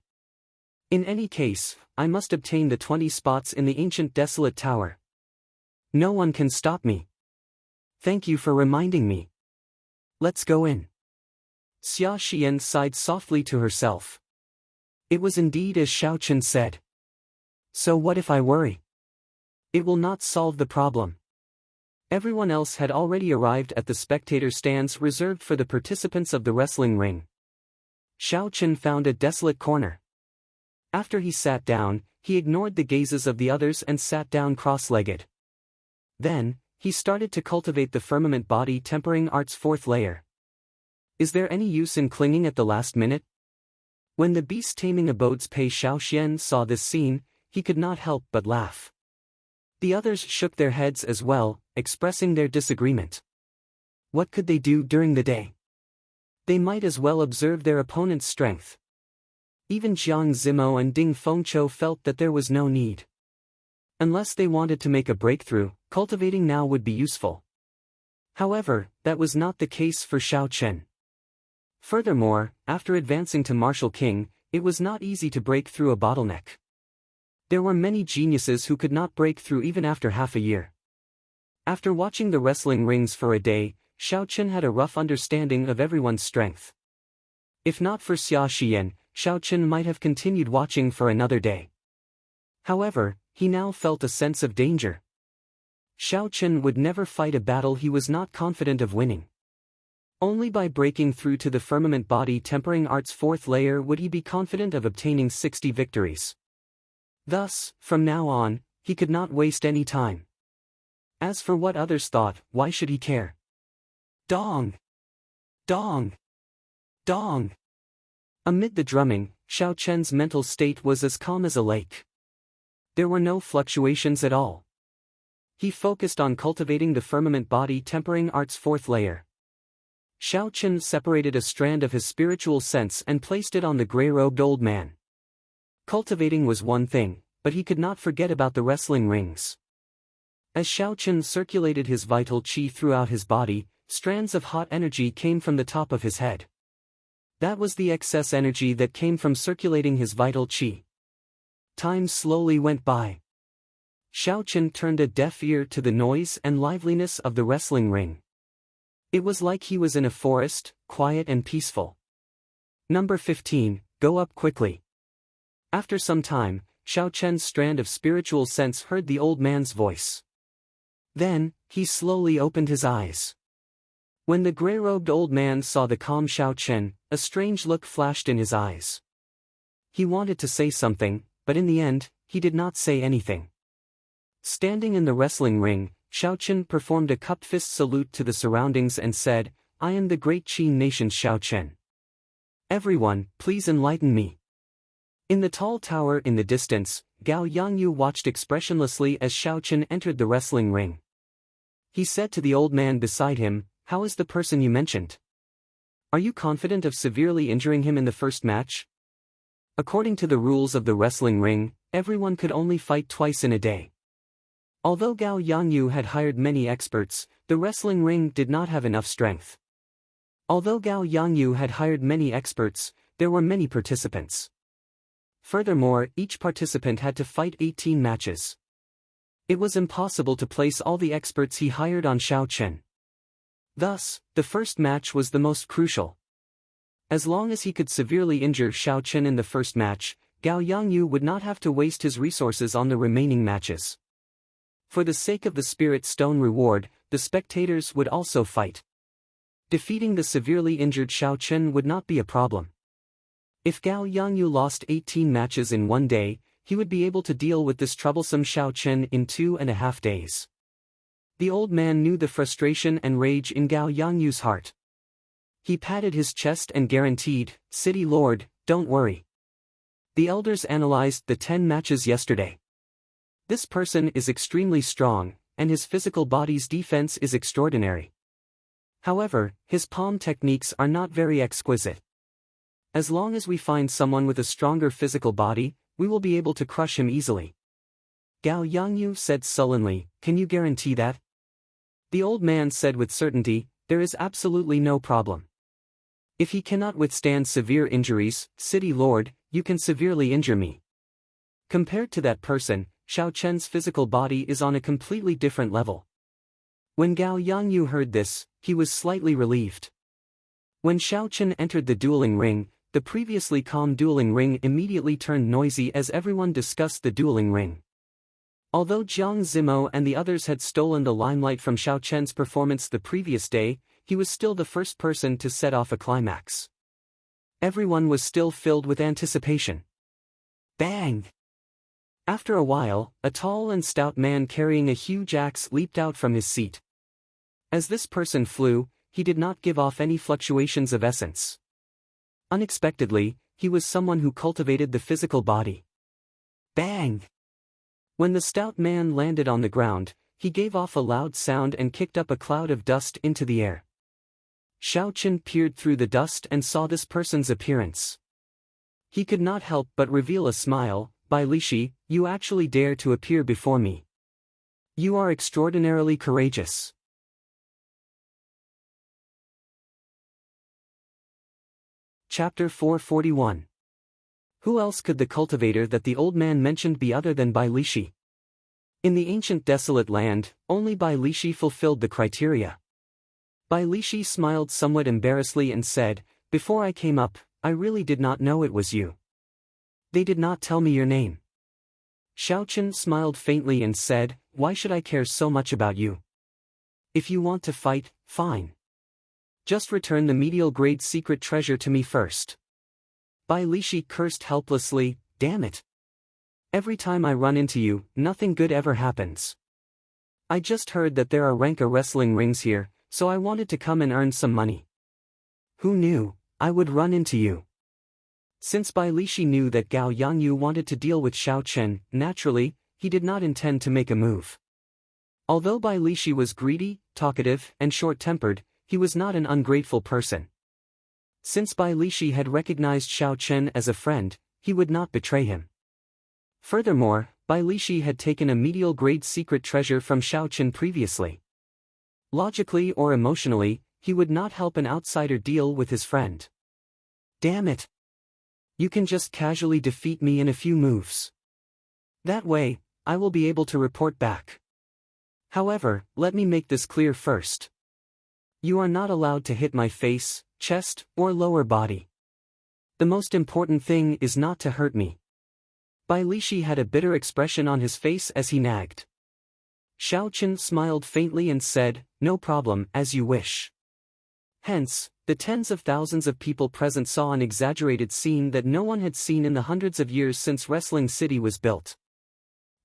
In any case, I must obtain the 20 spots in the ancient desolate tower. No one can stop me. Thank you for reminding me. Let's go in. Xia Xian sighed softly to herself. It was indeed as Xiao Chen said. So what if I worry? It will not solve the problem. Everyone else had already arrived at the spectator stands reserved for the participants of the wrestling ring. Xiao Chen found a desolate corner. After he sat down, he ignored the gazes of the others and sat down cross-legged. Then, he started to cultivate the firmament body tempering art's fourth layer. Is there any use in clinging at the last minute? When the beast-taming abodes Pei Xiao Xian saw this scene, he could not help but laugh. The others shook their heads as well, expressing their disagreement. What could they do during the day? They might as well observe their opponent's strength. Even Jiang Zimo and Ding Fengqiu felt that there was no need. Unless they wanted to make a breakthrough, cultivating now would be useful. However, that was not the case for Xiao Chen. Furthermore, after advancing to Martial King, it was not easy to break through a bottleneck. There were many geniuses who could not break through even after half a year. After watching the wrestling rings for a day, Xiao Chen had a rough understanding of everyone's strength. If not for Xia Xian, Xiao Chen might have continued watching for another day. However, he now felt a sense of danger. Xiao Chen would never fight a battle he was not confident of winning. Only by breaking through to the firmament body tempering art's fourth layer would he be confident of obtaining 60 victories. Thus, from now on, he could not waste any time. As for what others thought, why should he care? Dong! Dong! Dong! Amid the drumming, Xiao Chen's mental state was as calm as a lake. There were no fluctuations at all. He focused on cultivating the firmament body tempering art's fourth layer. Xiao Chen separated a strand of his spiritual sense and placed it on the gray-robed old man. Cultivating was one thing, but he could not forget about the wrestling rings. As Xiao Chen circulated his vital qi throughout his body, strands of hot energy came from the top of his head. That was the excess energy that came from circulating his vital qi. Time slowly went by. Xiao Chen turned a deaf ear to the noise and liveliness of the wrestling ring. It was like he was in a forest, quiet and peaceful. Number 15, go up quickly. After some time, Xiao Chen's strand of spiritual sense heard the old man's voice. Then, he slowly opened his eyes. When the gray-robed old man saw the calm Xiao Chen, a strange look flashed in his eyes. He wanted to say something, but in the end, he did not say anything. Standing in the wrestling ring, Xiao Chen performed a cupped fist salute to the surroundings and said, "I am the great Qin nation's Xiao Chen. Everyone, please enlighten me." In the tall tower in the distance, Gao Yangyu watched expressionlessly as Xiao Chen entered the wrestling ring. He said to the old man beside him, "How is the person you mentioned? Are you confident of severely injuring him in the first match?" According to the rules of the wrestling ring, everyone could only fight twice in a day. Although Gao Yangyu had hired many experts, the wrestling ring did not have enough strength. Although Gao Yangyu had hired many experts, there were many participants. Furthermore, each participant had to fight 18 matches. It was impossible to place all the experts he hired on Xiao Chen. Thus, the first match was the most crucial. As long as he could severely injure Xiao Chen in the first match, Gao Yangyu would not have to waste his resources on the remaining matches. For the sake of the Spirit Stone reward, the spectators would also fight. Defeating the severely injured Xiao Chen would not be a problem. If Gao Yangyu lost 18 matches in one day, he would be able to deal with this troublesome Xiao Chen in 2.5 days. The old man knew the frustration and rage in Gao Yangyu's heart. He patted his chest and guaranteed, "City Lord, don't worry. The elders analyzed the 10 matches yesterday. This person is extremely strong, and his physical body's defense is extraordinary. However, his palm techniques are not very exquisite. As long as we find someone with a stronger physical body, we will be able to crush him easily." Gao Yangyu said sullenly, "Can you guarantee that?" The old man said with certainty, "There is absolutely no problem. If he cannot withstand severe injuries, City Lord, you can severely injure me." Compared to that person, Xiao Chen's physical body is on a completely different level. When Gao Yangyu heard this, he was slightly relieved. When Xiao Chen entered the dueling ring, the previously calm dueling ring immediately turned noisy as everyone discussed the dueling ring. Although Jiang Zimo and the others had stolen the limelight from Xiao Chen's performance the previous day, he was still the first person to set off a climax. Everyone was still filled with anticipation. Bang! After a while, a tall and stout man carrying a huge axe leaped out from his seat. As this person flew, he did not give off any fluctuations of essence. Unexpectedly, he was someone who cultivated the physical body. Bang! When the stout man landed on the ground, he gave off a loud sound and kicked up a cloud of dust into the air. Xiao Chen peered through the dust and saw this person's appearance. He could not help but reveal a smile. "Bai Lishi, you actually dare to appear before me. You are extraordinarily courageous." Chapter 441. Who else could the cultivator that the old man mentioned be other than Bai Lishi? In the ancient desolate land, only Bai Lishi fulfilled the criteria. Bai Lishi smiled somewhat embarrassedly and said, "Before I came up, I really did not know it was you. They did not tell me your name." Xiao Chen smiled faintly and said, "Why should I care so much about you? If you want to fight, fine. Just return the medial grade secret treasure to me first." Bai Lishi cursed helplessly, "Damn it. Every time I run into you, nothing good ever happens. I just heard that there are Ranka wrestling rings here, so I wanted to come and earn some money. Who knew I would run into you?" Since Bai Lishi knew that Gao Yangyu wanted to deal with Xiao Chen, naturally, he did not intend to make a move. Although Bai Lishi was greedy, talkative, and short-tempered, he was not an ungrateful person. Since Bai Lishi had recognized Xiao Chen as a friend, he would not betray him. Furthermore, Bai Lishi had taken a medial grade secret treasure from Xiao Chen previously. Logically or emotionally, he would not help an outsider deal with his friend. Damn it. You can just casually defeat me in a few moves. That way, I will be able to report back. However, let me make this clear first. You are not allowed to hit my face, chest, or lower body. The most important thing is not to hurt me. Bai Lishi had a bitter expression on his face as he nagged. Xiao Chen smiled faintly and said, "No problem, as you wish." Hence, the tens of thousands of people present saw an exaggerated scene that no one had seen in the hundreds of years since Wrestling City was built.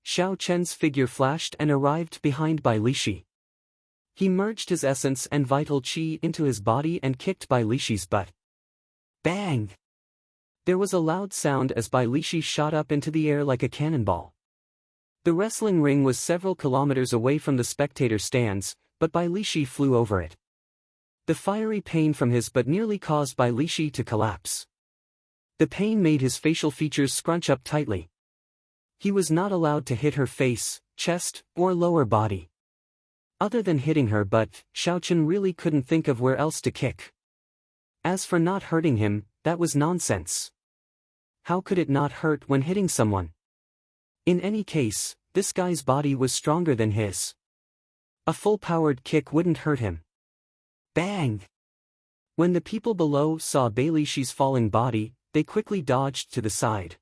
Xiao Chen's figure flashed and arrived behind Bai Lishi. He merged his essence and vital qi into his body and kicked Bai Lishi's butt. Bang! There was a loud sound as Bai Lishi shot up into the air like a cannonball. The wrestling ring was several kilometers away from the spectator stands, but Bai Lishi flew over it. The fiery pain from his butt nearly caused Bai Lishi to collapse. The pain made his facial features scrunch up tightly. He was not allowed to hit her face, chest, or lower body. Other than hitting her butt, Xiao Chen really couldn't think of where else to kick. As for not hurting him, that was nonsense. How could it not hurt when hitting someone? In any case, this guy's body was stronger than his. A full-powered kick wouldn't hurt him. Bang! When the people below saw Bai Lishi's falling body, they quickly dodged to the side.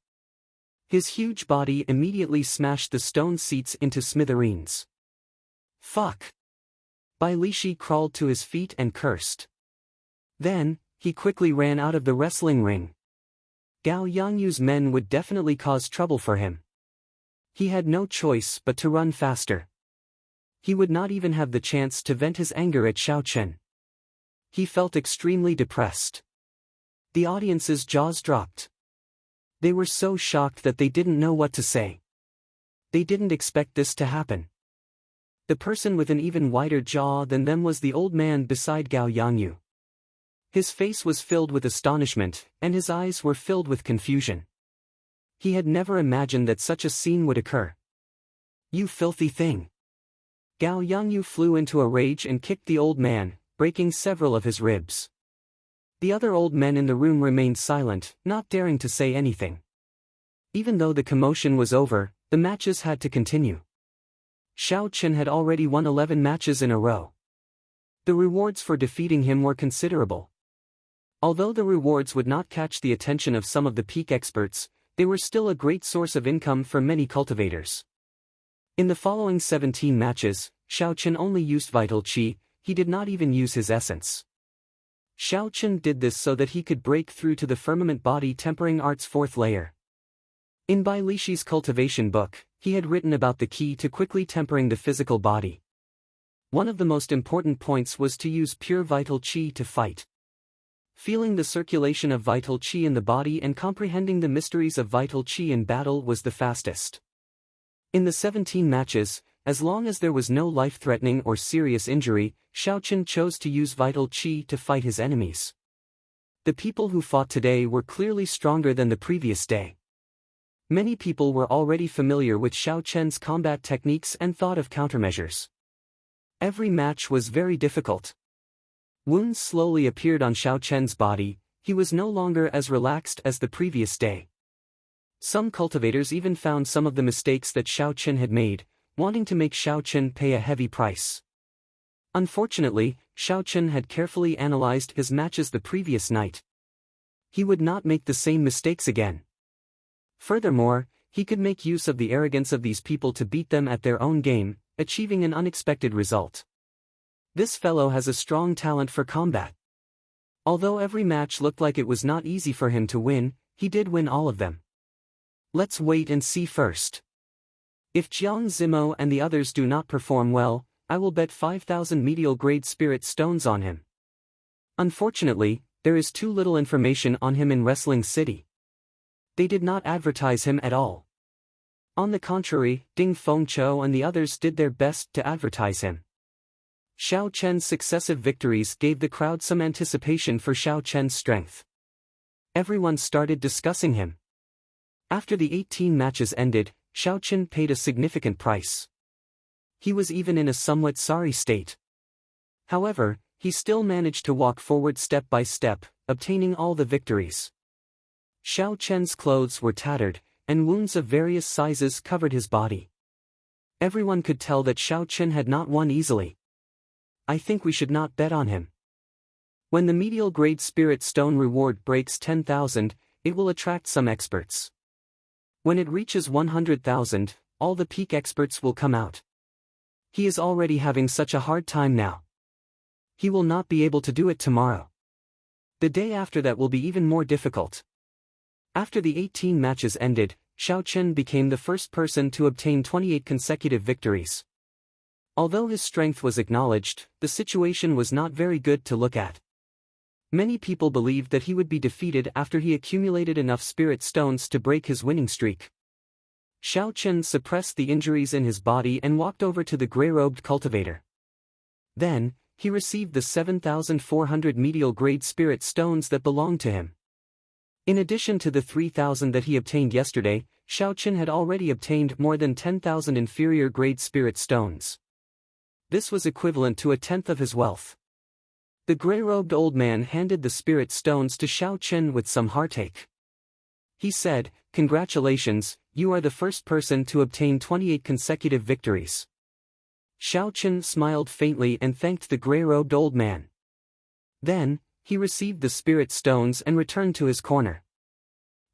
His huge body immediately smashed the stone seats into smithereens. Fuck! Bai Lishi crawled to his feet and cursed. Then, he quickly ran out of the wrestling ring. Gao Yangyu's men would definitely cause trouble for him. He had no choice but to run faster. He would not even have the chance to vent his anger at Xiao Chen. He felt extremely depressed. The audience's jaws dropped. They were so shocked that they didn't know what to say. They didn't expect this to happen. The person with an even wider jaw than them was the old man beside Gao Yangyu. His face was filled with astonishment, and his eyes were filled with confusion. He had never imagined that such a scene would occur. "You filthy thing!" Gao Yangyu flew into a rage and kicked the old man, breaking several of his ribs. The other old men in the room remained silent, not daring to say anything. Even though the commotion was over, the matches had to continue. Xiao Chen had already won 11 matches in a row. The rewards for defeating him were considerable. Although the rewards would not catch the attention of some of the peak experts, they were still a great source of income for many cultivators. In the following 17 matches, Xiao Chen only used vital qi, he did not even use his essence. Xiao Chen did this so that he could break through to the firmament body tempering art's 4th layer. In Bai Lishi's cultivation book, he had written about the key to quickly tempering the physical body. One of the most important points was to use pure vital qi to fight. Feeling the circulation of vital qi in the body and comprehending the mysteries of vital qi in battle was the fastest. In the 17 matches, as long as there was no life-threatening or serious injury, Xiao Chen chose to use vital qi to fight his enemies. The people who fought today were clearly stronger than the previous day. Many people were already familiar with Xiao Chen's combat techniques and thought of countermeasures. Every match was very difficult. Wounds slowly appeared on Xiao Chen's body, he was no longer as relaxed as the previous day. Some cultivators even found some of the mistakes that Xiao Chen had made, wanting to make Xiao Chen pay a heavy price. Unfortunately, Xiao Chen had carefully analyzed his matches the previous night. He would not make the same mistakes again. Furthermore, he could make use of the arrogance of these people to beat them at their own game, achieving an unexpected result. This fellow has a strong talent for combat. Although every match looked like it was not easy for him to win, he did win all of them. Let's wait and see first. If Jiang Zimo and the others do not perform well, I will bet 5,000 medial-grade spirit stones on him. Unfortunately, there is too little information on him in Wrestling City. They did not advertise him at all. On the contrary, Ding Fengqiu and the others did their best to advertise him. Xiao Chen's successive victories gave the crowd some anticipation for Xiao Chen's strength. Everyone started discussing him. After the 18 matches ended, Xiao Chen paid a significant price. He was even in a somewhat sorry state. However, he still managed to walk forward step by step, obtaining all the victories. Xiao Chen's clothes were tattered, and wounds of various sizes covered his body. Everyone could tell that Xiao Chen had not won easily. I think we should not bet on him. When the medial grade spirit stone reward breaks 10,000, it will attract some experts. When it reaches 100,000, all the peak experts will come out. He is already having such a hard time now. He will not be able to do it tomorrow. The day after that will be even more difficult. After the 18 matches ended, Xiao Chen became the first person to obtain 28 consecutive victories. Although his strength was acknowledged, the situation was not very good to look at. Many people believed that he would be defeated after he accumulated enough spirit stones to break his winning streak. Xiao Chen suppressed the injuries in his body and walked over to the grey-robed cultivator. Then, he received the 7,400 medial grade spirit stones that belonged to him. In addition to the 3,000 that he obtained yesterday, Xiao Chen had already obtained more than 10,000 inferior grade spirit stones. This was equivalent to a tenth of his wealth. The grey-robed old man handed the spirit stones to Xiao Chen with some heartache. He said, "Congratulations, you are the first person to obtain 28 consecutive victories." Xiao Chen smiled faintly and thanked the grey-robed old man. Then, he received the spirit stones and returned to his corner.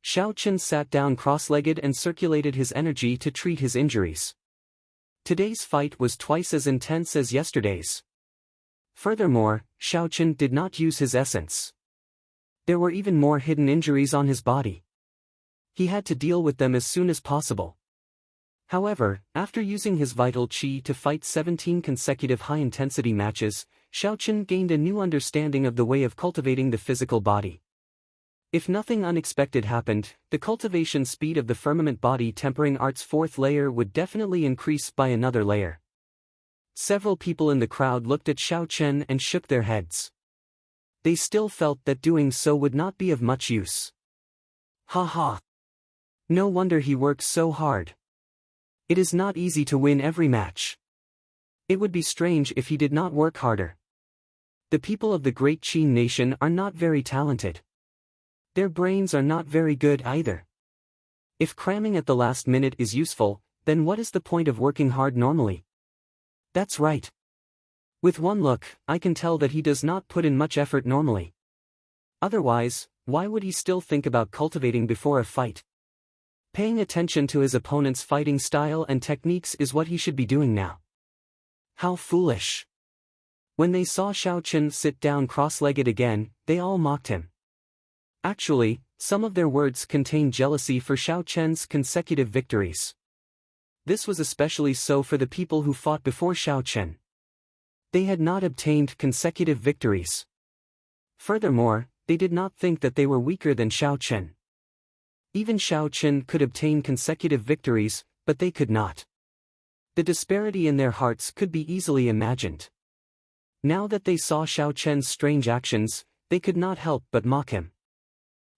Xiao Chen sat down cross-legged and circulated his energy to treat his injuries. Today's fight was twice as intense as yesterday's. Furthermore, Xiao Chen did not use his essence. There were even more hidden injuries on his body. He had to deal with them as soon as possible. However, after using his vital qi to fight 17 consecutive high-intensity matches, Xiao Chen gained a new understanding of the way of cultivating the physical body. If nothing unexpected happened, the cultivation speed of the firmament body tempering art's fourth layer would definitely increase by another layer. Several people in the crowd looked at Xiao Chen and shook their heads. They still felt that doing so would not be of much use. Ha ha! No wonder he works so hard. It is not easy to win every match. It would be strange if he did not work harder. The people of the Great Qin nation are not very talented. Their brains are not very good either. If cramming at the last minute is useful, then what is the point of working hard normally? That's right. With one look, I can tell that he does not put in much effort normally. Otherwise, why would he still think about cultivating before a fight? Paying attention to his opponent's fighting style and techniques is what he should be doing now. How foolish. When they saw Xiao Chen sit down cross-legged again, they all mocked him. Actually, some of their words contained jealousy for Xiao Chen's consecutive victories. This was especially so for the people who fought before Xiao Chen. They had not obtained consecutive victories. Furthermore, they did not think that they were weaker than Xiao Chen. Even Xiao Chen could obtain consecutive victories, but they could not. The disparity in their hearts could be easily imagined. Now that they saw Xiao Chen's strange actions, they could not help but mock him.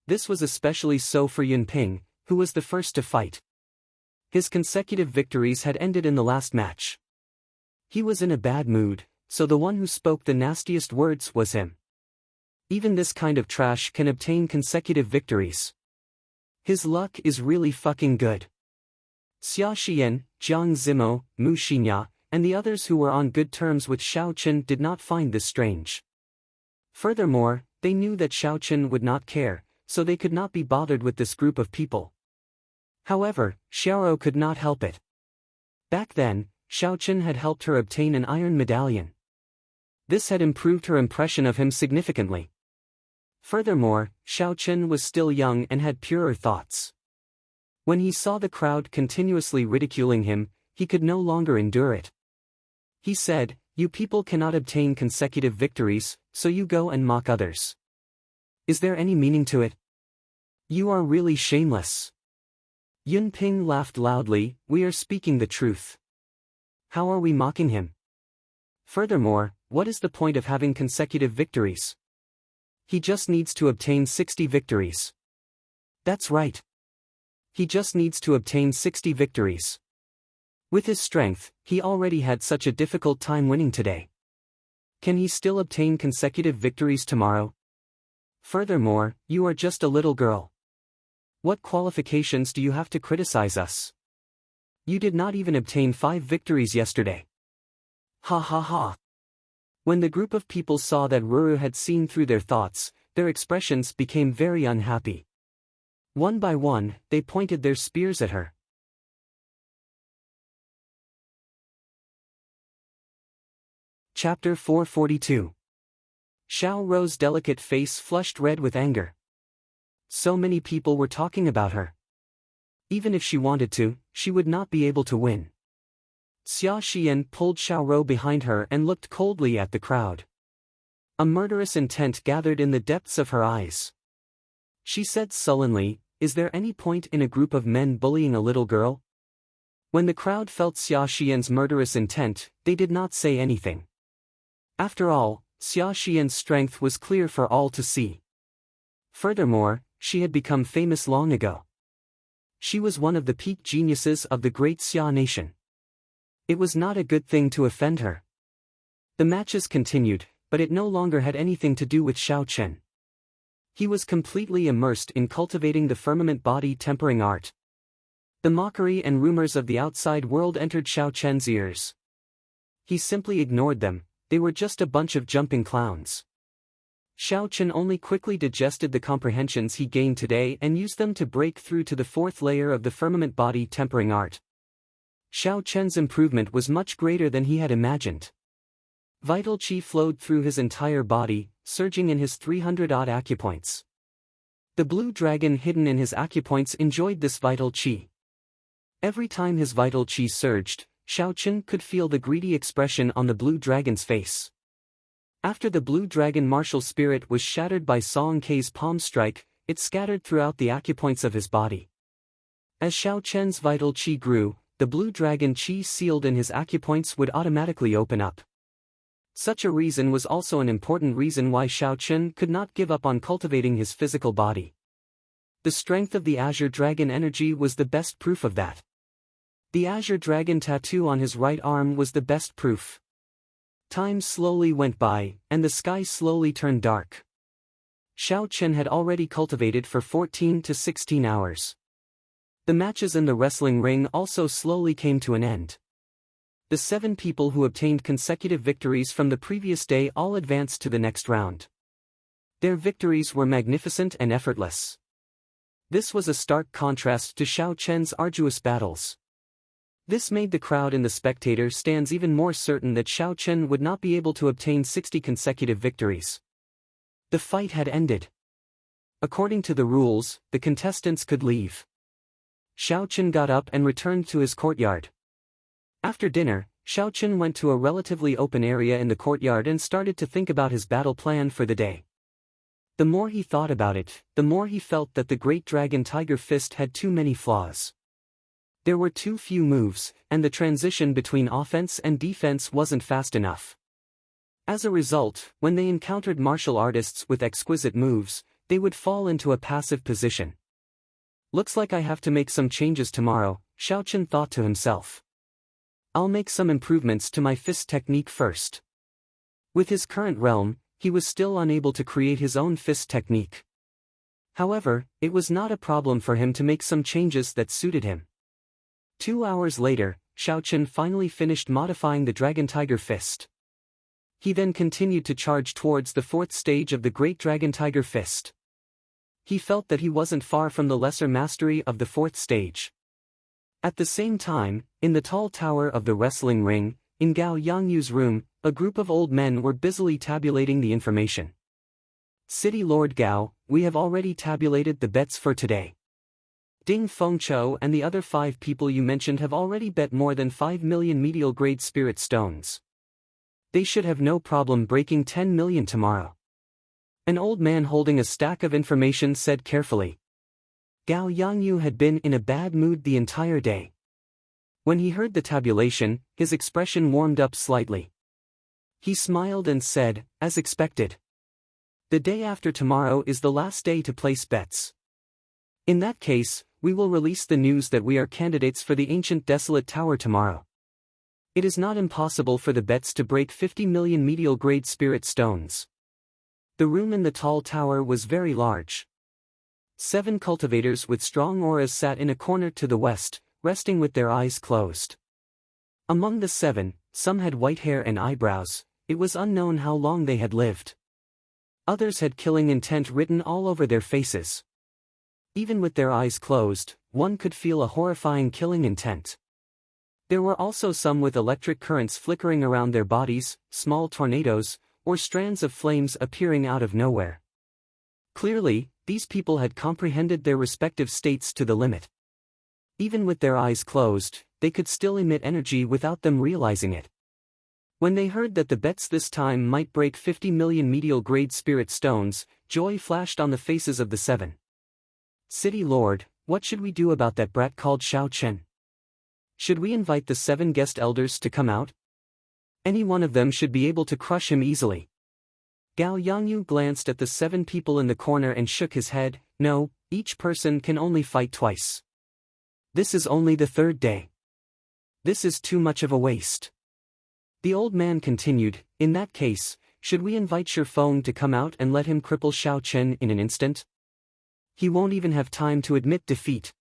This was especially so for Yunping, who was the first to fight. His consecutive victories had ended in the last match. He was in a bad mood, so the one who spoke the nastiest words was him. Even this kind of trash can obtain consecutive victories. His luck is really fucking good. Xia Xian, Jiang Zimo, Mu Xinya, and the others who were on good terms with Xiao Chen did not find this strange. Furthermore, they knew that Xiao Chen would not care, so they could not be bothered with this group of people. However, Xiaoro could not help it. Back then, Xiao Chen had helped her obtain an iron medallion. This had improved her impression of him significantly. Furthermore, Xiao Chen was still young and had purer thoughts. When he saw the crowd continuously ridiculing him, he could no longer endure it. He said, "You people cannot obtain consecutive victories, so you go and mock others. Is there any meaning to it? You are really shameless." Yunping laughed loudly, "We are speaking the truth. How are we mocking him? Furthermore, what is the point of having consecutive victories? He just needs to obtain 60 victories. That's right. He just needs to obtain 60 victories. With his strength, he already had such a difficult time winning today. Can he still obtain consecutive victories tomorrow? Furthermore, you are just a little girl. What qualifications do you have to criticize us? You did not even obtain 5 victories yesterday." Ha ha ha. When the group of people saw that Ruru had seen through their thoughts, their expressions became very unhappy. One by one, they pointed their spears at her. Chapter 442. Xiao Rou's delicate face flushed red with anger. So many people were talking about her. Even if she wanted to, she would not be able to win. Xia Xian pulled Xiao Rou behind her and looked coldly at the crowd. A murderous intent gathered in the depths of her eyes. She said sullenly, "Is there any point in a group of men bullying a little girl?" When the crowd felt Xia Xian's murderous intent, they did not say anything. After all, Xia Xian's strength was clear for all to see. Furthermore, she had become famous long ago. She was one of the peak geniuses of the great Xia nation. It was not a good thing to offend her. The matches continued, but it no longer had anything to do with Xiao Chen. He was completely immersed in cultivating the firmament body tempering art. The mockery and rumors of the outside world entered Xiao Chen's ears. He simply ignored them, they were just a bunch of jumping clowns. Xiao Chen only quickly digested the comprehensions he gained today and used them to break through to the fourth layer of the firmament body tempering art. Xiao Chen's improvement was much greater than he had imagined. Vital qi flowed through his entire body, surging in his 300-odd acupoints. The blue dragon hidden in his acupoints enjoyed this vital qi. Every time his vital qi surged, Xiao Chen could feel the greedy expression on the blue dragon's face. After the blue dragon martial spirit was shattered by Song Kei's palm strike, it scattered throughout the acupoints of his body. As Xiao Chen's vital qi grew, the blue dragon qi sealed in his acupoints would automatically open up. Such a reason was also an important reason why Xiao Chen could not give up on cultivating his physical body. The strength of the Azure Dragon energy was the best proof of that. The Azure Dragon tattoo on his right arm was the best proof. Time slowly went by, and the sky slowly turned dark. Xiao Chen had already cultivated for 14 to 16 hours. The matches in the wrestling ring also slowly came to an end. The 7 people who obtained consecutive victories from the previous day all advanced to the next round. Their victories were magnificent and effortless. This was a stark contrast to Xiao Chen's arduous battles. This made the crowd in the spectator stands even more certain that Xiao Chen would not be able to obtain 60 consecutive victories. The fight had ended. According to the rules, the contestants could leave. Xiao Chen got up and returned to his courtyard. After dinner, Xiao Chen went to a relatively open area in the courtyard and started to think about his battle plan for the day. The more he thought about it, the more he felt that the Great Dragon Tiger Fist had too many flaws. There were too few moves, and the transition between offense and defense wasn't fast enough. As a result, when they encountered martial artists with exquisite moves, they would fall into a passive position. Looks like I have to make some changes tomorrow, Xiao Chen thought to himself. I'll make some improvements to my fist technique first. With his current realm, he was still unable to create his own fist technique. However, it was not a problem for him to make some changes that suited him. 2 hours later, Xiao Chen finally finished modifying the Dragon Tiger Fist. He then continued to charge towards the 4th stage of the Great Dragon Tiger Fist. He felt that he wasn't far from the lesser mastery of the 4th stage. At the same time, in the tall tower of the wrestling ring, in Gao Yangyu's room, a group of old men were busily tabulating the information. City Lord Gao, we have already tabulated the bets for today. Ding Fengqiu and the other 5 people you mentioned have already bet more than 5 million medial-grade spirit stones. They should have no problem breaking 10 million tomorrow. An old man holding a stack of information said carefully. Gao Yangyu had been in a bad mood the entire day. When he heard the tabulation, his expression warmed up slightly. He smiled and said, as expected. The day after tomorrow is the last day to place bets. In that case, we will release the news that we are candidates for the ancient desolate tower tomorrow. It is not impossible for the bets to break 50 million medial-grade spirit stones. The room in the tall tower was very large. 7 cultivators with strong auras sat in a corner to the west, resting with their eyes closed. Among the 7, some had white hair and eyebrows. It was unknown how long they had lived. Others had killing intent written all over their faces. Even with their eyes closed, one could feel a horrifying killing intent. There were also some with electric currents flickering around their bodies, small tornadoes, or strands of flames appearing out of nowhere. Clearly, these people had comprehended their respective states to the limit. Even with their eyes closed, they could still emit energy without them realizing it. When they heard that the bets this time might break 50 million medial-grade spirit stones, joy flashed on the faces of the seven. City Lord, what should we do about that brat called Xiao Chen? Should we invite the 7 guest elders to come out? Any one of them should be able to crush him easily. Gao Yangyu glanced at the 7 people in the corner and shook his head. No, each person can only fight twice. This is only the 3rd day. This is too much of a waste. The old man continued, in that case, should we invite Shifeng to come out and let him cripple Xiao Chen in an instant? He won't even have time to admit defeat.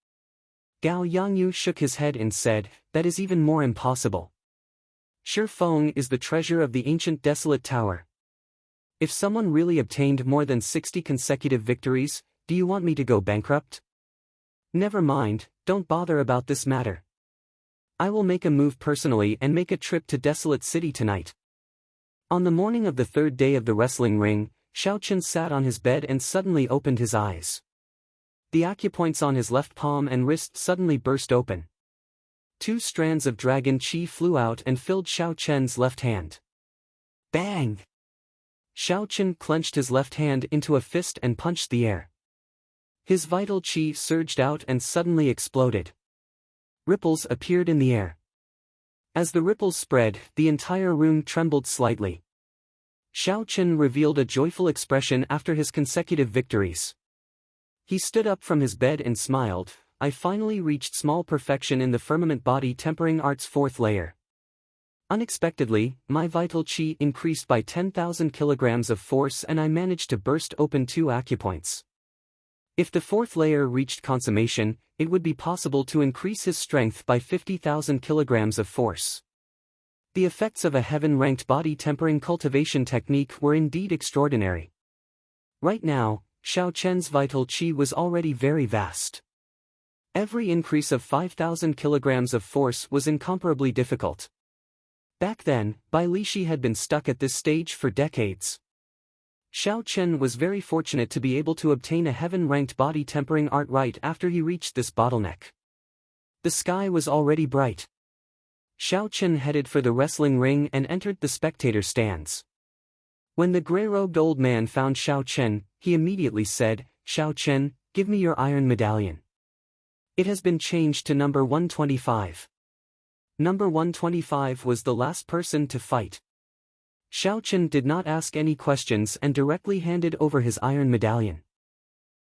Gao Yangyu shook his head and said, that is even more impossible. Shifeng is the treasure of the ancient desolate tower. If someone really obtained more than 60 consecutive victories, do you want me to go bankrupt? Never mind, don't bother about this matter. I will make a move personally and make a trip to Desolate City tonight. On the morning of the 3rd day of the wrestling ring, Xiao Chen sat on his bed and suddenly opened his eyes. The acupoints on his left palm and wrist suddenly burst open. 2 strands of dragon chi flew out and filled Xiao Chen's left hand. Bang! Xiao Chen clenched his left hand into a fist and punched the air. His vital chi surged out and suddenly exploded. Ripples appeared in the air. As the ripples spread, the entire room trembled slightly. Xiao Chen revealed a joyful expression after his consecutive victories. He stood up from his bed and smiled. I finally reached small perfection in the firmament body tempering art's 4th layer. Unexpectedly, my vital chi increased by 10,000 kilograms of force and I managed to burst open 2 acupoints. If the 4th layer reached consummation, it would be possible to increase his strength by 50,000 kilograms of force. The effects of a heaven-ranked body tempering cultivation technique were indeed extraordinary. Right now, Xiao Chen's vital chi was already very vast. Every increase of 5,000 kilograms of force was incomparably difficult. Back then, Bai Lishi had been stuck at this stage for decades. Xiao Chen was very fortunate to be able to obtain a heaven-ranked body tempering art right after he reached this bottleneck. The sky was already bright. Xiao Chen headed for the wrestling ring and entered the spectator stands. When the gray-robed old man found Xiao Chen, he immediately said, Xiao Chen, give me your iron medallion. It has been changed to number 125. Number 125 was the last person to fight. Xiao Chen did not ask any questions and directly handed over his iron medallion.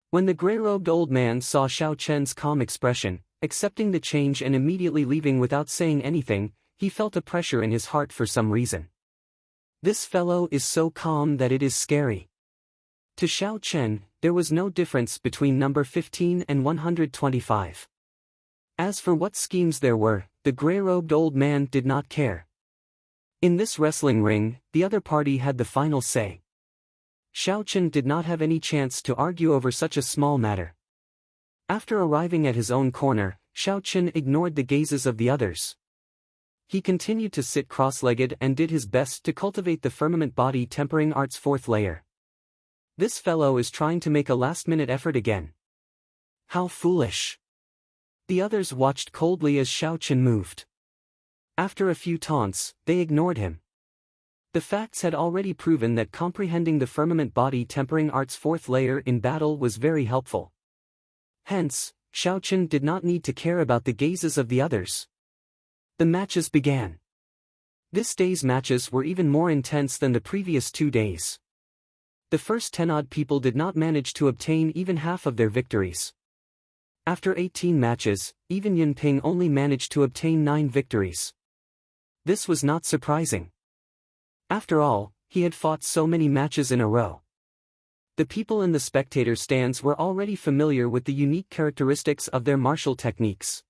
When the gray-robed old man saw Xiao Chen's calm expression, accepting the change and immediately leaving without saying anything, he felt a pressure in his heart for some reason. This fellow is so calm that it is scary. To Xiao Chen, there was no difference between number 15 and 125. As for what schemes there were, the gray-robed old man did not care. In this wrestling ring, the other party had the final say. Xiao Chen did not have any chance to argue over such a small matter. After arriving at his own corner, Xiao Chen ignored the gazes of the others. He continued to sit cross-legged and did his best to cultivate the firmament body tempering art's 4th layer. This fellow is trying to make a last-minute effort again. How foolish! The others watched coldly as Xiao Chen moved. After a few taunts, they ignored him. The facts had already proven that comprehending the firmament body tempering art's 4th layer in battle was very helpful. Hence, Xiao Chen did not need to care about the gazes of the others. The matches began. This day's matches were even more intense than the previous 2 days. The first 10-odd people did not manage to obtain even half of their victories. After 18 matches, even Yunping only managed to obtain 9 victories. This was not surprising. After all, he had fought so many matches in a row. The people in the spectator stands were already familiar with the unique characteristics of their martial techniques.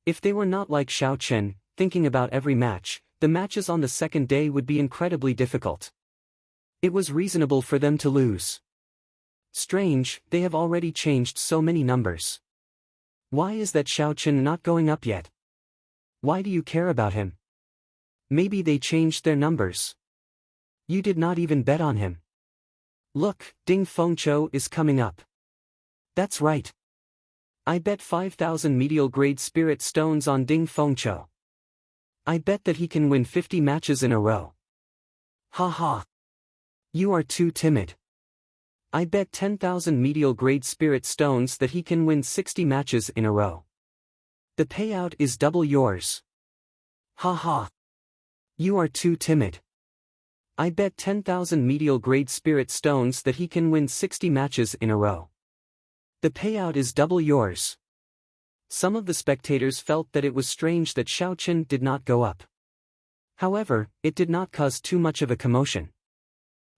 If they were not like Xiao Chen, thinking about every match, the matches on the 2nd day would be incredibly difficult. It was reasonable for them to lose. Strange, they have already changed so many numbers. Why is that Xiao Chen not going up yet? Why do you care about him? Maybe they changed their numbers. You did not even bet on him. Look, Ding Fengqiu is coming up. That's right. I bet 5,000 medial grade spirit stones on Ding Fengqiu. I bet that he can win 50 matches in a row. Ha ha. You are too timid. I bet 10,000 medial grade spirit stones that he can win 60 matches in a row. The payout is double yours. Ha ha. You are too timid. I bet 10,000 medial grade spirit stones that he can win 60 matches in a row. The payout is double yours. Some of the spectators felt that it was strange that Xiao Chen did not go up. However, it did not cause too much of a commotion.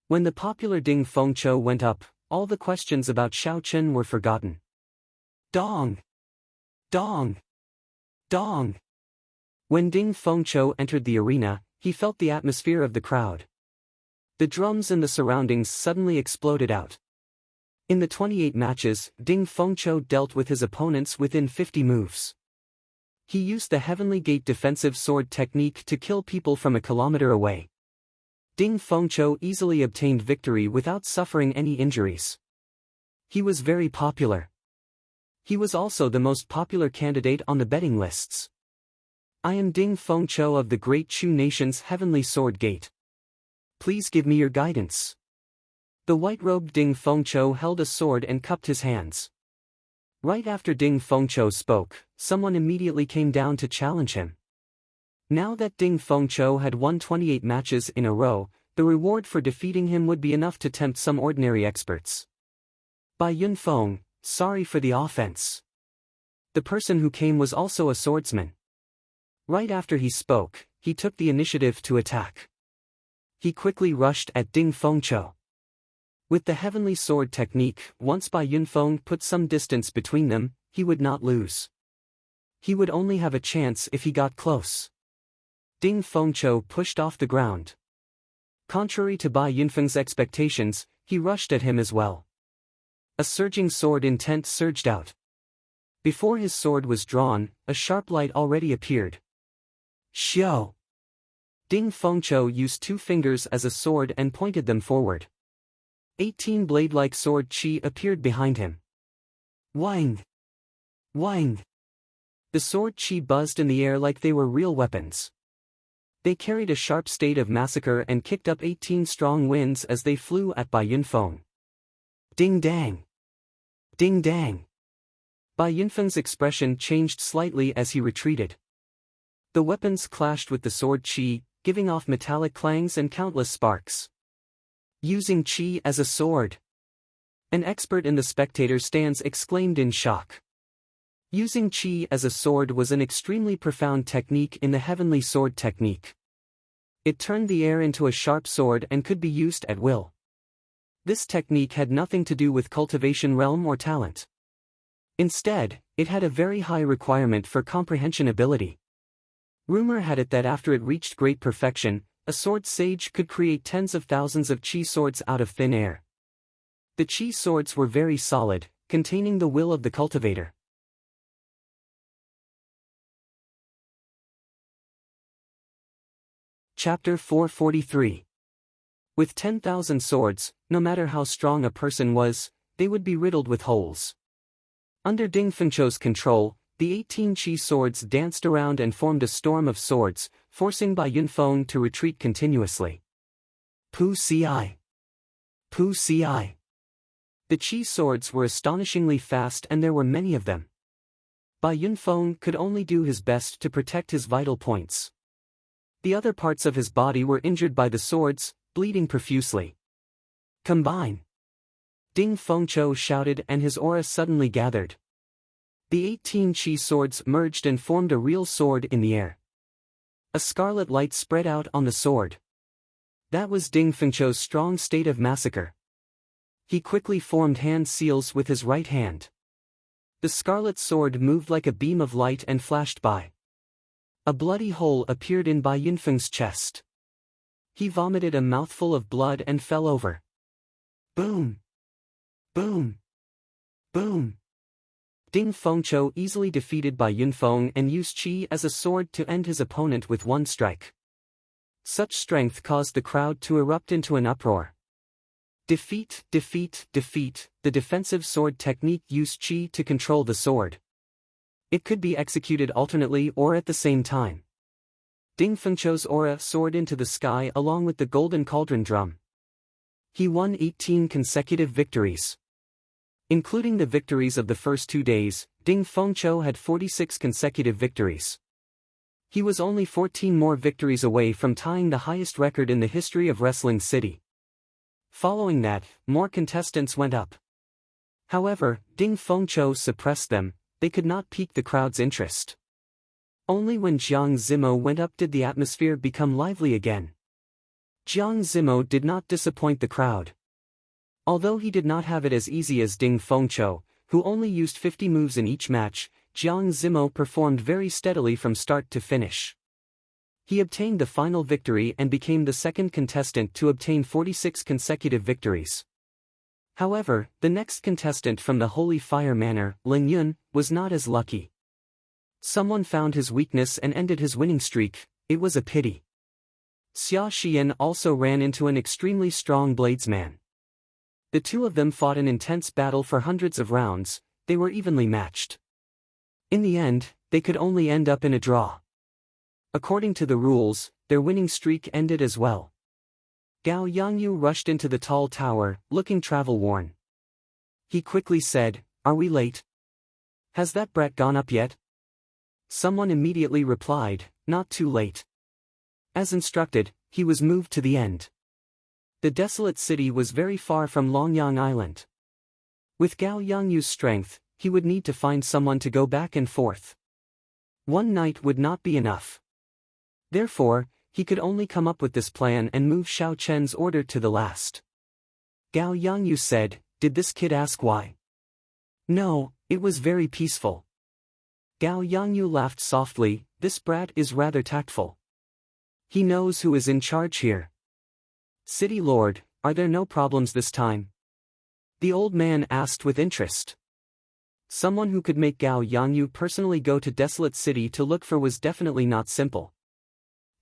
When the popular Ding Fengqiu went up, all the questions about Xiao Chen were forgotten. Dong! Dong! Dong! When Ding Fengqiu entered the arena, he felt the atmosphere of the crowd. The drums in the surroundings suddenly exploded out. In the 28 matches, Ding Fengqiu dealt with his opponents within 50 moves. He used the Heavenly Gate defensive sword technique to kill people from a kilometer away. Ding Fengqiu easily obtained victory without suffering any injuries. He was very popular. He was also the most popular candidate on the betting lists. I am Ding Fengqiu of the Great Chu Nation's Heavenly Sword Gate. Please give me your guidance. The white-robed Ding Fengqiu held a sword and cupped his hands. Right after Ding Fengqiu spoke, someone immediately came down to challenge him. Now that Ding Fengqiu had won 28 matches in a row, the reward for defeating him would be enough to tempt some ordinary experts. Bai Yunfeng, sorry for the offense. The person who came was also a swordsman. Right after he spoke, he took the initiative to attack. He quickly rushed at Ding Fengqiu. With the heavenly sword technique, once Bai Yunfeng put some distance between them, he would not lose. He would only have a chance if he got close. Ding Fengqiu pushed off the ground. Contrary to Bai Yunfeng's expectations, he rushed at him as well. A surging sword intent surged out. Before his sword was drawn, a sharp light already appeared. Xiao! Ding Fengqiu used 2 fingers as a sword and pointed them forward. 18 blade-like sword qi appeared behind him. Wang! Wang! The sword qi buzzed in the air like they were real weapons. They carried a sharp state of massacre and kicked up 18 strong winds as they flew at Bai Yunfeng. Ding dang! Ding dang! Bai Yunfeng's expression changed slightly as he retreated. The weapons clashed with the sword qi, giving off metallic clangs and countless sparks. Using qi as a sword. An expert in the spectator stands exclaimed in shock. Using qi as a sword was an extremely profound technique in the heavenly sword technique. It turned the air into a sharp sword and could be used at will. This technique had nothing to do with cultivation realm or talent. Instead, it had a very high requirement for comprehension ability. Rumor had it that after it reached great perfection, a sword sage could create tens of thousands of qi swords out of thin air. The qi swords were very solid, containing the will of the cultivator. Chapter 443. With 10,000 swords, no matter how strong a person was, they would be riddled with holes. Under Ding Fengqiu's control, the 18 qi swords danced around and formed a storm of swords, forcing Bai Yunfeng to retreat continuously. Pu ci! Pu ci! The qi swords were astonishingly fast and there were many of them. Bai Yunfeng could only do his best to protect his vital points. The other parts of his body were injured by the swords, bleeding profusely. Combine! Ding Fengqiu shouted and his aura suddenly gathered. The 18 qi swords merged and formed a real sword in the air. A scarlet light spread out on the sword. That was Ding Fengqiu's strong state of massacre. He quickly formed hand seals with his right hand. The scarlet sword moved like a beam of light and flashed by. A bloody hole appeared in Bai Yunfeng's chest. He vomited a mouthful of blood and fell over. Boom! Boom! Boom! Ding Fengqiu easily defeated by Yunfeng and used qi as a sword to end his opponent with one strike. Such strength caused the crowd to erupt into an uproar. Defeat, defeat, defeat. The defensive sword technique used qi to control the sword. It could be executed alternately or at the same time. Ding Fengqiu's aura soared into the sky along with the golden cauldron drum. He won 18 consecutive victories. Including the victories of the first 2 days, Ding Fengqiu had 46 consecutive victories. He was only 14 more victories away from tying the highest record in the history of Wrestling City. Following that, more contestants went up. However, Ding Fengqiu suppressed them. They could not pique the crowd's interest. Only when Jiang Zimo went up did the atmosphere become lively again. Jiang Zimo did not disappoint the crowd. Although he did not have it as easy as Ding Fengqiu, who only used 50 moves in each match, Jiang Zimo performed very steadily from start to finish. He obtained the final victory and became the second contestant to obtain 46 consecutive victories. However, the next contestant from the Holy Fire Manor, Ling Yun, was not as lucky. Someone found his weakness and ended his winning streak. It was a pity. Xia Xian also ran into an extremely strong bladesman. The two of them fought an intense battle for hundreds of rounds. They were evenly matched. In the end, they could only end up in a draw. According to the rules, their winning streak ended as well. Gao Yangyu rushed into the tall tower, looking travel-worn. He quickly said, "Are we late? Has that brat gone up yet?" Someone immediately replied, "Not too late." As instructed, he was moved to the end. The desolate city was very far from Longyang Island. With Gao Yangyu's strength, he would need to find someone to go back and forth. One night would not be enough. Therefore, he could only come up with this plan and move Xiao Chen's order to the last. Gao Yangyu said, "Did this kid ask why?" "No, it was very peaceful." Gao Yangyu laughed softly. "This brat is rather tactful. He knows who is in charge here." "City Lord, are there no problems this time?" the old man asked with interest. Someone who could make Gao Yangyu personally go to Desolate City to look for was definitely not simple.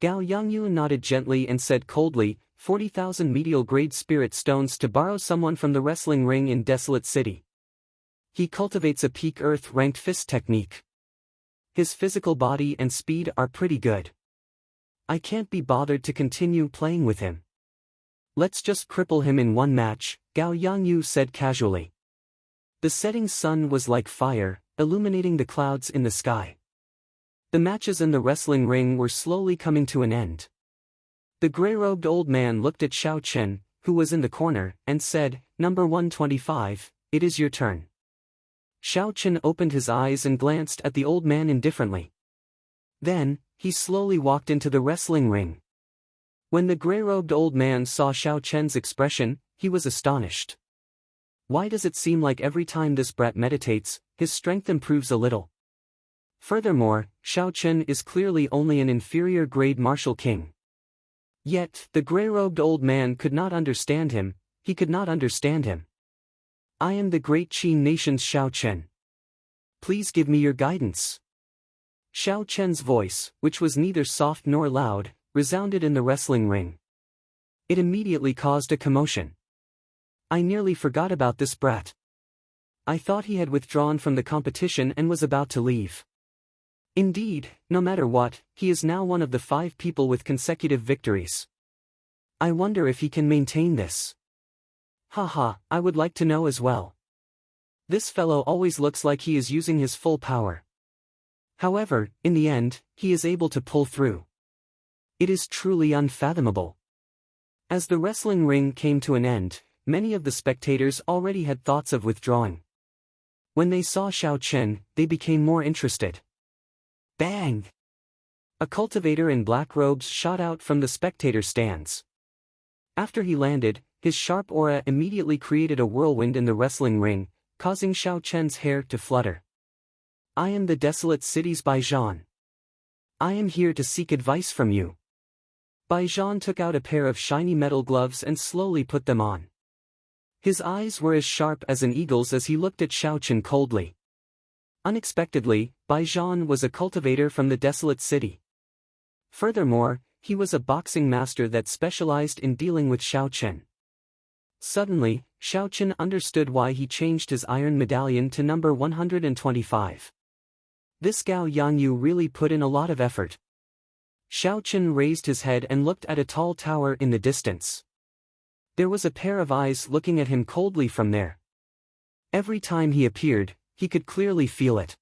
Gao Yangyu nodded gently and said coldly, 40,000 medial-grade spirit stones to borrow someone from the wrestling ring in Desolate City. He cultivates a peak earth-ranked fist technique. His physical body and speed are pretty good. I can't be bothered to continue playing with him. Let's just cripple him in one match, Gao Yangyu said casually. The setting sun was like fire, illuminating the clouds in the sky. The matches in the wrestling ring were slowly coming to an end. The gray-robed old man looked at Xiao Chen, who was in the corner, and said, "Number 125, it is your turn." Xiao Chen opened his eyes and glanced at the old man indifferently. Then, he slowly walked into the wrestling ring. When the gray-robed old man saw Xiao Chen's expression, he was astonished. Why does it seem like every time this brat meditates, his strength improves a little? Furthermore, Xiao Chen is clearly only an inferior grade martial king. Yet, the gray-robed old man could not understand him. He could not understand him. "I am the great Qin nation's Xiao Chen. Please give me your guidance." Xiao Chen's voice, which was neither soft nor loud, resounded in the wrestling ring. It immediately caused a commotion. "I nearly forgot about this brat. I thought he had withdrawn from the competition and was about to leave. Indeed, no matter what, he is now one of the 5 people with consecutive victories. I wonder if he can maintain this. Haha, I would like to know as well. This fellow always looks like he is using his full power. However, in the end, he is able to pull through. It is truly unfathomable." As the wrestling ring came to an end, many of the spectators already had thoughts of withdrawing. When they saw Xiao Chen, they became more interested. Bang! A cultivator in black robes shot out from the spectator stands. After he landed, his sharp aura immediately created a whirlwind in the wrestling ring, causing Xiao Chen's hair to flutter. "I am the Desolate City's Baijian. I am here to seek advice from you." Baijian took out a pair of shiny metal gloves and slowly put them on. His eyes were as sharp as an eagle's as he looked at Xiao Chen coldly. Unexpectedly, Bai Zhan was a cultivator from the desolate city. Furthermore, he was a boxing master that specialized in dealing with Xiao Chen. Suddenly, Xiao Chen understood why he changed his iron medallion to number 125. This Gao Yangyu really put in a lot of effort. Xiao Chen raised his head and looked at a tall tower in the distance. There was a pair of eyes looking at him coldly from there. Every time he appeared, he could clearly feel it.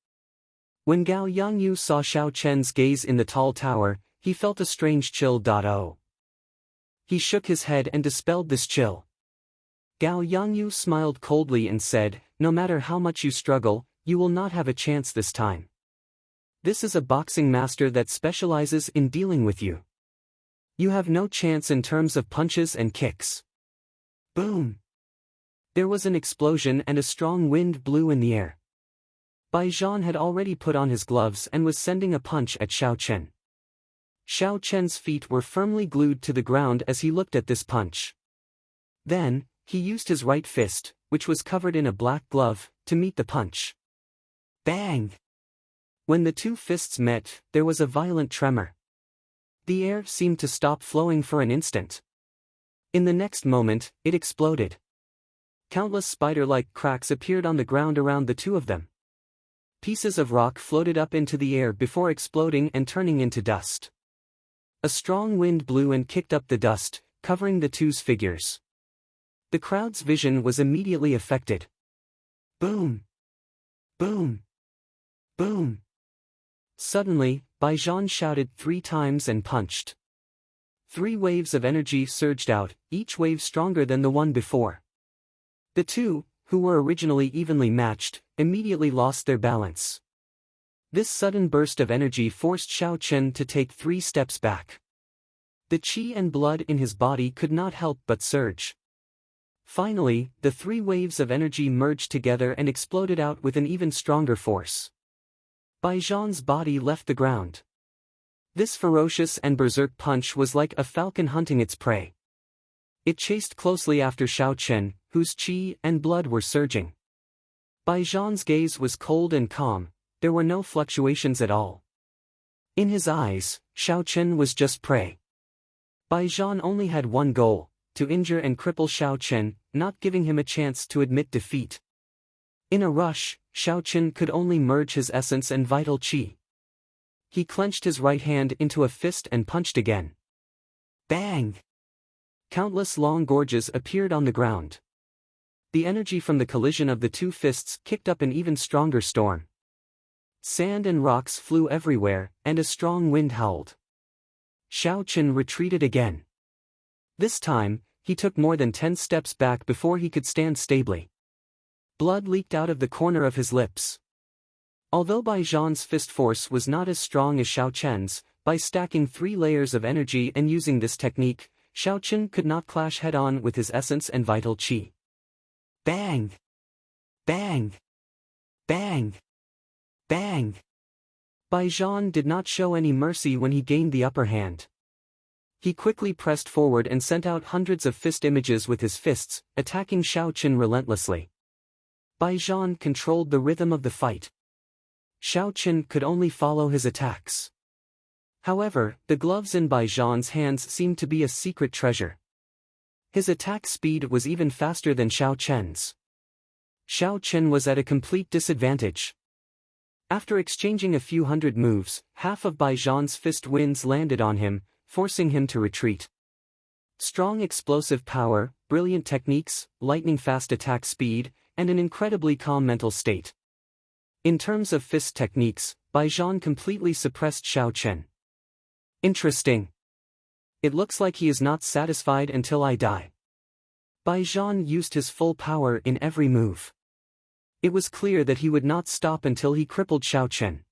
When Gao Yangyu saw Xiao Chen's gaze in the tall tower, he felt a strange chill. He shook his head and dispelled this chill. Gao Yangyu smiled coldly and said, "No matter how much you struggle, you will not have a chance this time. This is a boxing master that specializes in dealing with you. You have no chance in terms of punches and kicks." Boom! There was an explosion and a strong wind blew in the air. Bai Zhan had already put on his gloves and was sending a punch at Xiao Chen. Xiao Chen's feet were firmly glued to the ground as he looked at this punch. Then, he used his right fist, which was covered in a black glove, to meet the punch. Bang! When the two fists met, there was a violent tremor. The air seemed to stop flowing for an instant. In the next moment, it exploded. Countless spider-like cracks appeared on the ground around the two of them. Pieces of rock floated up into the air before exploding and turning into dust. A strong wind blew and kicked up the dust, covering the two's figures. The crowd's vision was immediately affected. Boom! Boom! Boom! Suddenly, Bai Zhan shouted 3 times and punched. 3 waves of energy surged out, each wave stronger than the one before. The two, who were originally evenly matched, immediately lost their balance. This sudden burst of energy forced Xiao Chen to take 3 steps back. The qi and blood in his body could not help but surge. Finally, the 3 waves of energy merged together and exploded out with an even stronger force. Bai Zhan's body left the ground. This ferocious and berserk punch was like a falcon hunting its prey. It chased closely after Xiao Chen, whose qi and blood were surging. Bai Zhan's gaze was cold and calm, there were no fluctuations at all. In his eyes, Xiao Chen was just prey. Bai Zhan only had one goal, to injure and cripple Xiao Chen, not giving him a chance to admit defeat. In a rush, Xiao Chen could only merge his essence and vital qi. He clenched his right hand into a fist and punched again. Bang! Countless long gorges appeared on the ground. The energy from the collision of the 2 fists kicked up an even stronger storm. Sand and rocks flew everywhere, and a strong wind howled. Xiao Chen retreated again. This time, he took more than 10 steps back before he could stand stably. Blood leaked out of the corner of his lips. Although Bai Zhan's fist force was not as strong as Xiao Chen's, by stacking 3 layers of energy and using this technique, Xiao Chen could not clash head-on with his essence and vital qi. Bang! Bang! Bang! Bang! Bai Zhan did not show any mercy when he gained the upper hand. He quickly pressed forward and sent out hundreds of fist images with his fists, attacking Xiao Chen relentlessly. Bai Zhan controlled the rhythm of the fight. Xiao Chen could only follow his attacks. However, the gloves in Bai Zhan's hands seemed to be a secret treasure. His attack speed was even faster than Xiao Chen's. Xiao Chen was at a complete disadvantage. After exchanging a few hundred moves, half of Bai Zhan's fist winds landed on him, forcing him to retreat. Strong explosive power, brilliant techniques, lightning-fast attack speed, and an incredibly calm mental state. In terms of fist techniques, Bai Zhan completely suppressed Xiao Chen. Interesting. It looks like he is not satisfied until I die. Bai Zhan used his full power in every move. It was clear that he would not stop until he crippled Xiao Chen.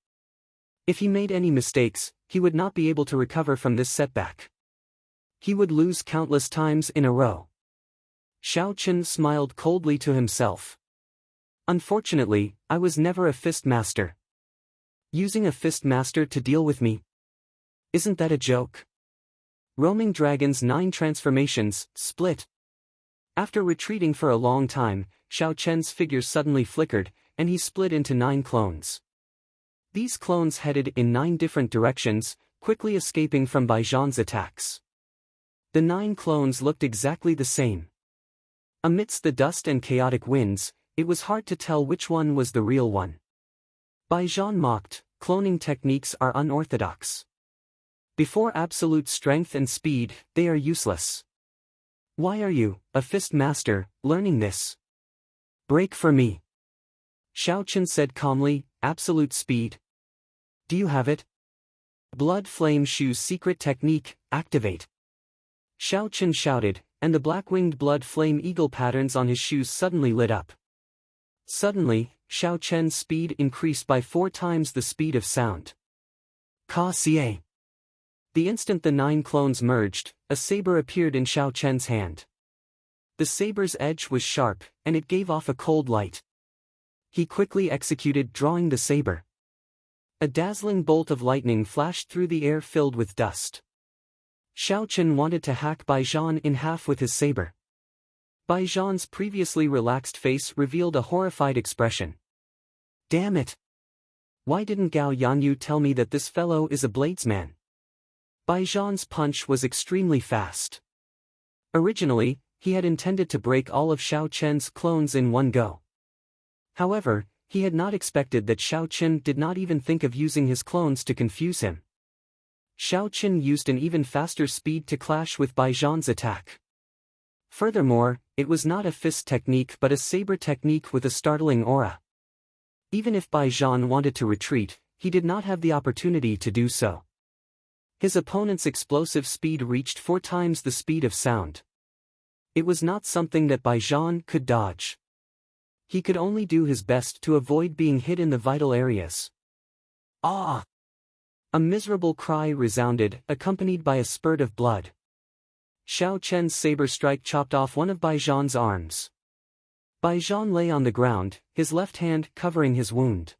If he made any mistakes, he would not be able to recover from this setback. He would lose countless times in a row. Xiao Chen smiled coldly to himself. Unfortunately, I was never a fist master. Using a fist master to deal with me? Isn't that a joke? Roaming Dragon's 9 transformations, split. After retreating for a long time, Xiao Chen's figure suddenly flickered, and he split into 9 clones. These clones headed in 9 different directions, quickly escaping from Bai Zhan's attacks. The 9 clones looked exactly the same. Amidst the dust and chaotic winds, it was hard to tell which one was the real one. Bai Zhan mocked, "Cloning techniques are unorthodox. Before absolute strength and speed, they are useless. Why are you, a fist master, learning this? Break for me." Xiao Chen said calmly, "Absolute speed. Do you have it? Blood Flame Shu's secret technique, activate." Xiao Chen shouted, and the black-winged blood flame eagle patterns on his shoes suddenly lit up. Suddenly, Xiao Chen's speed increased by 4 times the speed of sound. Ka Xie. The instant the 9 clones merged, a saber appeared in Xiao Chen's hand. The saber's edge was sharp, and it gave off a cold light. He quickly executed, drawing the saber. A dazzling bolt of lightning flashed through the air filled with dust. Xiao Chen wanted to hack Bai Zhan in half with his saber. Bai Zhan's previously relaxed face revealed a horrified expression. "Damn it! Why didn't Gao Yangyu tell me that this fellow is a bladesman?" Bai Zhan's punch was extremely fast. Originally, he had intended to break all of Xiao Chen's clones in one go. However, he had not expected that Xiao Chen did not even think of using his clones to confuse him. Xiao Chen used an even faster speed to clash with Bai Zhan's attack. Furthermore, it was not a fist technique but a saber technique with a startling aura. Even if Bai Zhan wanted to retreat, he did not have the opportunity to do so. His opponent's explosive speed reached 4 times the speed of sound. It was not something that Bai Zhan could dodge. He could only do his best to avoid being hit in the vital areas. "Ah!" A miserable cry resounded, accompanied by a spurt of blood. Xiao Chen's saber strike chopped off one of Bai Zhan's arms. Bai Zhan lay on the ground, his left hand covering his wound.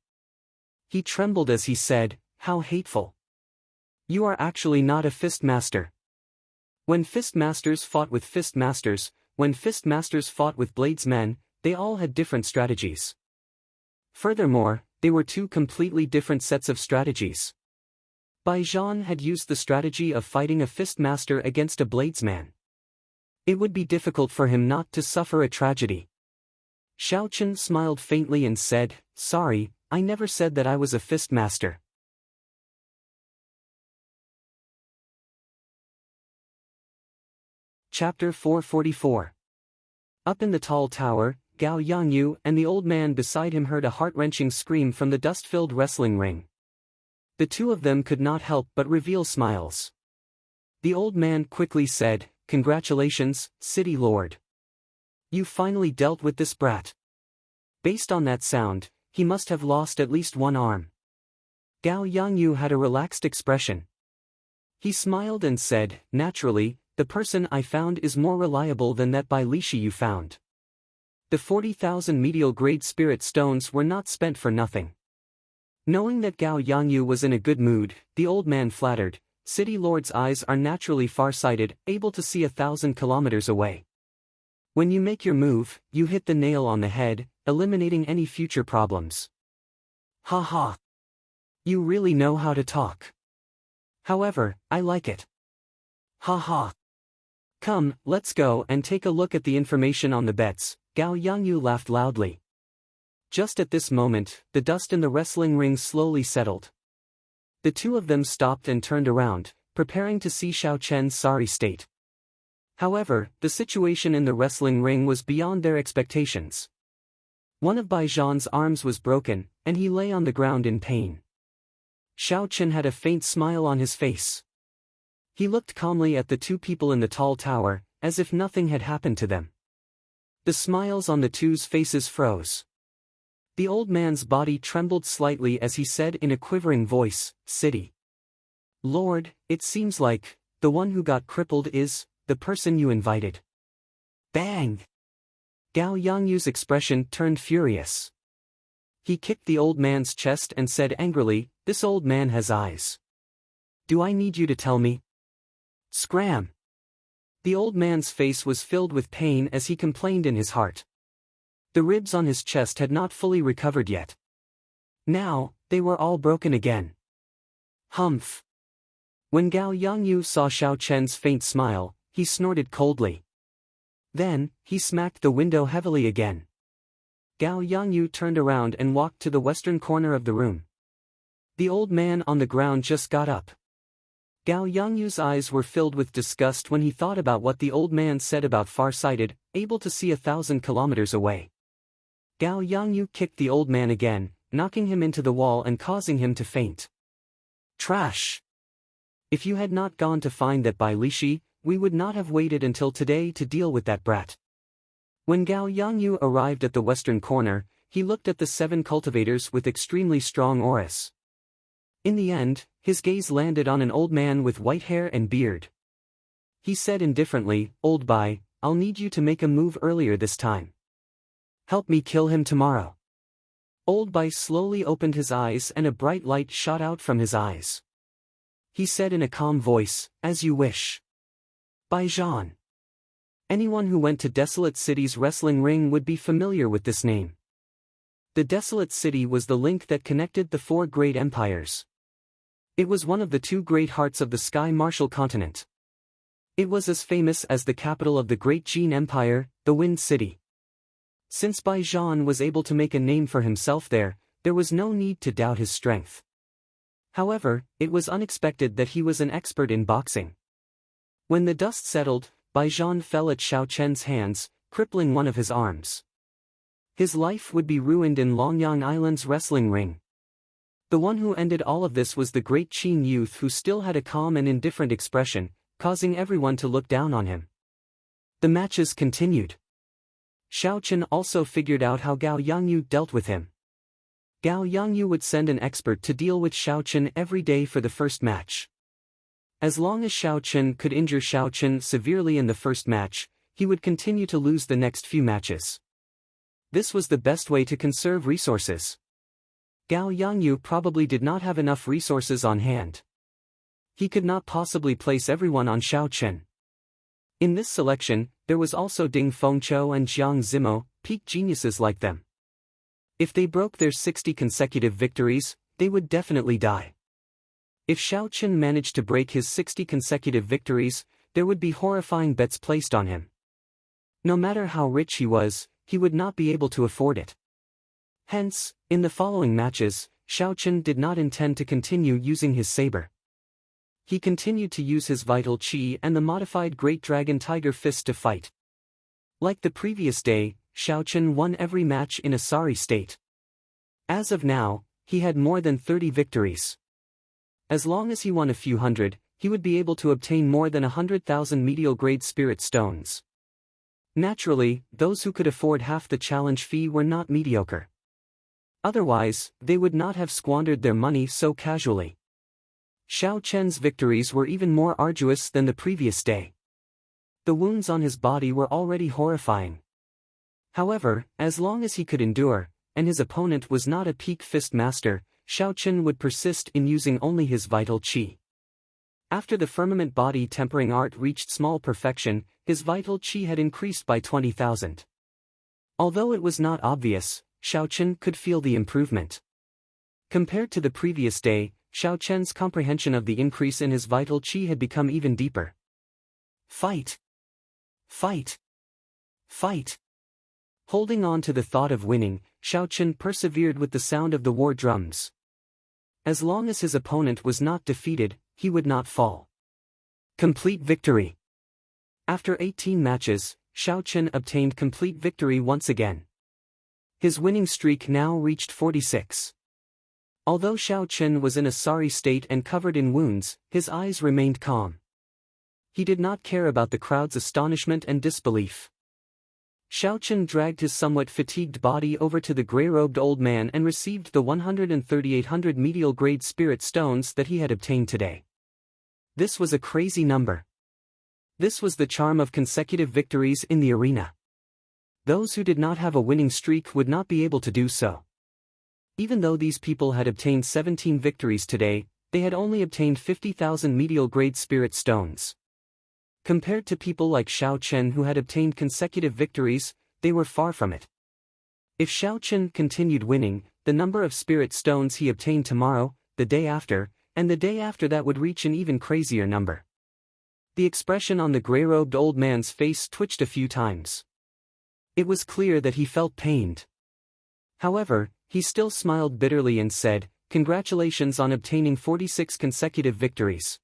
He trembled as he said, "How hateful. You are actually not a fist master." When fist masters fought with fist masters, when fist masters fought with bladesmen, they all had different strategies. Furthermore, they were 2 completely different sets of strategies. Bai Zhan had used the strategy of fighting a fist master against a bladesman. It would be difficult for him not to suffer a tragedy. Xiao Chen smiled faintly and said, "Sorry, I never said that I was a fist master." Chapter 444. Up in the tall tower, Gao Yangyu and the old man beside him heard a heart-wrenching scream from the dust-filled wrestling ring. The 2 of them could not help but reveal smiles. The old man quickly said, "Congratulations, City Lord. You finally dealt with this brat." Based on that sound, he must have lost at least 1 arm. Gao Yangyu had a relaxed expression. He smiled and said, "Naturally, the person I found is more reliable than that Bai Lishi you found. The 40,000 medial-grade spirit stones were not spent for nothing." Knowing that Gao Yangyu was in a good mood, the old man flattered, "City Lord's eyes are naturally far-sighted, able to see 1,000 kilometers away. When you make your move, you hit the nail on the head, eliminating any future problems." "Ha ha! You really know how to talk. However, I like it. Ha ha! Come, let's go and take a look at the information on the bets." Gao Yangyu laughed loudly. Just at this moment, the dust in the wrestling ring slowly settled. The 2 of them stopped and turned around, preparing to see Xiao Chen's sorry state. However, the situation in the wrestling ring was beyond their expectations. One of Bai Zhan's arms was broken, and he lay on the ground in pain. Xiao Chen had a faint smile on his face. He looked calmly at the 2 people in the tall tower, as if nothing had happened to them. The smiles on the 2's faces froze. The old man's body trembled slightly as he said in a quivering voice, "City Lord, it seems like the one who got crippled is the person you invited." Bang! Gao Yangyu's expression turned furious. He kicked the old man's chest and said angrily, "This old man has eyes. Do I need you to tell me?" Scram! The old man's face was filled with pain as he complained in his heart. The ribs on his chest had not fully recovered yet. Now, they were all broken again. Humph. When Gao Yangyu saw Xiao Chen's faint smile, he snorted coldly. Then, he smacked the window heavily again. Gao Yangyu turned around and walked to the western corner of the room. The old man on the ground just got up. Gao Yangyu's eyes were filled with disgust when he thought about what the old man said about far-sighted, able to see 1,000 kilometers away. Gao Yangyu kicked the old man again, knocking him into the wall and causing him to faint. Trash! If you had not gone to find that Bai Lishi, we would not have waited until today to deal with that brat. When Gao Yangyu arrived at the western corner, he looked at the 7 cultivators with extremely strong auras. In the end, his gaze landed on an old man with white hair and beard. He said indifferently, "Old Bai, I'll need you to make a move earlier this time. Help me kill him tomorrow." Old Bai slowly opened his eyes and a bright light shot out from his eyes. He said in a calm voice, "As you wish." Bai Zhan. Anyone who went to Desolate City's wrestling ring would be familiar with this name. The Desolate City was the link that connected the 4 great empires. It was one of the 2 great hearts of the Sky Martial continent. It was as famous as the capital of the Great Jin Empire, the Wind City. Since Bai Zhan was able to make a name for himself there was no need to doubt his strength. However, it was unexpected that he was an expert in boxing. When the dust settled, Bai Zhan fell at Xiao Chen's hands, crippling one of his arms. His life would be ruined in Longyang Island's wrestling ring. The one who ended all of this was the great Qin youth who still had a calm and indifferent expression, causing everyone to look down on him. The matches continued. Xiao Chen also figured out how Gao Yangyu dealt with him. Gao Yangyu would send an expert to deal with Xiao Chen every day for the first match. As long as Xiao Chen could injure Xiao Chen severely in the first match, he would continue to lose the next few matches. This was the best way to conserve resources. Gao Yangyu probably did not have enough resources on hand. He could not possibly place everyone on Xiao Chen. In this selection, there was also Ding Fengqiu and Jiang Zimo, peak geniuses like them. If they broke their 60 consecutive victories, they would definitely die. If Xiao Chen managed to break his 60 consecutive victories, there would be horrifying bets placed on him. No matter how rich he was, he would not be able to afford it. Hence, in the following matches, Xiao Chen did not intend to continue using his saber. He continued to use his vital qi and the modified Great Dragon Tiger Fist to fight. Like the previous day, Xiao Chen won every match in a sorry state. As of now, he had more than 30 victories. As long as he won a few hundred, he would be able to obtain more than 100,000 medial-grade spirit stones. Naturally, those who could afford half the challenge fee were not mediocre. Otherwise, they would not have squandered their money so casually. Xiao Chen's victories were even more arduous than the previous day. The wounds on his body were already horrifying. However, as long as he could endure, and his opponent was not a peak fist master, Xiao Chen would persist in using only his vital qi. After the firmament body tempering art reached small perfection, his vital qi had increased by 20,000. Although it was not obvious, Xiao Chen could feel the improvement. Compared to the previous day, Xiao Chen's comprehension of the increase in his vital qi had become even deeper. Fight! Fight! Fight! Holding on to the thought of winning, Xiao Chen persevered with the sound of the war drums. As long as his opponent was not defeated, he would not fall. Complete victory. After 18 matches, Xiao Chen obtained complete victory once again. His winning streak now reached 46. Although Xiao Chen was in a sorry state and covered in wounds, his eyes remained calm. He did not care about the crowd's astonishment and disbelief. Xiao Chen dragged his somewhat fatigued body over to the gray-robed old man and received the 13800 medial-grade spirit stones that he had obtained today. This was a crazy number. This was the charm of consecutive victories in the arena. Those who did not have a winning streak would not be able to do so. Even though these people had obtained 17 victories today, they had only obtained 50,000 medial-grade spirit stones. Compared to people like Xiao Chen who had obtained consecutive victories, they were far from it. If Xiao Chen continued winning, the number of spirit stones he obtained tomorrow, the day after, and the day after that would reach an even crazier number. The expression on the gray-robed old man's face twitched a few times. It was clear that he felt pained. However, he still smiled bitterly and said, "Congratulations on obtaining 46 consecutive victories."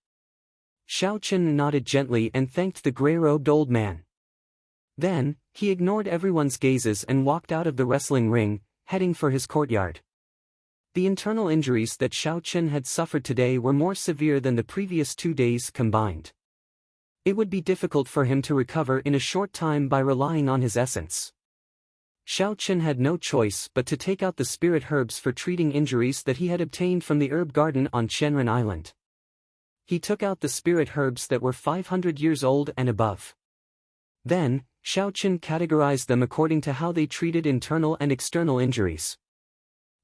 Xiao Chen nodded gently and thanked the gray-robed old man. Then, he ignored everyone's gazes and walked out of the wrestling ring, heading for his courtyard. The internal injuries that Xiao Chen had suffered today were more severe than the previous 2 days combined. It would be difficult for him to recover in a short time by relying on his essence. Xiao Chen had no choice but to take out the spirit herbs for treating injuries that he had obtained from the herb garden on Qianren Island. He took out the spirit herbs that were 500 years old and above. Then, Xiao Chen categorized them according to how they treated internal and external injuries.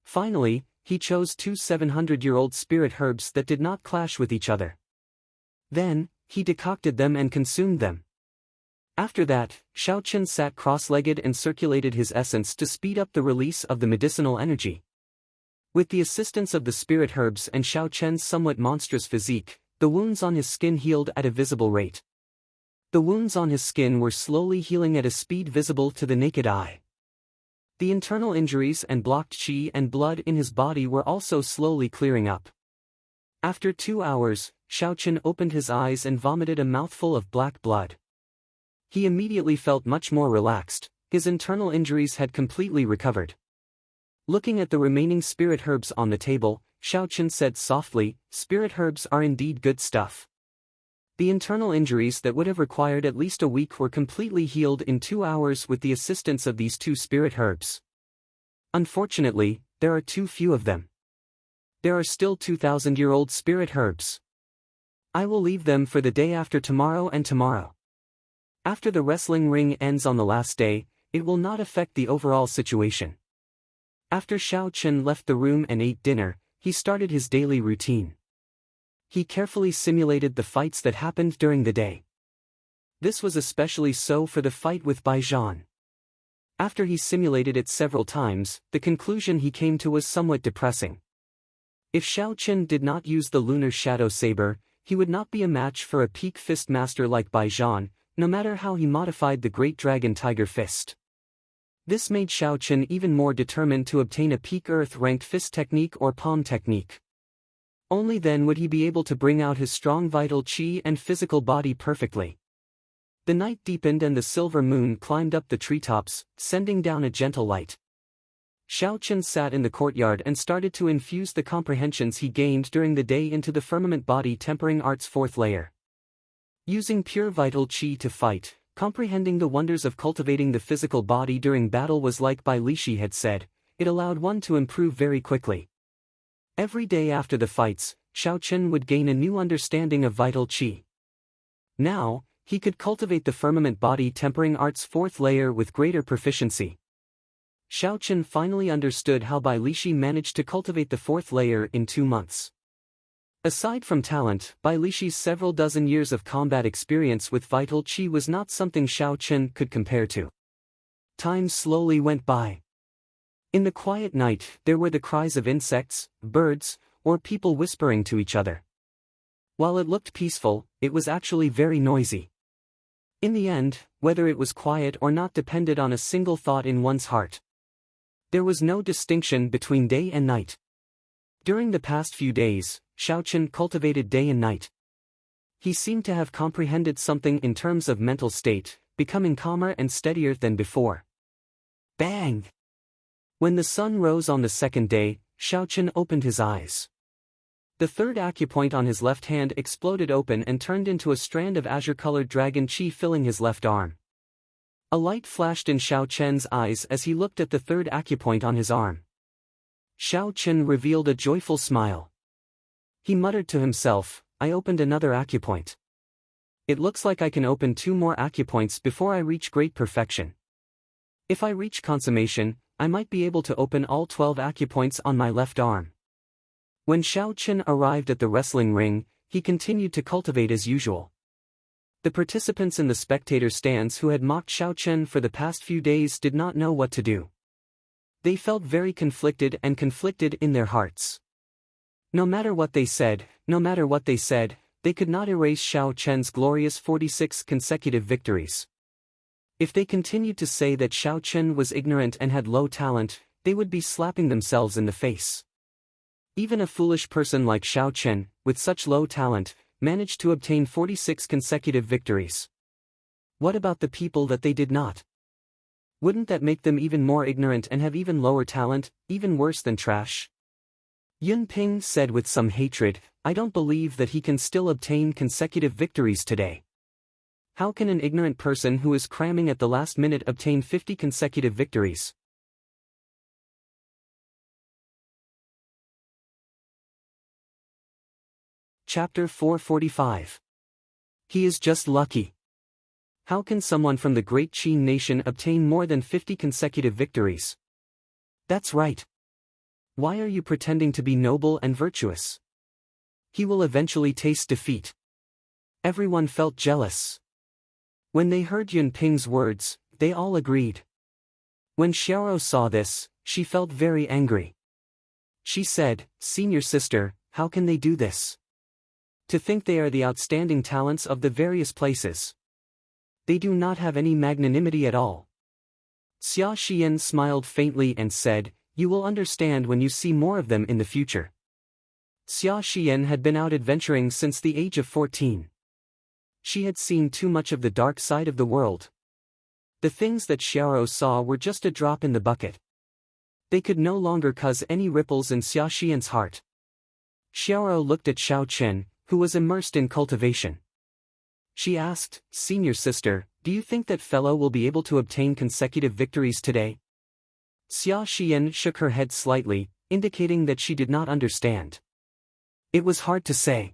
Finally, he chose 2 700-year-old spirit herbs that did not clash with each other. Then, he decocted them and consumed them. After that, Xiao Chen sat cross-legged and circulated his essence to speed up the release of the medicinal energy. With the assistance of the spirit herbs and Xiao Chen's somewhat monstrous physique, the wounds on his skin healed at a visible rate. The wounds on his skin were slowly healing at a speed visible to the naked eye. The internal injuries and blocked qi and blood in his body were also slowly clearing up. After 2 hours, Xiao Chen opened his eyes and vomited a mouthful of black blood. He immediately felt much more relaxed, his internal injuries had completely recovered. Looking at the remaining spirit herbs on the table, Xiao Chen said softly, "Spirit herbs are indeed good stuff." The internal injuries that would have required at least a week were completely healed in 2 hours with the assistance of these 2 spirit herbs. Unfortunately, there are too few of them. There are still 2,000-year-old spirit herbs. I will leave them for the day after tomorrow and tomorrow. After the wrestling ring ends on the last day, it will not affect the overall situation. After Xiao Chen left the room and ate dinner, he started his daily routine. He carefully simulated the fights that happened during the day. This was especially so for the fight with Bai Zhan. After he simulated it several times, the conclusion he came to was somewhat depressing. If Xiao Chen did not use the lunar shadow saber, he would not be a match for a peak fist master like Bai Zhan, no matter how he modified the Great Dragon Tiger Fist. This made Xiao Chen even more determined to obtain a peak earth-ranked fist technique or palm technique. Only then would he be able to bring out his strong vital qi and physical body perfectly. The night deepened and the silver moon climbed up the treetops, sending down a gentle light. Xiao Chen sat in the courtyard and started to infuse the comprehensions he gained during the day into the firmament body tempering art's 4th layer. Using pure vital qi to fight, comprehending the wonders of cultivating the physical body during battle was like Bai Lishi had said, it allowed one to improve very quickly. Every day after the fights, Xiao Chen would gain a new understanding of vital qi. Now, he could cultivate the firmament body tempering art's 4th layer with greater proficiency. Xiao Chen finally understood how Bai Lishi managed to cultivate the 4th layer in 2 months. Aside from talent, Bai Lishi's several dozen years of combat experience with vital qi was not something Xiao Chen could compare to. Time slowly went by. In the quiet night, there were the cries of insects, birds, or people whispering to each other. While it looked peaceful, it was actually very noisy. In the end, whether it was quiet or not depended on a single thought in one's heart. There was no distinction between day and night. During the past few days, Xiao Chen cultivated day and night. He seemed to have comprehended something in terms of mental state, becoming calmer and steadier than before. Bang! When the sun rose on the 2nd day, Xiao Chen opened his eyes. The 3rd acupoint on his left hand exploded open and turned into a strand of azure-colored dragon qi filling his left arm. A light flashed in Xiao Chen's eyes as he looked at the 3rd acupoint on his arm. Xiao Chen revealed a joyful smile. He muttered to himself, "I opened another acupoint. It looks like I can open 2 more acupoints before I reach great perfection. If I reach consummation, I might be able to open all 12 acupoints on my left arm." When Xiao Chen arrived at the wrestling ring, he continued to cultivate as usual. The participants in the spectator stands who had mocked Xiao Chen for the past few days did not know what to do. They felt very conflicted in their hearts. No matter what they said, they could not erase Xiao Chen's glorious 46 consecutive victories. If they continued to say that Xiao Chen was ignorant and had low talent, they would be slapping themselves in the face. Even a foolish person like Xiao Chen, with such low talent, managed to obtain 46 consecutive victories. What about the people that they did not? Wouldn't that make them even more ignorant and have even lower talent, even worse than trash? Yun Ping said with some hatred, I don't believe that he can still obtain consecutive victories today. How can an ignorant person who is cramming at the last minute obtain 50 consecutive victories? Chapter 445. He is just lucky. How can someone from the great Qin nation obtain more than 50 consecutive victories? That's right. Why are you pretending to be noble and virtuous? He will eventually taste defeat. Everyone felt jealous. When they heard Yun Ping's words, they all agreed. When Xiaoro saw this, she felt very angry. She said, Senior sister, how can they do this? To think they are the outstanding talents of the various places. They do not have any magnanimity at all. Xia Xian smiled faintly and said, You will understand when you see more of them in the future. Xia Xian had been out adventuring since the age of 14. She had seen too much of the dark side of the world. The things that Xiaoro saw were just a drop in the bucket. They could no longer cause any ripples in Xia Xian's heart. Xiaoro looked at Xiao Chen, who was immersed in cultivation. She asked, Senior sister, do you think that fellow will be able to obtain consecutive victories today? Xia Xian shook her head slightly, indicating that she did not understand. It was hard to say.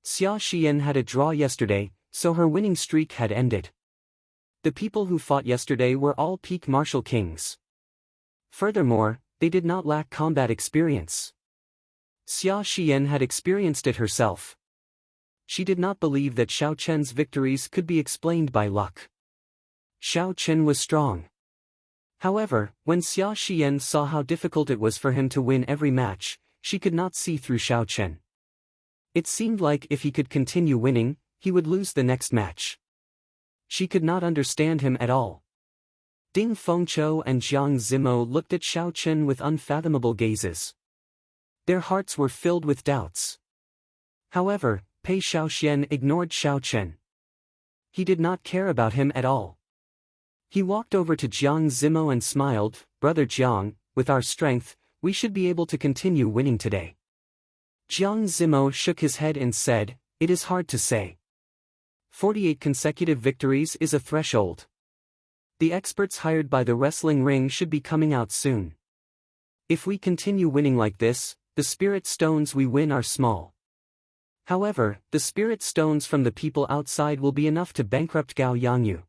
Xia Xian had a draw yesterday, so her winning streak had ended. The people who fought yesterday were all peak martial kings. Furthermore, they did not lack combat experience. Xia Xian had experienced it herself. She did not believe that Xiao Chen's victories could be explained by luck. Xiao Chen was strong. However, when Xia Xian saw how difficult it was for him to win every match, she could not see through Xiao Chen. It seemed like if he could continue winning, he would lose the next match. She could not understand him at all. Ding Fengqiu and Jiang Zimo looked at Xiao Chen with unfathomable gazes. Their hearts were filled with doubts. However, Pei Xiaoxian ignored Xiao Chen. He did not care about him at all. He walked over to Jiang Zimo and smiled, Brother Jiang, with our strength, we should be able to continue winning today. Jiang Zimo shook his head and said, It is hard to say. 48 consecutive victories is a threshold. The experts hired by the wrestling ring should be coming out soon. If we continue winning like this, the spirit stones we win are small. However, the spirit stones from the people outside will be enough to bankrupt Gao Yangyu.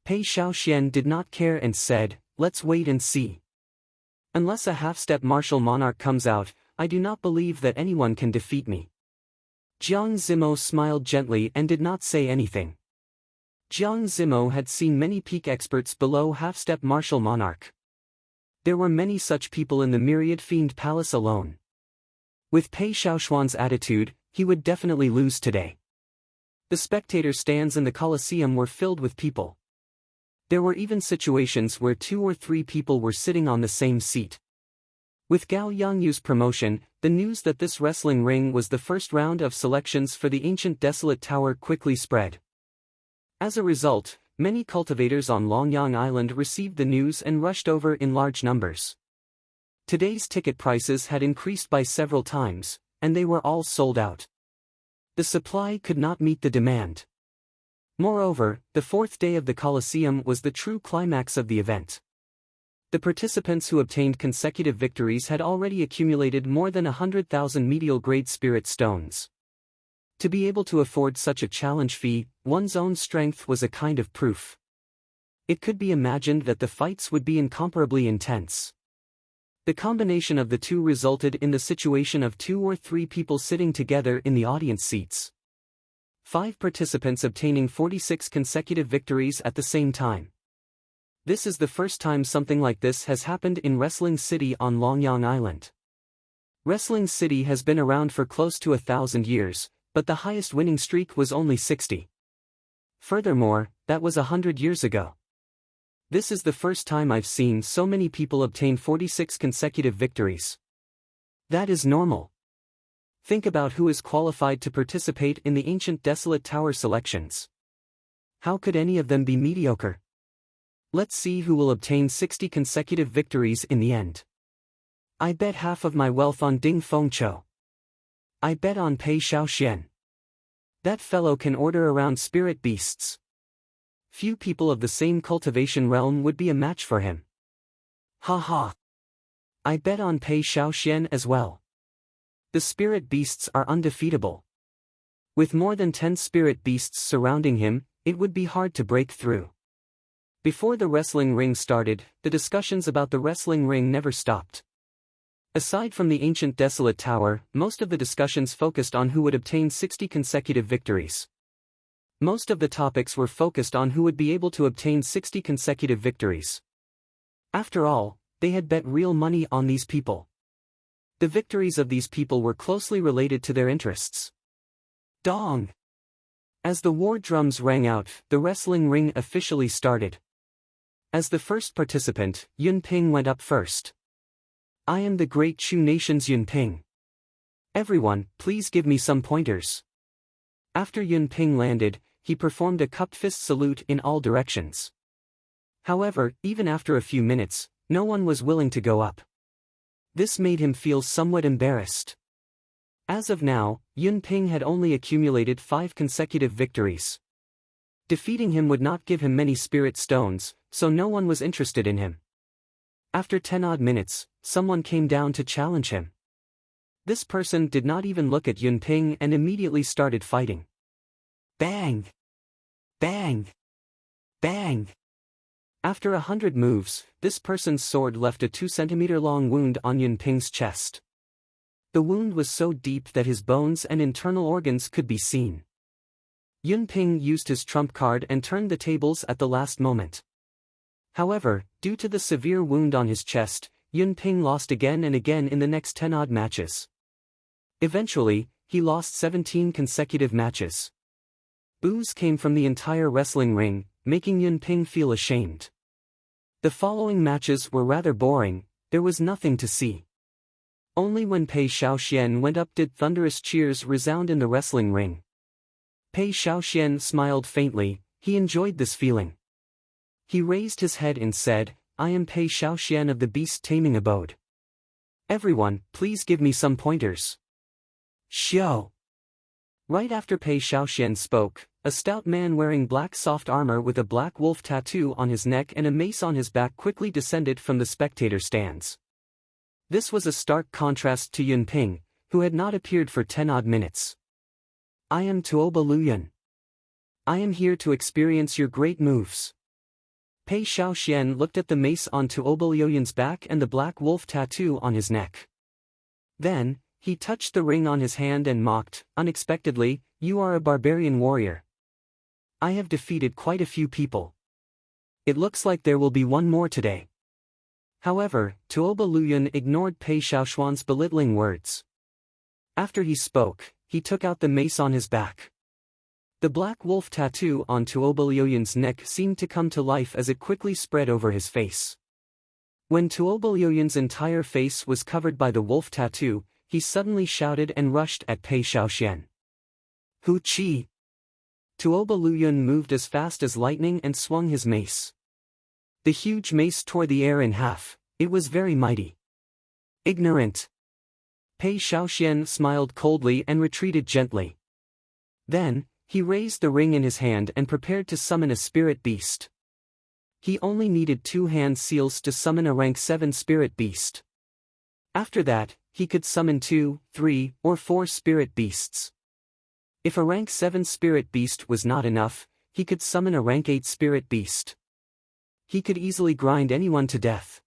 Pei Xiaoxian did not care and said, Let's wait and see. Unless a half-step martial monarch comes out, I do not believe that anyone can defeat me. Jiang Zimo smiled gently and did not say anything. Jiang Zimo had seen many peak experts below half-step martial monarch. There were many such people in the Myriad Fiend Palace alone. With Pei Xiaoshuan's attitude, he would definitely lose today. The spectator stands in the Colosseum were filled with people. There were even situations where 2 or 3 people were sitting on the same seat. With Gao Yangyu's promotion, the news that this wrestling ring was the first round of selections for the ancient desolate tower quickly spread. As a result, many cultivators on Longyang Island received the news and rushed over in large numbers. Today's ticket prices had increased by several times, and they were all sold out. The supply could not meet the demand. Moreover, the 4th day of the Colosseum was the true climax of the event. The participants who obtained consecutive victories had already accumulated more than 100,000 medial-grade spirit stones. To be able to afford such a challenge fee, one's own strength was a kind of proof. It could be imagined that the fights would be incomparably intense. The combination of the two resulted in the situation of 2 or 3 people sitting together in the audience seats. 5 participants obtaining 46 consecutive victories at the same time. This is the first time something like this has happened in Wrestling City on Longyang Island. Wrestling City has been around for close to 1,000 years, but the highest winning streak was only 60. Furthermore, that was 100 years ago. This is the first time I've seen so many people obtain 46 consecutive victories. That is normal. Think about who is qualified to participate in the ancient desolate tower selections. How could any of them be mediocre? Let's see who will obtain 60 consecutive victories in the end. I bet half of my wealth on Ding Fengchou. I bet on Pei Xiaoxian. That fellow can order around spirit beasts. Few people of the same cultivation realm would be a match for him. Ha ha. I bet on Pei Xiaoxian as well. The spirit beasts are undefeatable. With more than 10 spirit beasts surrounding him, it would be hard to break through. Before the wrestling ring started, the discussions about the wrestling ring never stopped. Aside from the ancient desolate tower, most of the discussions focused on who would obtain 60 consecutive victories. Most of the topics were focused on who would be able to obtain 60 consecutive victories. After all, they had bet real money on these people. The victories of these people were closely related to their interests. Dong! As the war drums rang out, the wrestling ring officially started. As the first participant, Yun Ping went up first. I am the great Chu Nation's Yun Ping. Everyone, please give me some pointers. After Yun Ping landed, he performed a cupped fist salute in all directions. However, even after a few minutes, no one was willing to go up. This made him feel somewhat embarrassed. As of now, Yun Ping had only accumulated 5 consecutive victories. Defeating him would not give him many spirit stones, so no one was interested in him. After 10 odd minutes, someone came down to challenge him. This person did not even look at Yun Ping and immediately started fighting. Bang! Bang! Bang! After 100 moves, this person's sword left a 2-centimeter-long wound on Yun Ping's chest. The wound was so deep that his bones and internal organs could be seen. Yun Ping used his trump card and turned the tables at the last moment. However, due to the severe wound on his chest, Yun Ping lost again and again in the next 10 odd matches. Eventually, he lost 17 consecutive matches. Boos came from the entire wrestling ring, making Yun Ping feel ashamed. The following matches were rather boring, there was nothing to see. Only when Pei Xiaoxian went up did thunderous cheers resound in the wrestling ring. Pei Xiaoxian smiled faintly, he enjoyed this feeling. He raised his head and said, I am Pei Xiaoxian of the Beast Taming Abode. Everyone, please give me some pointers. Xiao. Right after Pei Xiaoxian spoke, a stout man wearing black soft armor with a black wolf tattoo on his neck and a mace on his back quickly descended from the spectator stands. This was a stark contrast to Yun Ping, who had not appeared for 10 odd minutes. I am Tuoba Luyan. I am here to experience your great moves. Pei Xiaoxian looked at the mace on Tuoba Luyan's back and the black wolf tattoo on his neck. Then, he touched the ring on his hand and mocked, unexpectedly, you are a barbarian warrior. I have defeated quite a few people. It looks like there will be one more today. However, Tuoba Luyan ignored Pei Xiaoxian's belittling words. After he spoke, he took out the mace on his back. The black wolf tattoo on Tuoba Luyan's neck seemed to come to life as it quickly spread over his face. When Tuoba Luyan's entire face was covered by the wolf tattoo, he suddenly shouted and rushed at Pei Xiaoxian. Hu Qi! Tuoba Luyan moved as fast as lightning and swung his mace. The huge mace tore the air in half, it was very mighty. Ignorant! Pei Xiaoxian smiled coldly and retreated gently. Then, he raised the ring in his hand and prepared to summon a spirit beast. He only needed 2 hand seals to summon a rank 7 spirit beast. After that, he could summon 2, 3, or 4 spirit beasts. If a rank 7 spirit beast was not enough, he could summon a rank 8 spirit beast. He could easily grind anyone to death.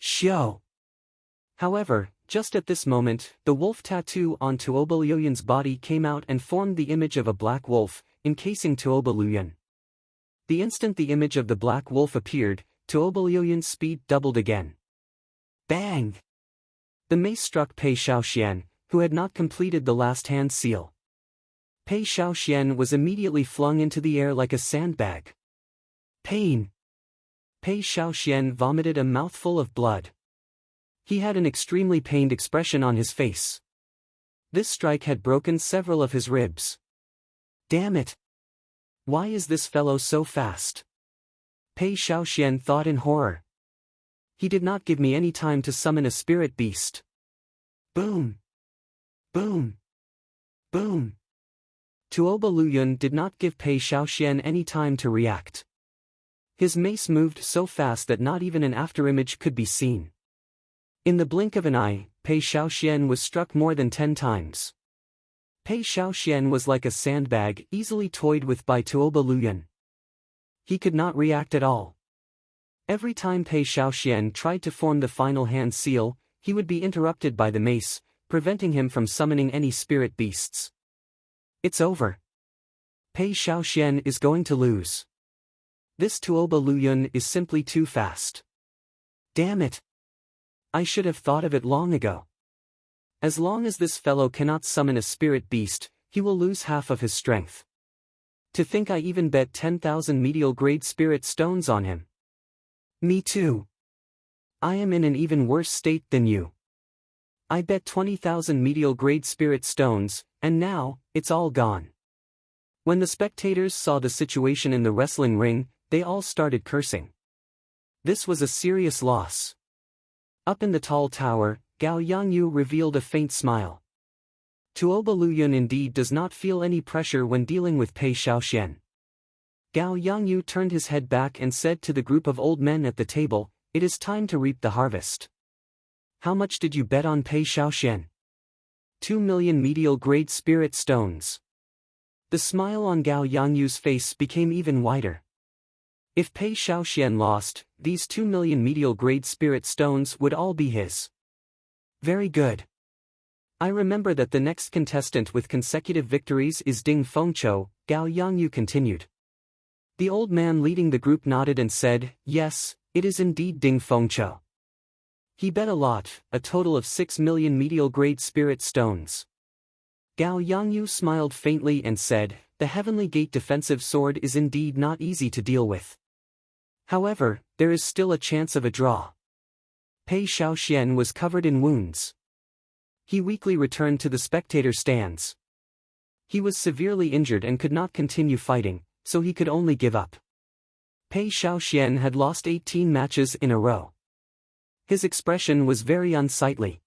Xiao! However, Just at this moment, the wolf tattoo on Tuoba Luyan's body came out and formed the image of a black wolf, encasing Tuoba Luyan. The instant the image of the black wolf appeared, Tuoba Luyan's speed doubled again. Bang! The mace struck Pei Shaoxian, who had not completed the last hand seal. Pei Shaoxian was immediately flung into the air like a sandbag. Pain! Pei Shaoxian vomited a mouthful of blood. He had an extremely pained expression on his face. This strike had broken several of his ribs. Damn it! Why is this fellow so fast? Pei Shaoxian thought in horror. He did not give me any time to summon a spirit beast. Boom! Boom! Boom! Tuoba Luyan did not give Pei Shaoxian any time to react. His mace moved so fast that not even an afterimage could be seen. In the blink of an eye, Pei Shaoxian was struck more than 10 times. Pei Shaoxian was like a sandbag easily toyed with by Tuoba Luyan. He could not react at all. Every time Pei Shaoxian tried to form the final hand seal, he would be interrupted by the mace, preventing him from summoning any spirit beasts. It's over. Pei Shaoxian is going to lose. This Tuoba Luyan is simply too fast. Damn it! I should have thought of it long ago. As long as this fellow cannot summon a spirit beast, he will lose half of his strength. To think I even bet 10,000 medial grade spirit stones on him. Me too. I am in an even worse state than you. I bet 20,000 medial grade spirit stones, and now, it's all gone. When the spectators saw the situation in the wrestling ring, they all started cursing. This was a serious loss. Up in the tall tower, Gao Yangyu revealed a faint smile. Tuoba Luyan indeed does not feel any pressure when dealing with Pei Shaoxian. Gao Yangyu turned his head back and said to the group of old men at the table, "It is time to reap the harvest. How much did you bet on Pei Shaoxian?" 2 million medial grade spirit stones. The smile on Gao Yangyu's face became even wider. If Pei Shaoxian lost, these 2 million medial grade spirit stones would all be his. Very good. I remember that the next contestant with consecutive victories is Ding Fengqiu, Gao Yangyu continued. The old man leading the group nodded and said, "Yes, it is indeed Ding Fengqiu. He bet a lot, a total of 6 million medial grade spirit stones." Gao Yangyu smiled faintly and said, "The Heavenly Gate defensive sword is indeed not easy to deal with. However, there is still a chance of a draw." Pei Shaoxian was covered in wounds. He weakly returned to the spectator stands. He was severely injured and could not continue fighting, so he could only give up. Pei Shaoxian had lost 18 matches in a row. His expression was very unsightly.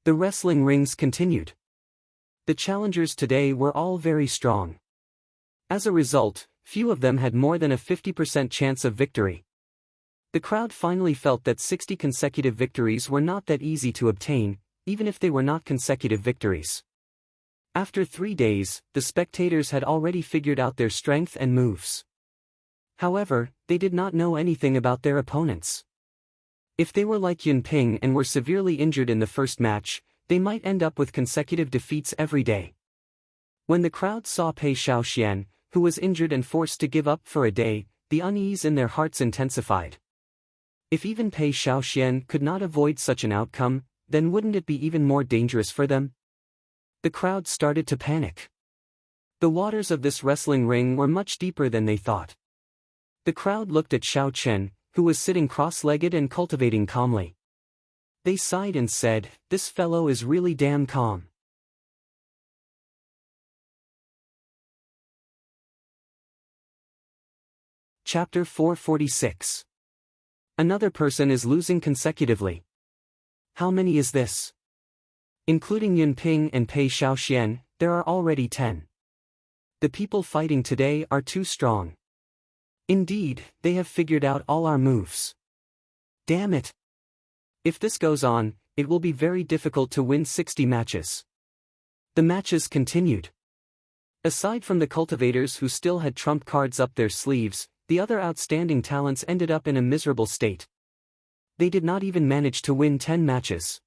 The wrestling rings continued. The challengers today were all very strong. As a result, few of them had more than a 50% chance of victory. The crowd finally felt that 60 consecutive victories were not that easy to obtain, even if they were not consecutive victories. After 3 days, the spectators had already figured out their strength and moves. However, they did not know anything about their opponents. If they were like Yunping and were severely injured in the first match, they might end up with consecutive defeats every day. When the crowd saw Pei Shaoxian, who was injured and forced to give up for a day, the unease in their hearts intensified. If even Pei Shaoxian could not avoid such an outcome, then wouldn't it be even more dangerous for them? The crowd started to panic. The waters of this wrestling ring were much deeper than they thought. The crowd looked at Xiao Chen, who was sitting cross-legged and cultivating calmly. They sighed and said, "This fellow is really damn calm." Chapter 446. Another person is losing consecutively. How many is this? Including Yunping and Pei Shaoxian, there are already 10. The people fighting today are too strong. Indeed, they have figured out all our moves. Damn it! If this goes on, it will be very difficult to win 60 matches. The matches continued. Aside from the cultivators who still had trump cards up their sleeves, the other outstanding talents ended up in a miserable state. They did not even manage to win 10 matches.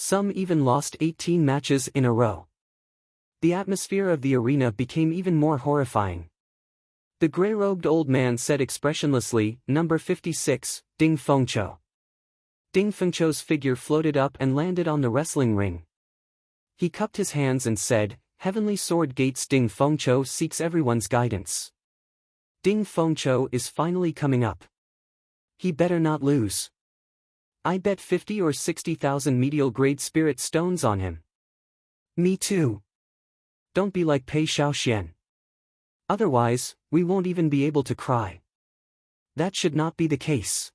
Some even lost 18 matches in a row. The atmosphere of the arena became even more horrifying. The gray-robed old man said expressionlessly, "Number 56, Ding Fengqiu." Ding Fengqiu's figure floated up and landed on the wrestling ring. He cupped his hands and said, "Heavenly Sword Gates, Ding Fengqiu seeks everyone's guidance. Ding Fengqiu is finally coming up. He better not lose. I bet 50 or 60,000 medial-grade spirit stones on him." "Me too. Don't be like Pei Shaoxian. Otherwise, we won't even be able to cry." That should not be the case.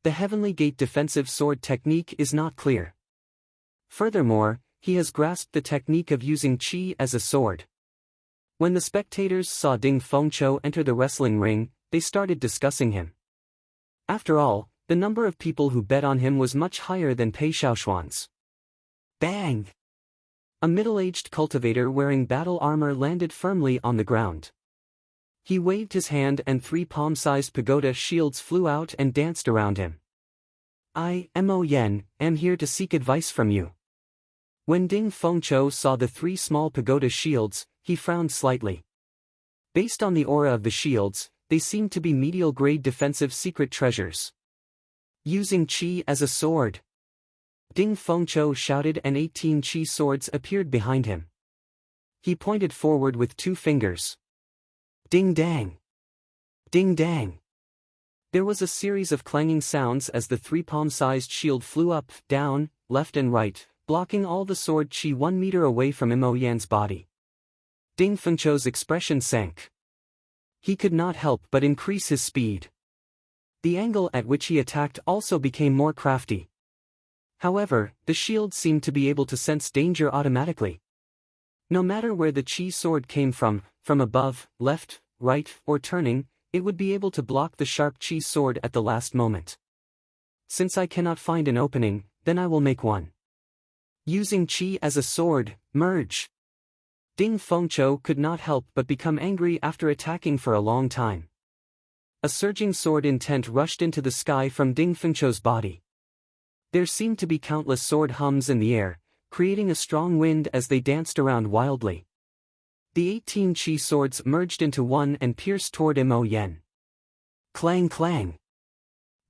The Heavenly Gate defensive sword technique is not clear. Furthermore, he has grasped the technique of using qi as a sword. When the spectators saw Ding Fengqiu enter the wrestling ring, they started discussing him. After all, the number of people who bet on him was much higher than Pei Shaoxuan's. Bang! A middle-aged cultivator wearing battle armor landed firmly on the ground. He waved his hand and 3 palm-sized pagoda shields flew out and danced around him. "I, Mo Yen, am here to seek advice from you." When Ding Fengqiu saw the 3 small pagoda shields, he frowned slightly. Based on the aura of the shields, they seemed to be medial-grade defensive secret treasures. Using qi as a sword. Ding Fengqiu shouted and 18 qi swords appeared behind him. He pointed forward with 2 fingers. Ding dang! Ding dang! There was a series of clanging sounds as the 3 palm-sized shield flew up, down, left and right, blocking all the sword qi 1 meter away from Mo Yan's body. Ding Fengqiu's expression sank. He could not help but increase his speed. The angle at which he attacked also became more crafty. However, the shield seemed to be able to sense danger automatically. No matter where the qi sword came from above, left, right, or turning, it would be able to block the sharp qi sword at the last moment. "Since I cannot find an opening, then I will make one. Using qi as a sword, merge." Ding Fengqiu could not help but become angry after attacking for a long time. A surging sword intent rushed into the sky from Ding Fengqiu's body. There seemed to be countless sword hums in the air, creating a strong wind as they danced around wildly. The 18 qi swords merged into one and pierced toward Mo Yen. Clang clang!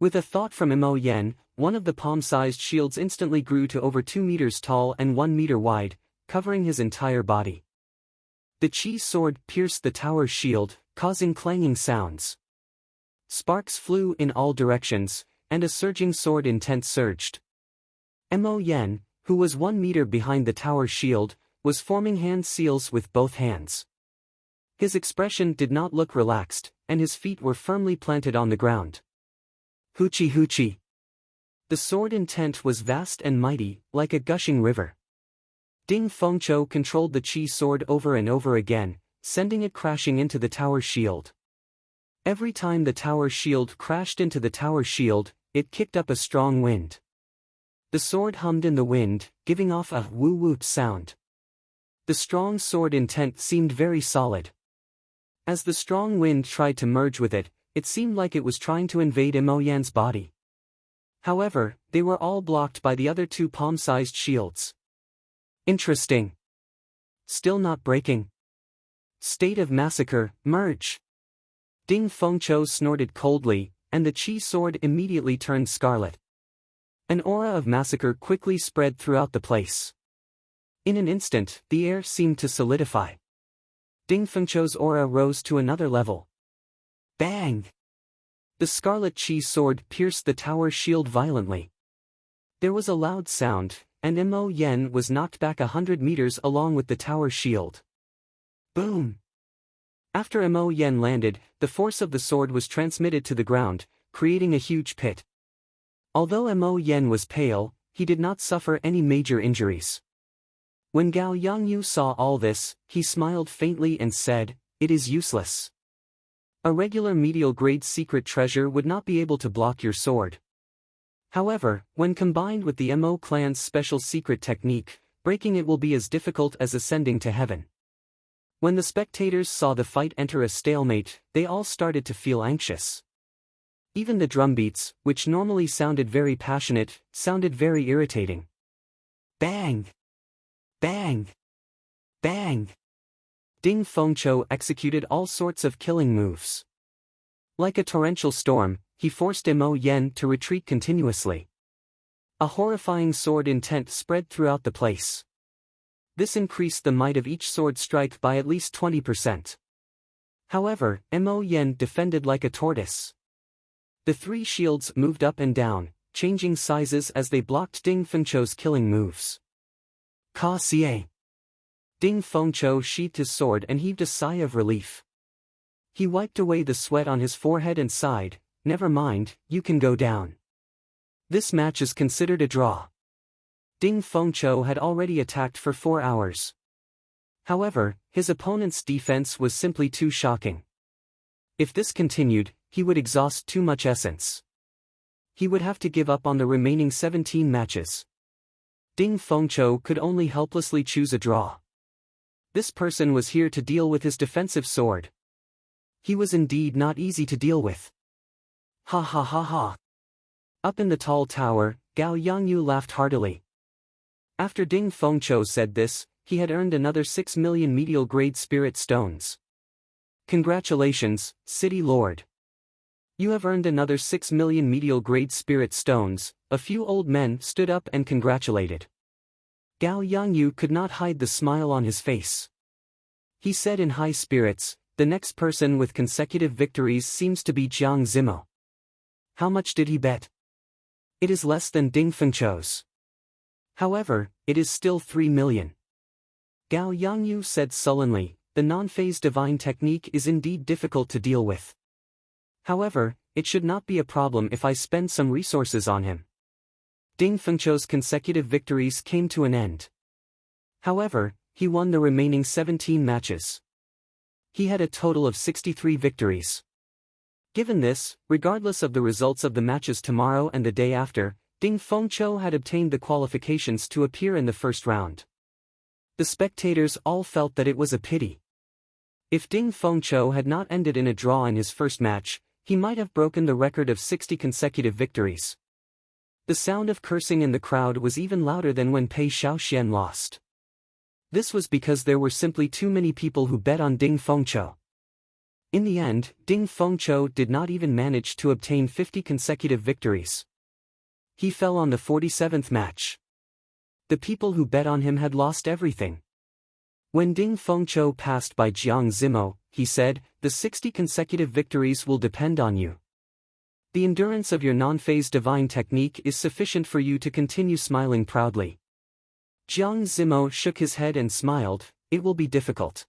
With a thought from Mo Yen, one of the palm-sized shields instantly grew to over 2 meters tall and 1 meter wide, covering his entire body. The qi sword pierced the tower's shield, causing clanging sounds. Sparks flew in all directions, and a surging sword intent surged. Mo Yen, who was 1 meter behind the tower's shield, was forming hand seals with both hands. His expression did not look relaxed, and his feet were firmly planted on the ground. Hoochie hoochie! The sword intent was vast and mighty, like a gushing river. Ding Fengqiu controlled the qi sword over and over again, sending it crashing into the tower's shield. Every time the tower's shield crashed into the tower's shield, it kicked up a strong wind. The sword hummed in the wind, giving off a woo-woo sound. The strong sword intent seemed very solid. As the strong wind tried to merge with it, it seemed like it was trying to invade Mo Yan's body. However, they were all blocked by the other 2 palm-sized shields. Interesting. Still not breaking. State of massacre, merge. Ding Fengqiu snorted coldly, and the qi sword immediately turned scarlet. An aura of massacre quickly spread throughout the place. In an instant, the air seemed to solidify. Ding Fengqiu's aura rose to another level. Bang! The scarlet qi sword pierced the tower shield violently. There was a loud sound, and Mo Yen was knocked back 100 meters along with the tower shield. Boom! After Mo Yen landed, the force of the sword was transmitted to the ground, creating a huge pit. Although Mo Yen was pale, he did not suffer any major injuries. When Gao Yangyu saw all this, he smiled faintly and said, "It is useless. A regular medial-grade secret treasure would not be able to block your sword. However, when combined with the Mo clan's special secret technique, breaking it will be as difficult as ascending to heaven." When the spectators saw the fight enter a stalemate, they all started to feel anxious. Even the drumbeats, which normally sounded very passionate, sounded very irritating. Bang! Bang! Bang! Ding Fengqiu executed all sorts of killing moves. Like a torrential storm, he forced Mo Yen to retreat continuously. A horrifying sword intent spread throughout the place. This increased the might of each sword strike by at least 20%. However, Mo Yen defended like a tortoise. The three shields moved up and down, changing sizes as they blocked Ding Fengqiu's killing moves. Ka Xie. Ding Fengqiu sheathed his sword and heaved a sigh of relief. He wiped away the sweat on his forehead and sighed, "Never mind, you can go down. This match is considered a draw." Ding Fengqiu had already attacked for 4 hours. However, his opponent's defense was simply too shocking. If this continued, he would exhaust too much essence. He would have to give up on the remaining 17 matches. Ding Fengqiu could only helplessly choose a draw. This person was here to deal with his defensive sword. He was indeed not easy to deal with. Ha ha ha ha. Up in the tall tower, Gao Yangyu laughed heartily. After Ding Fengqiu said this, he had earned another 6 million medial-grade spirit stones. Congratulations, City Lord. You have earned another 6 million medial-grade spirit stones. A few old men stood up and congratulated. Gao Yangyu could not hide the smile on his face. He said in high spirits, "The next person with consecutive victories seems to be Jiang Zimo." How much did he bet? It is less than Ding Fengqiu's. However, it is still 3 million. Gao Yangyu said sullenly, "The non-phase divine technique is indeed difficult to deal with. However, it should not be a problem if I spend some resources on him." Ding Fengqiu's consecutive victories came to an end. However, he won the remaining 17 matches. He had a total of 63 victories. Given this, regardless of the results of the matches tomorrow and the day after, Ding Fengqiu had obtained the qualifications to appear in the first round. The spectators all felt that it was a pity. If Ding Fengqiu had not ended in a draw in his first match, he might have broken the record of 60 consecutive victories. The sound of cursing in the crowd was even louder than when Pei Xiaoxian lost. This was because there were simply too many people who bet on Ding Fengqiu. In the end, Ding Fengqiu did not even manage to obtain 50 consecutive victories. He fell on the 47th match. The people who bet on him had lost everything. When Ding Fengqiu passed by Jiang Zimo, he said, "The 60 consecutive victories will depend on you. The endurance of your non-phase divine technique is sufficient for you to continue smiling proudly." Jiang Zimo shook his head and smiled, "It will be difficult.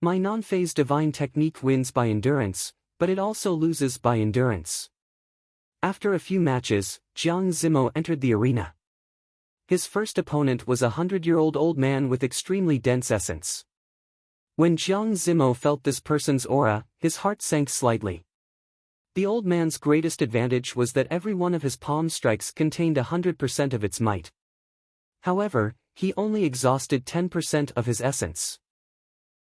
My non-phase divine technique wins by endurance, but it also loses by endurance." After a few matches, Jiang Zimo entered the arena. His first opponent was a 100-year-old old man with extremely dense essence. When Jiang Zimo felt this person's aura, his heart sank slightly. The old man's greatest advantage was that every one of his palm strikes contained 100% of its might. However, he only exhausted 10% of his essence.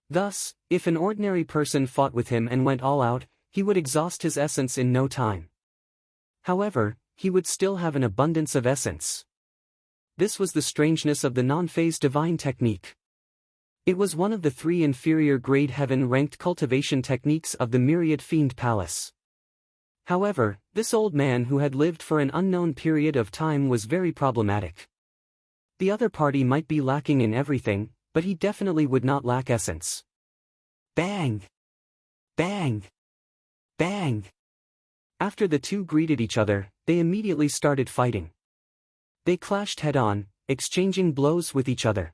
Thus, if an ordinary person fought with him and went all out, he would exhaust his essence in no time. However, he would still have an abundance of essence. This was the strangeness of the non-phase divine technique. It was one of the 3 inferior grade heaven-ranked cultivation techniques of the Myriad Fiend Palace. However, this old man who had lived for an unknown period of time was very problematic. The other party might be lacking in everything, but he definitely would not lack essence. Bang! Bang! Bang! After the two greeted each other, they immediately started fighting. They clashed head-on, exchanging blows with each other.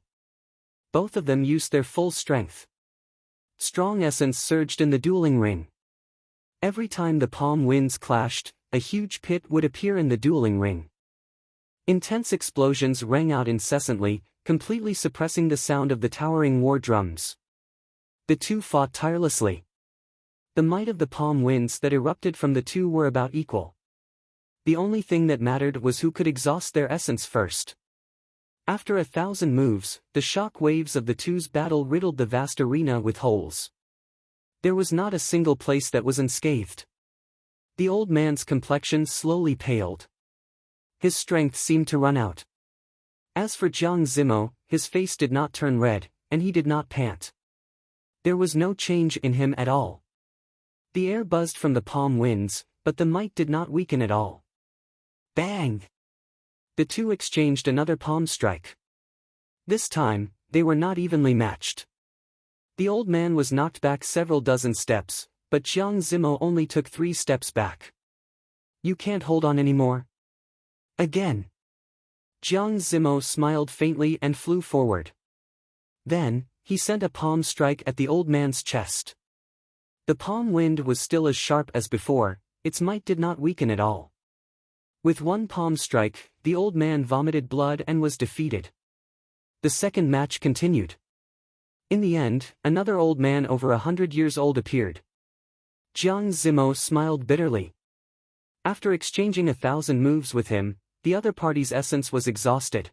Both of them used their full strength. Strong essence surged in the dueling ring. Every time the palm winds clashed, a huge pit would appear in the dueling ring. Intense explosions rang out incessantly, completely suppressing the sound of the towering war drums. The two fought tirelessly. The might of the palm winds that erupted from the two were about equal. The only thing that mattered was who could exhaust their essence first. After 1,000 moves, the shock waves of the two's battle riddled the vast arena with holes. There was not a single place that was unscathed. The old man's complexion slowly paled. His strength seemed to run out. As for Jiang Zimo, his face did not turn red, and he did not pant. There was no change in him at all. The air buzzed from the palm winds, but the might did not weaken at all. Bang! The two exchanged another palm strike. This time, they were not evenly matched. The old man was knocked back several dozen steps, but Jiang Zimo only took 3 steps back. You can't hold on anymore? Again. Jiang Zimo smiled faintly and flew forward. Then, he sent a palm strike at the old man's chest. The palm wind was still as sharp as before, its might did not weaken at all. With one palm strike, the old man vomited blood and was defeated. The second match continued. In the end, another old man over 100 years old appeared. Jiang Zimo smiled bitterly. After exchanging 1,000 moves with him, the other party's essence was exhausted.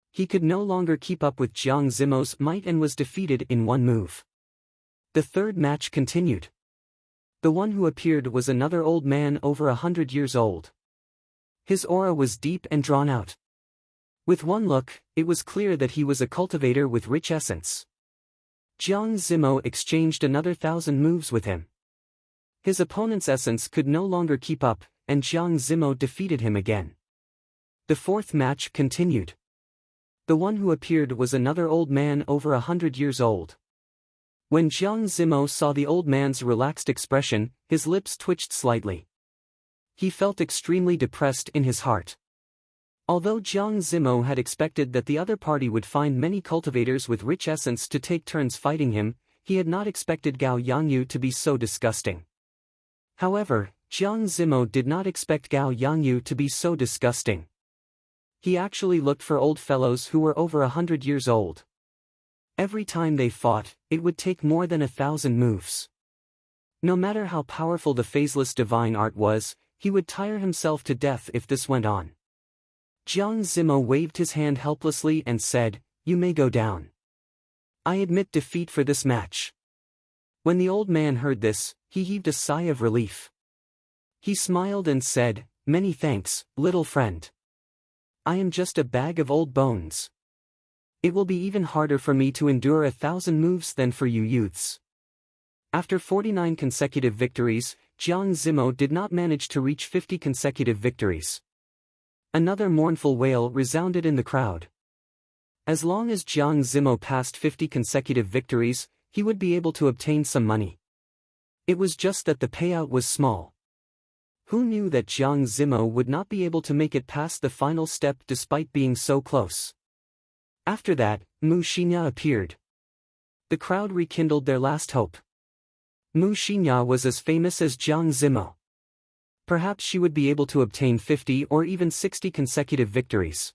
He could no longer keep up with Jiang Zimo's might and was defeated in one move. The third match continued. The one who appeared was another old man over 100 years old. His aura was deep and drawn out. With one look, it was clear that he was a cultivator with rich essence. Jiang Zimo exchanged another 1,000 moves with him. His opponent's essence could no longer keep up, and Jiang Zimo defeated him again. The fourth match continued. The one who appeared was another old man over 100 years old. When Jiang Zimo saw the old man's relaxed expression, his lips twitched slightly. He felt extremely depressed in his heart. Although Jiang Zimo had expected that the other party would find many cultivators with rich essence to take turns fighting him, he had not expected Gao Yangyu to be so disgusting. However, Jiang Zimo did not expect Gao Yangyu to be so disgusting. He actually looked for old fellows who were over 100 years old. Every time they fought, it would take more than 1,000 moves. No matter how powerful the phaseless divine art was, he would tire himself to death if this went on. Jiang Zimo waved his hand helplessly and said, "You may go down. I admit defeat for this match." When the old man heard this, he heaved a sigh of relief. He smiled and said, "Many thanks, little friend. I am just a bag of old bones. It will be even harder for me to endure 1,000 moves than for you youths." After 49 consecutive victories, Jiang Zimo did not manage to reach 50 consecutive victories. Another mournful wail resounded in the crowd. As long as Jiang Zimo passed 50 consecutive victories, he would be able to obtain some money. It was just that the payout was small. Who knew that Jiang Zimo would not be able to make it past the final step despite being so close? After that, Mu Xinya appeared. The crowd rekindled their last hope. Mu Xinya was as famous as Jiang Zimo. Perhaps she would be able to obtain 50 or even 60 consecutive victories.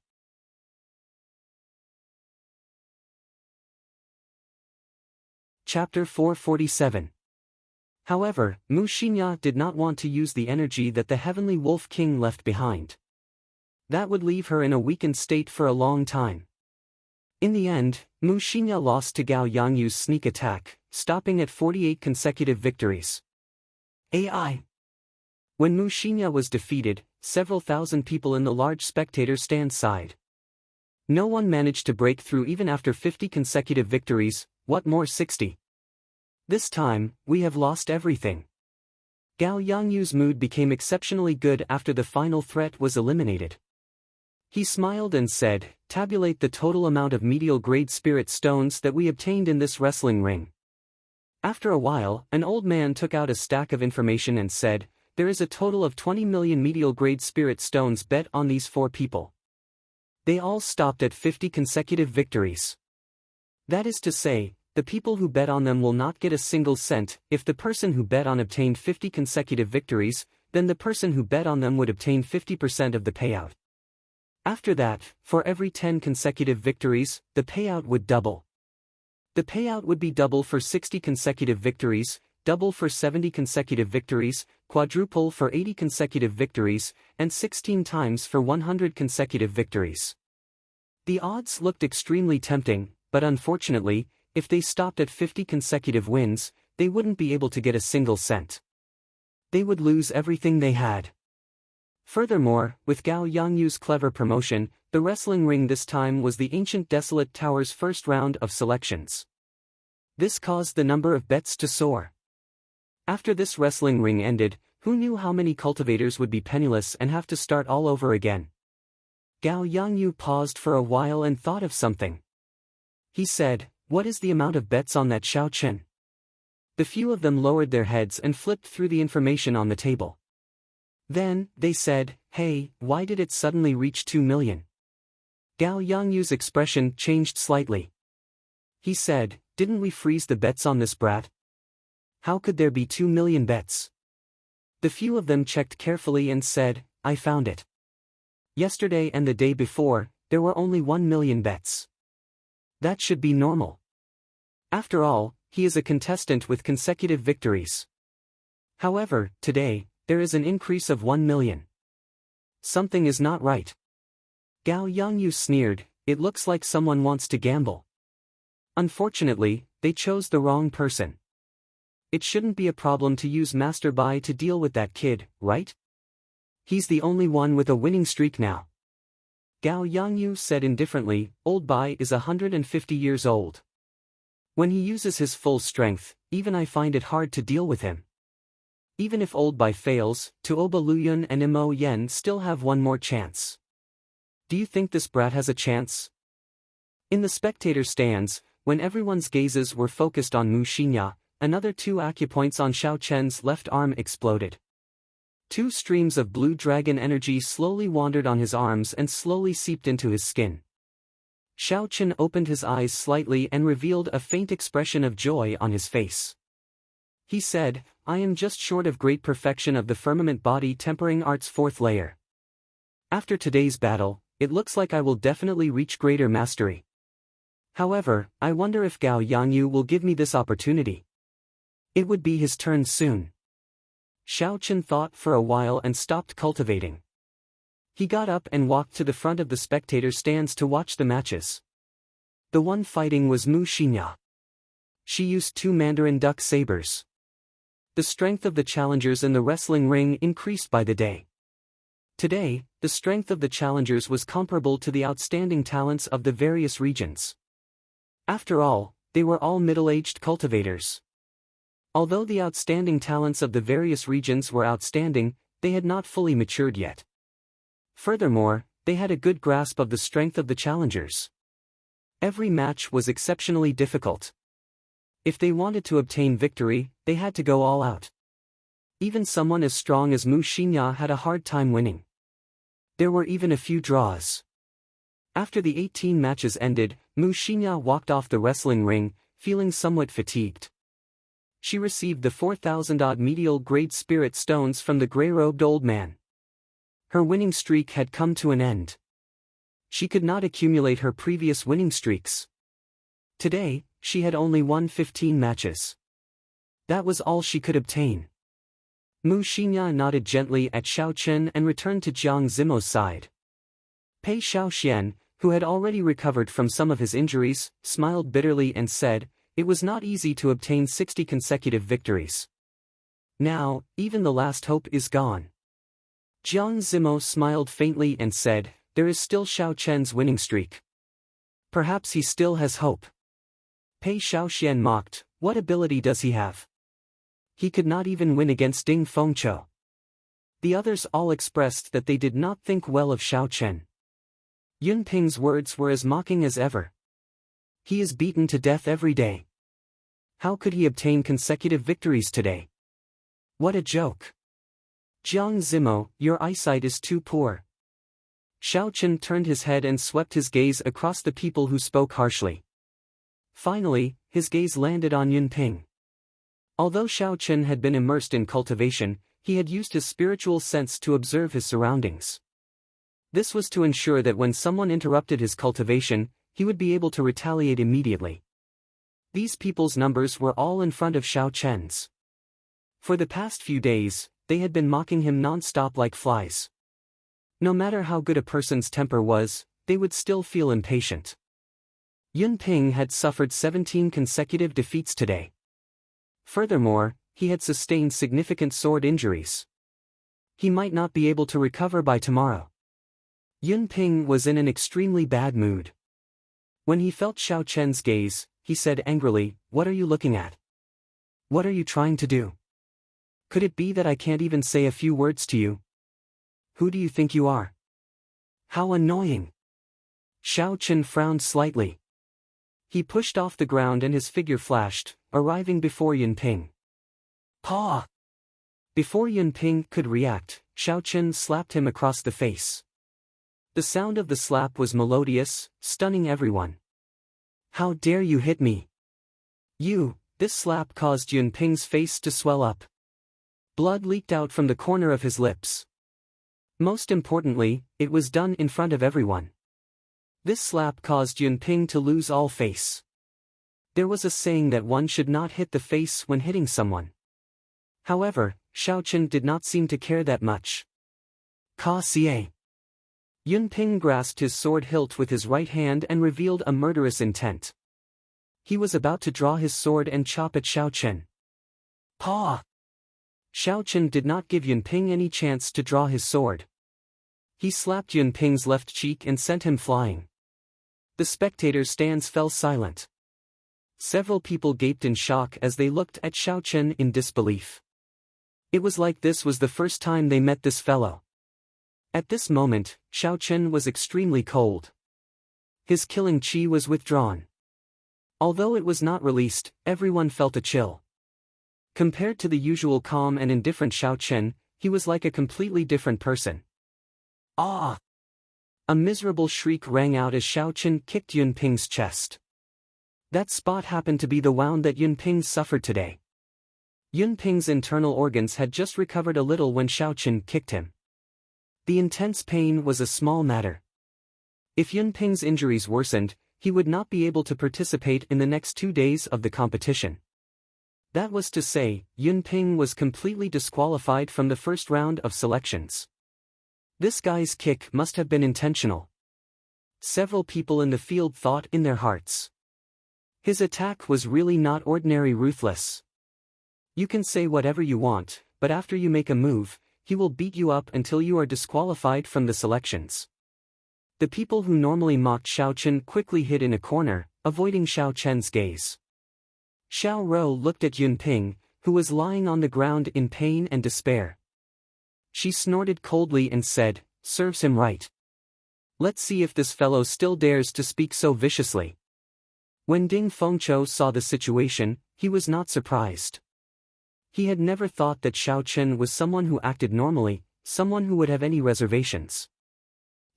Chapter 447. However, Mu Xinya did not want to use the energy that the Heavenly Wolf King left behind. That would leave her in a weakened state for a long time. In the end, Mu Xinya lost to Gao Yangyu's sneak attack, stopping at 48 consecutive victories. AI. When Mu Xinya was defeated, several thousand people in the large spectator stand sighed. No one managed to break through even after 50 consecutive victories, what more 60? This time, we have lost everything. Gao Yangyu's mood became exceptionally good after the final threat was eliminated. He smiled and said, "Tabulate the total amount of medial grade spirit stones that we obtained in this wrestling ring." After a while, an old man took out a stack of information and said, "There is a total of 20 million medial grade spirit stones bet on these 4 people. They all stopped at 50 consecutive victories. That is to say, the people who bet on them will not get a single cent. If the person who bet on obtained 50 consecutive victories, then the person who bet on them would obtain 50% of the payout. After that, for every 10 consecutive victories, the payout would double. The payout would be double for 60 consecutive victories, double for 70 consecutive victories, quadruple for 80 consecutive victories, and 16 times for 100 consecutive victories." The odds looked extremely tempting, but unfortunately, if they stopped at 50 consecutive wins, they wouldn't be able to get a single cent. They would lose everything they had. Furthermore, with Gao Yangyu's clever promotion, The wrestling ring this time was the ancient desolate tower's first round of selections. This caused the number of bets to soar. After this wrestling ring ended, who knew how many cultivators would be penniless and have to start all over again? Gao Yangyu paused for a while and thought of something. He said, "What is the amount of bets on that Xiao Chen?" The few of them lowered their heads and flipped through the information on the table. Then, they said, "Hey, why did it suddenly reach 2 million? Gao Yangyu's expression changed slightly. He said, "Didn't we freeze the bets on this brat? How could there be 2 million bets?" The few of them checked carefully and said, "I found it. Yesterday and the day before, there were only 1 million bets. That should be normal. After all, he is a contestant with consecutive victories. However, today, there is an increase of 1 million. Something is not right." Gao Yangyu sneered, "It looks like someone wants to gamble. Unfortunately, they chose the wrong person. It shouldn't be a problem to use Master Bai to deal with that kid, right? He's the only one with a winning streak now." Gao Yangyu said indifferently, "Old Bai is 150 years old. When he uses his full strength, even I find it hard to deal with him. Even if Old Bai fails, Tuoba Luyun and Imo Yen still have one more chance. Do you think this brat has a chance?" In the spectator stands, when everyone's gazes were focused on Mu Xinya, another 2 acupoints on Xiao Chen's left arm exploded. 2 streams of blue dragon energy slowly wandered on his arms and slowly seeped into his skin. Xiao Chen opened his eyes slightly and revealed a faint expression of joy on his face. He said, "I am just short of great perfection of the firmament body tempering art's 4th layer. After today's battle, it looks like I will definitely reach greater mastery. However, I wonder if Gao Yangyu will give me this opportunity. It would be his turn soon." Xiao Chen thought for a while and stopped cultivating. He got up and walked to the front of the spectator stands to watch the matches. The one fighting was Mu Xinya. She used 2 Mandarin duck sabers. The strength of the challengers in the wrestling ring increased by the day. Today, the strength of the challengers was comparable to the outstanding talents of the various regions. After all, they were all middle-aged cultivators. Although the outstanding talents of the various regions were outstanding, they had not fully matured yet. Furthermore, they had a good grasp of the strength of the challengers. Every match was exceptionally difficult. If they wanted to obtain victory, they had to go all out. Even someone as strong as Mu Xinya had a hard time winning. There were even a few draws. After the 18 matches ended, Mu Xinya walked off the wrestling ring, feeling somewhat fatigued. She received the 4,000-odd medial grade spirit stones from the gray-robed old man. Her winning streak had come to an end. She could not accumulate her previous winning streaks. Today, she had only won 15 matches. That was all she could obtain. Mu Xinya nodded gently at Xiao Chen and returned to Jiang Zimo's side. Pei Xiaoxian, who had already recovered from some of his injuries, smiled bitterly and said, "It was not easy to obtain 60 consecutive victories. Now, even the last hope is gone." Jiang Zimo smiled faintly and said, "There is still Xiao Chen's winning streak. Perhaps he still has hope." Pei Xiaoxian mocked, "What ability does he have? He could not even win against Ding Fengqiu." The others all expressed that they did not think well of Xiao Chen. Yun Ping's words were as mocking as ever. "He is beaten to death every day. How could he obtain consecutive victories today? What a joke. Jiang Zimo, your eyesight is too poor." Xiao Chen turned his head and swept his gaze across the people who spoke harshly. Finally, his gaze landed on Yun Ping. Although Xiao Chen had been immersed in cultivation, he had used his spiritual sense to observe his surroundings. This was to ensure that when someone interrupted his cultivation, he would be able to retaliate immediately. These people's numbers were all in front of Xiao Chen's. For the past few days, they had been mocking him non-stop like flies. No matter how good a person's temper was, they would still feel impatient. Yun Ping had suffered 17 consecutive defeats today. Furthermore, he had sustained significant sword injuries. He might not be able to recover by tomorrow. Yun Ping was in an extremely bad mood. When he felt Xiao Chen's gaze, he said angrily, "What are you looking at? What are you trying to do? Could it be that I can't even say a few words to you? Who do you think you are? How annoying!" Xiao Chen frowned slightly. He pushed off the ground and his figure flashed, arriving before Yun Ping. "Paw!" Before Yun Ping could react, Xiao Chen slapped him across the face. The sound of the slap was melodious, stunning everyone. "How dare you hit me? You!" This slap caused Yun Ping's face to swell up. Blood leaked out from the corner of his lips. Most importantly, it was done in front of everyone. This slap caused Yun Ping to lose all face. There was a saying that one should not hit the face when hitting someone. However, Xiao Chen did not seem to care that much. "Ka Xie." Yun Ping grasped his sword hilt with his right hand and revealed a murderous intent. He was about to draw his sword and chop at Xiao Chen. "Paw!" Xiao Chen did not give Yun Ping any chance to draw his sword. He slapped Yun Ping's left cheek and sent him flying. The spectators' stands fell silent. Several people gaped in shock as they looked at Xiao Chen in disbelief. It was like this was the first time they met this fellow. At this moment, Xiao Chen was extremely cold. His killing chi was withdrawn. Although it was not released, everyone felt a chill. Compared to the usual calm and indifferent Xiao Chen, he was like a completely different person. "Ah!" A miserable shriek rang out as Xiao Chen kicked Yun Ping's chest. That spot happened to be the wound that Yun Ping suffered today. Yun Ping's internal organs had just recovered a little when Xiao Chen kicked him. The intense pain was a small matter. If Yun Ping's injuries worsened, he would not be able to participate in the next 2 days of the competition. That was to say, Yun Ping was completely disqualified from the first round of selections. This guy's kick must have been intentional. Several people in the field thought in their hearts. His attack was really not ordinary ruthless. You can say whatever you want, but after you make a move, he will beat you up until you are disqualified from the selections. The people who normally mocked Xiao Chen quickly hid in a corner, avoiding Xiao Chen's gaze. Xiao Rou looked at Yun Ping, who was lying on the ground in pain and despair. She snorted coldly and said, "Serves him right. Let's see if this fellow still dares to speak so viciously." When Ding Fengqiu saw the situation, he was not surprised. He had never thought that Xiao Chen was someone who acted normally, someone who would have any reservations.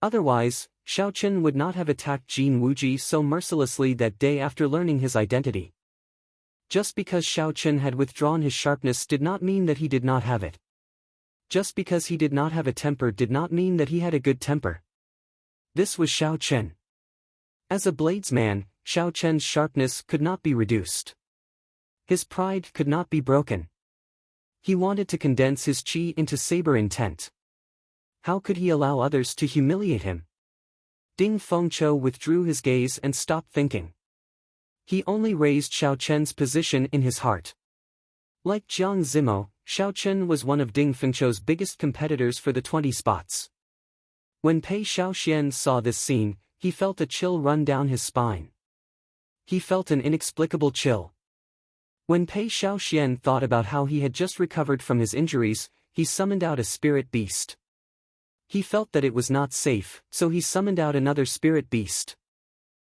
Otherwise, Xiao Chen would not have attacked Jin Wuji so mercilessly that day after learning his identity. Just because Xiao Chen had withdrawn his sharpness did not mean that he did not have it. Just because he did not have a temper did not mean that he had a good temper. This was Xiao Chen. As a bladesman, Xiao Chen's sharpness could not be reduced. His pride could not be broken. He wanted to condense his chi into saber intent. How could he allow others to humiliate him? Ding Fengqiu withdrew his gaze and stopped thinking. He only raised Xiao Chen's position in his heart. Like Jiang Zimo, Xiao Chen was one of Ding Fengqiu's biggest competitors for the 20 spots. When Pei Xiaoxian saw this scene, he felt a chill run down his spine. He felt an inexplicable chill. When Pei Xiaoxian thought about how he had just recovered from his injuries, he summoned out a spirit beast. He felt that it was not safe, so he summoned out another spirit beast.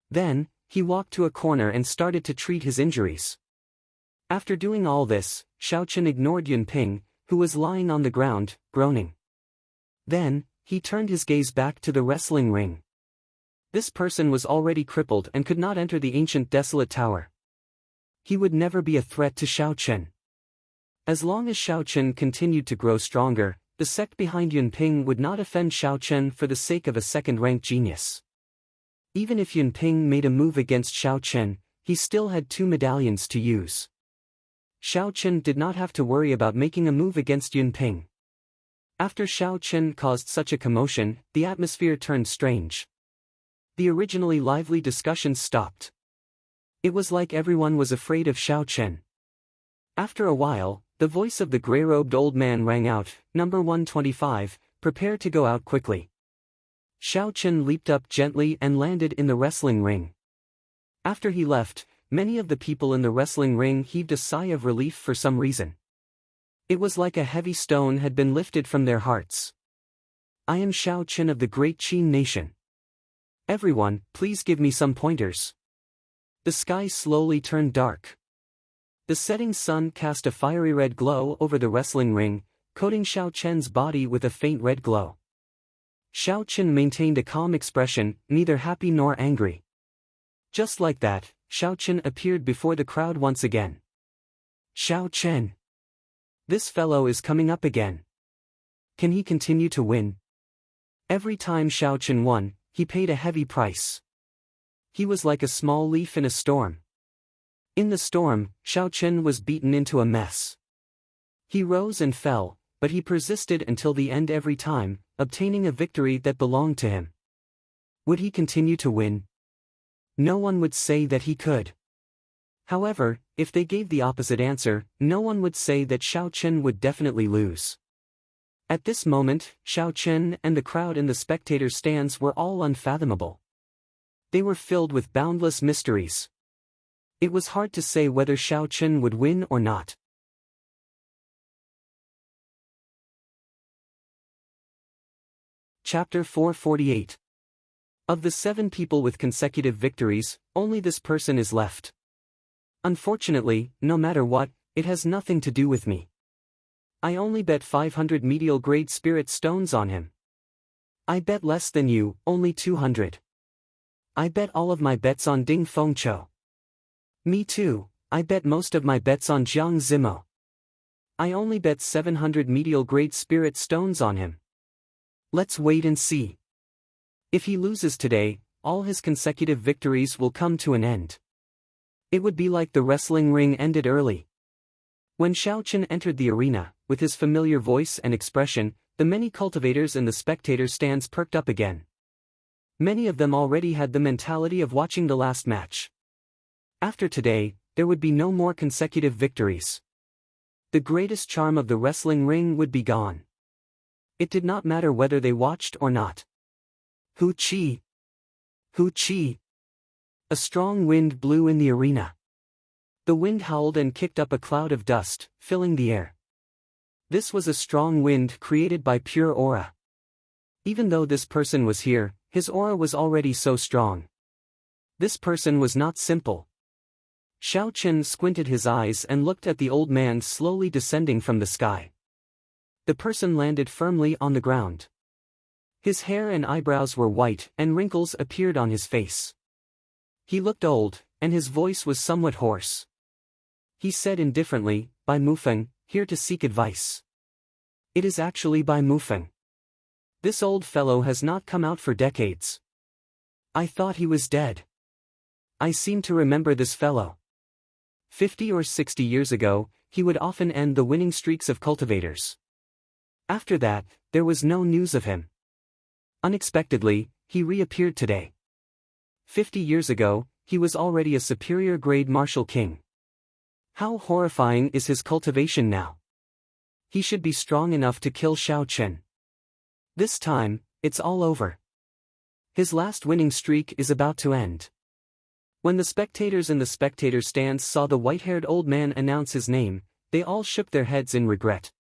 Then, he walked to a corner and started to treat his injuries. After doing all this, Xiao Chen ignored Yun Ping, who was lying on the ground, groaning. Then, he turned his gaze back to the wrestling ring. This person was already crippled and could not enter the ancient desolate tower. He would never be a threat to Xiao Chen. As long as Xiao Chen continued to grow stronger, the sect behind Yun Ping would not offend Xiao Chen for the sake of a second-rank genius. Even if Yun Ping made a move against Xiao Chen, he still had 2 medallions to use. Xiao Chen did not have to worry about making a move against Yun Ping. After Xiao Chen caused such a commotion, the atmosphere turned strange. The originally lively discussions stopped. It was like everyone was afraid of Xiao Chen. After a while, the voice of the gray-robed old man rang out, "Number 125, prepare to go out quickly." Xiao Chen leaped up gently and landed in the wrestling ring. After he left, many of the people in the wrestling ring heaved a sigh of relief for some reason. It was like a heavy stone had been lifted from their hearts. I am Xiao Chen of the great Qin nation. Everyone, please give me some pointers. The sky slowly turned dark. The setting sun cast a fiery red glow over the wrestling ring, coating Xiao Chen's body with a faint red glow. Xiao Chen maintained a calm expression, neither happy nor angry. Just like that, Xiao Chen appeared before the crowd once again. Xiao Chen. This fellow is coming up again. Can he continue to win? Every time Xiao Chen won, he paid a heavy price. He was like a small leaf in a storm. In the storm, Xiao Chen was beaten into a mess. He rose and fell, but he persisted until the end every time, obtaining a victory that belonged to him. Would he continue to win? No one would say that he could. However, if they gave the opposite answer, no one would say that Xiao Chen would definitely lose. At this moment, Xiao Chen and the crowd in the spectator stands were all unfathomable. They were filled with boundless mysteries. It was hard to say whether Xiao Chen would win or not. Chapter 448. Of the 7 people with consecutive victories, only this person is left. Unfortunately, no matter what, it has nothing to do with me. I only bet 500 medial grade spirit stones on him. I bet less than you, only 200. I bet all of my bets on Ding Fengqiu. Me too, I bet most of my bets on Jiang Zimo. I only bet 700 medial grade spirit stones on him. Let's wait and see. If he loses today, all his consecutive victories will come to an end. It would be like the wrestling ring ended early. When Xiao Chen entered the arena, with his familiar voice and expression, the many cultivators in the spectator stands perked up again. Many of them already had the mentality of watching the last match. After today, there would be no more consecutive victories. The greatest charm of the wrestling ring would be gone. It did not matter whether they watched or not. Hu Qi! Hu Qi! A strong wind blew in the arena. The wind howled and kicked up a cloud of dust, filling the air. This was a strong wind created by pure aura. Even though this person was here, his aura was already so strong. This person was not simple. Xiao Chen squinted his eyes and looked at the old man slowly descending from the sky. The person landed firmly on the ground. His hair and eyebrows were white and wrinkles appeared on his face. He looked old, and his voice was somewhat hoarse. He said indifferently, "Bai Mufeng, here to seek advice." It is actually Bai Mufeng. This old fellow has not come out for decades. I thought he was dead. I seem to remember this fellow. 50 or 60 years ago, he would often end the winning streaks of cultivators. After that, there was no news of him. Unexpectedly, he reappeared today. 50 years ago, he was already a superior grade martial king. How horrifying is his cultivation now? He should be strong enough to kill Xiao Chen. This time, it's all over. His last winning streak is about to end. When the spectators in the spectator stands saw the white-haired old man announce his name, they all shook their heads in regret.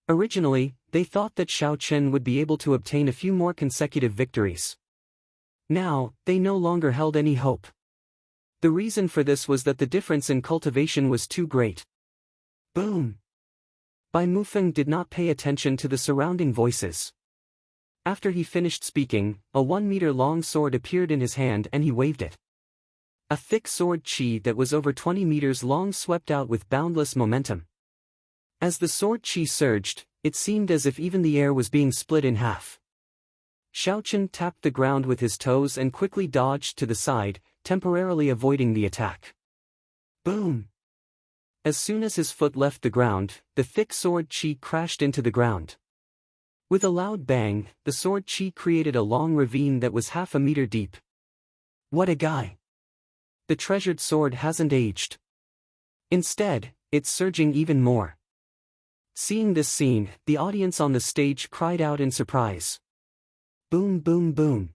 Originally, they thought that Xiao Chen would be able to obtain a few more consecutive victories. Now, they no longer held any hope. The reason for this was that the difference in cultivation was too great. Boom! Bai Mufeng did not pay attention to the surrounding voices. After he finished speaking, a 1-meter-long sword appeared in his hand and he waved it. A thick sword qi that was over 20 meters long swept out with boundless momentum. As the sword qi surged, it seemed as if even the air was being split in half. Xiao Chen tapped the ground with his toes and quickly dodged to the side, temporarily avoiding the attack. Boom! As soon as his foot left the ground, the thick sword qi crashed into the ground. With a loud bang, the sword qi created a long ravine that was half a meter deep. What a guy! The treasured sword hasn't aged. Instead, it's surging even more. Seeing this scene, the audience on the stage cried out in surprise. Boom boom boom.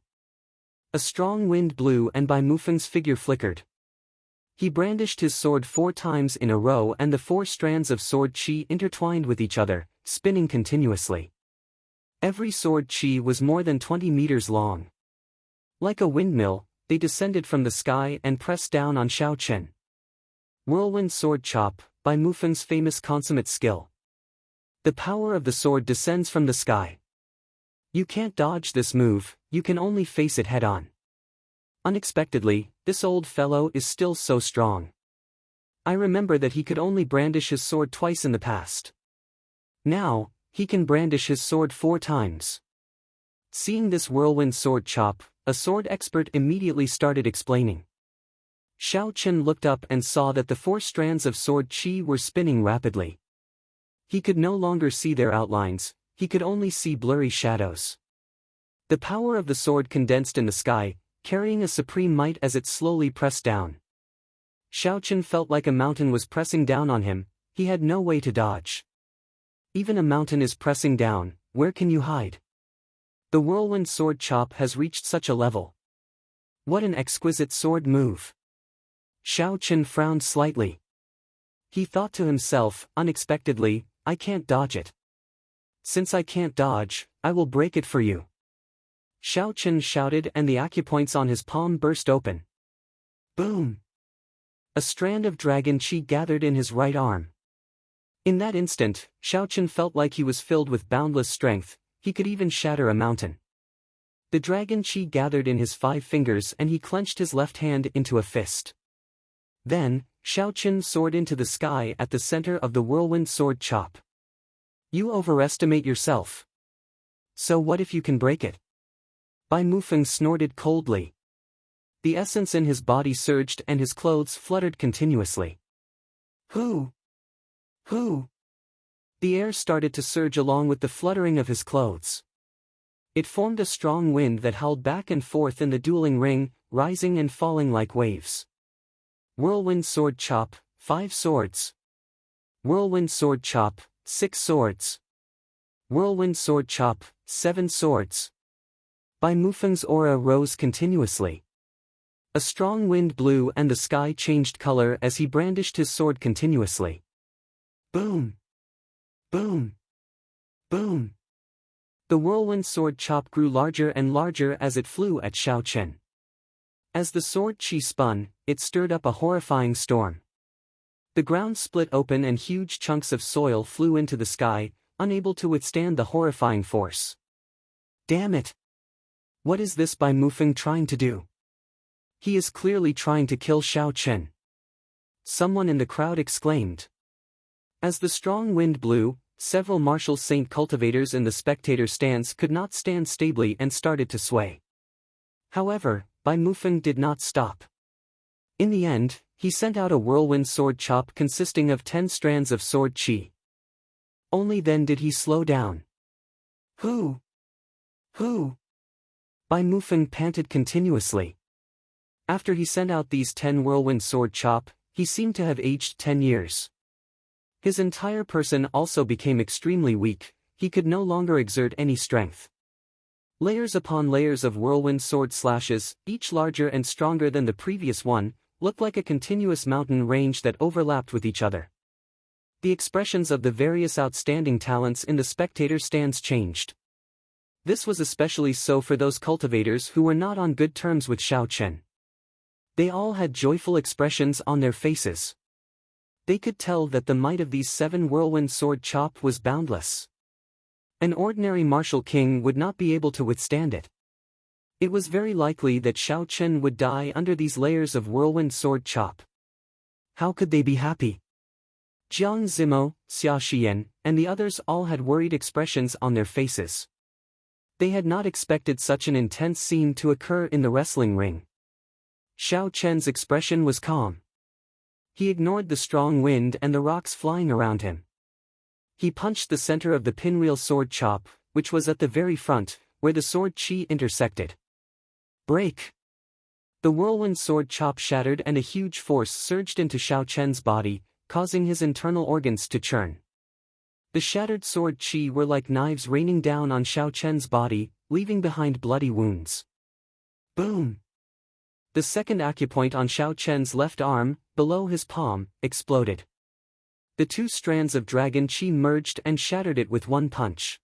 A strong wind blew and Bai Mufeng's figure flickered. He brandished his sword 4 times in a row and the 4 strands of sword chi intertwined with each other, spinning continuously. Every sword chi was more than 20 meters long. Like a windmill, they descended from the sky and pressed down on Xiao Chen. Whirlwind sword chop, Bai Mufeng's famous consummate skill. The power of the sword descends from the sky. You can't dodge this move, you can only face it head-on. Unexpectedly, this old fellow is still so strong. I remember that he could only brandish his sword twice in the past. Now, he can brandish his sword 4 times. Seeing this whirlwind sword chop, a sword expert immediately started explaining. Xiao Chen looked up and saw that the 4 strands of sword chi were spinning rapidly. He could no longer see their outlines, he could only see blurry shadows. The power of the sword condensed in the sky, carrying a supreme might as it slowly pressed down. Xiao Chen felt like a mountain was pressing down on him, he had no way to dodge. Even a mountain is pressing down, where can you hide? The whirlwind sword chop has reached such a level. What an exquisite sword move. Xiao Chen frowned slightly. He thought to himself, unexpectedly, I can't dodge it. Since I can't dodge, I will break it for you. Xiao Chen shouted and the acupoints on his palm burst open. Boom! A strand of dragon chi gathered in his right arm. In that instant, Xiao Chen felt like he was filled with boundless strength, he could even shatter a mountain. The dragon chi gathered in his 5 fingers and he clenched his left hand into a fist. Then, Xiao Chen soared into the sky at the center of the whirlwind sword chop. You overestimate yourself. So what if you can break it? Bai Mufeng snorted coldly. The essence in his body surged and his clothes fluttered continuously. Who? The air started to surge along with the fluttering of his clothes. It formed a strong wind that howled back and forth in the dueling ring, rising and falling like waves. Whirlwind sword chop, 5 swords. Whirlwind sword chop, 6 swords. Whirlwind sword chop, 7 swords. Bai Mufeng's aura rose continuously. A strong wind blew and the sky changed color as he brandished his sword continuously. Boom! Boom! Boom! The whirlwind sword chop grew larger and larger as it flew at Xiao Chen. As the sword chi spun, it stirred up a horrifying storm. The ground split open and huge chunks of soil flew into the sky, unable to withstand the horrifying force. Damn it! What is this Bai Mufeng trying to do? He is clearly trying to kill Xiao Chen. Someone in the crowd exclaimed. As the strong wind blew, several martial saint cultivators in the spectator stands could not stand stably and started to sway. However, Bai Mufeng did not stop. In the end, he sent out a whirlwind sword chop consisting of 10 strands of sword chi. Only then did he slow down. Who? Bai Mufeng panted continuously. After he sent out these 10 whirlwind sword chop, he seemed to have aged 10 years. His entire person also became extremely weak, he could no longer exert any strength. Layers upon layers of whirlwind sword slashes, each larger and stronger than the previous one, looked like a continuous mountain range that overlapped with each other. The expressions of the various outstanding talents in the spectator stands changed. This was especially so for those cultivators who were not on good terms with Xiao Chen. They all had joyful expressions on their faces. They could tell that the might of these 7 whirlwind sword chop was boundless. An ordinary martial king would not be able to withstand it. It was very likely that Xiao Chen would die under these layers of whirlwind sword chop. How could they be happy? Jiang Zimo, Xia Xian, and the others all had worried expressions on their faces. They had not expected such an intense scene to occur in the wrestling ring. Xiao Chen's expression was calm. He ignored the strong wind and the rocks flying around him. He punched the center of the pinwheel sword chop, which was at the very front, where the sword chi intersected. Break! The whirlwind sword chop shattered and a huge force surged into Xiao Chen's body, causing his internal organs to churn. The shattered sword qi were like knives raining down on Xiao Chen's body, leaving behind bloody wounds. Boom! The second acupoint on Xiao Chen's left arm, below his palm, exploded. The two strands of dragon qi merged and shattered it with one punch.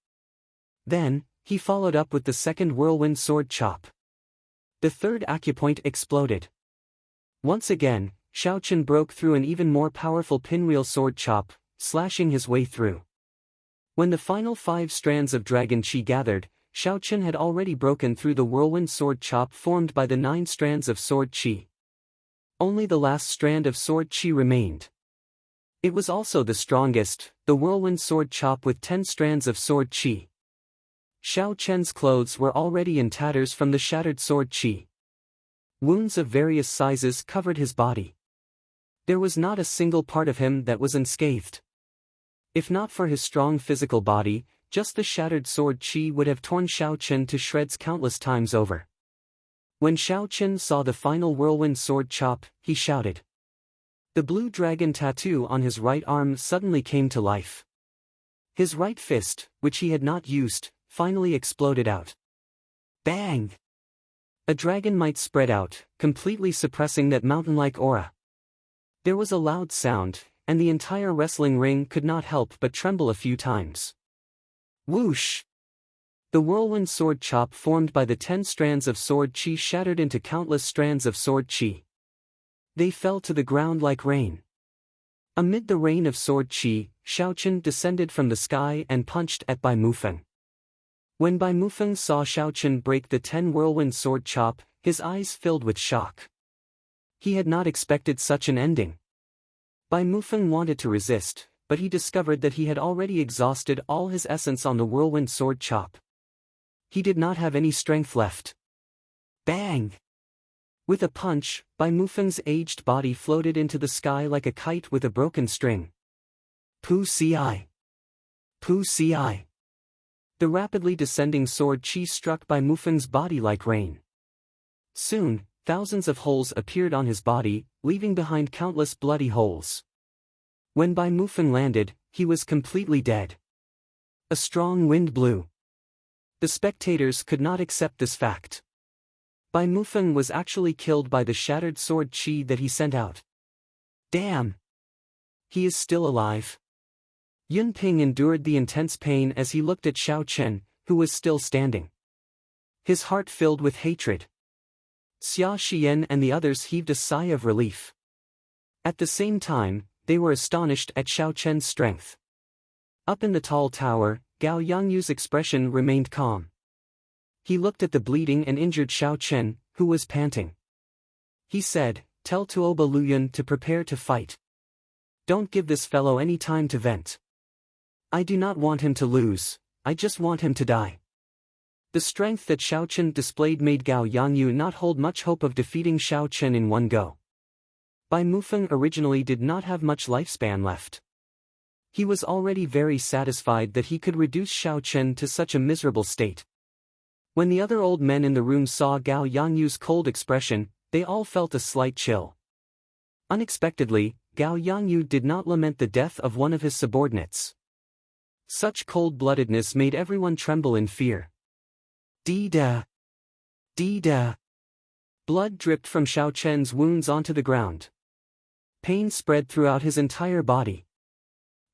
Then, he followed up with the second whirlwind sword chop. The third acupoint exploded. Once again, Xiao Chen broke through an even more powerful pinwheel sword chop, slashing his way through. When the final 5 strands of dragon qi gathered, Xiao Chen had already broken through the whirlwind sword chop formed by the 9 strands of sword qi. Only the last strand of sword qi remained. It was also the strongest, the whirlwind sword chop with 10 strands of sword qi. Xiao Chen's clothes were already in tatters from the shattered sword qi. Wounds of various sizes covered his body. There was not a single part of him that was unscathed. If not for his strong physical body, just the shattered sword qi would have torn Xiao Chen to shreds countless times over. When Xiao Chen saw the final whirlwind sword chop, he shouted. The blue dragon tattoo on his right arm suddenly came to life. His right fist, which he had not used, finally exploded out. Bang! A dragon might spread out, completely suppressing that mountain-like aura. There was a loud sound, and the entire wrestling ring could not help but tremble a few times. Whoosh! The whirlwind sword chop formed by the 10 strands of sword qi shattered into countless strands of sword qi. They fell to the ground like rain. Amid the rain of sword qi, Xiao Chen descended from the sky and punched at Bai Mufeng. When Bai Mufeng saw Xiao Chen break the 10 whirlwind sword chop, his eyes filled with shock. He had not expected such an ending. Bai Mufeng wanted to resist, but he discovered that he had already exhausted all his essence on the whirlwind sword chop. He did not have any strength left. Bang! With a punch, Bai Mufeng's aged body floated into the sky like a kite with a broken string. Pu ci! Pu ci! The rapidly descending sword qi struck Bai Mufeng's body like rain. Soon, thousands of holes appeared on his body, leaving behind countless bloody holes. When Bai Mufeng landed, he was completely dead. A strong wind blew. The spectators could not accept this fact. Bai Mufeng was actually killed by the shattered sword qi that he sent out. Damn! He is still alive. Yun Ping endured the intense pain as he looked at Xiao Chen, who was still standing. His heart filled with hatred. Xia Xian and the others heaved a sigh of relief. At the same time, they were astonished at Xiao Chen's strength. Up in the tall tower, Gao Yangyu's expression remained calm. He looked at the bleeding and injured Xiao Chen, who was panting. He said, "Tell Tuoba Luyun to prepare to fight. Don't give this fellow any time to vent. I do not want him to lose, I just want him to die." The strength that Xiao Chen displayed made Gao Yangyu not hold much hope of defeating Xiao Chen in one go. Bai Mufeng originally did not have much lifespan left. He was already very satisfied that he could reduce Xiao Chen to such a miserable state. When the other old men in the room saw Gao Yangyu's cold expression, they all felt a slight chill. Unexpectedly, Gao Yangyu did not lament the death of one of his subordinates. Such cold-bloodedness made everyone tremble in fear. Dee-da! Dee-da! Blood dripped from Xiao Chen's wounds onto the ground. Pain spread throughout his entire body.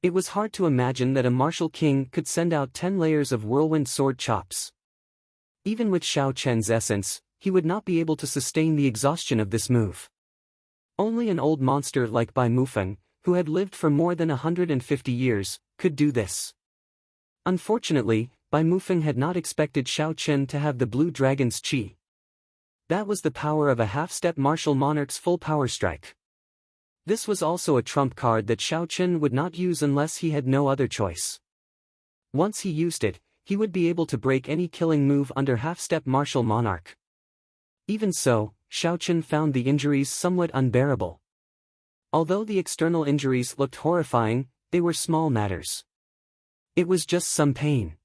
It was hard to imagine that a martial king could send out 10 layers of whirlwind sword chops. Even with Xiao Chen's essence, he would not be able to sustain the exhaustion of this move. Only an old monster like Bai Mufeng, who had lived for more than 150 years, could do this. Unfortunately, Bai Mufeng had not expected Xiao Chen to have the blue dragon's qi. That was the power of a half-step martial monarch's full power strike. This was also a trump card that Xiao Chen would not use unless he had no other choice. Once he used it, he would be able to break any killing move under half-step martial monarch. Even so, Xiao Chen found the injuries somewhat unbearable. Although the external injuries looked horrifying, they were small matters. It was just some pain.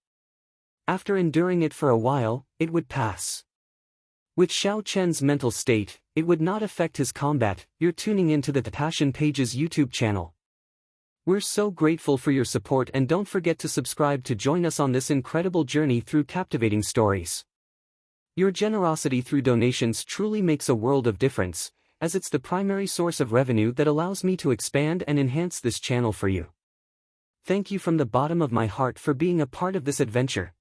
After enduring it for a while, it would pass. With Xiao Chen's mental state, it would not affect his combat. You're tuning into the Passion Pages YouTube channel. We're so grateful for your support, and don't forget to subscribe to join us on this incredible journey through captivating stories. Your generosity through donations truly makes a world of difference, as it's the primary source of revenue that allows me to expand and enhance this channel for you. Thank you from the bottom of my heart for being a part of this adventure.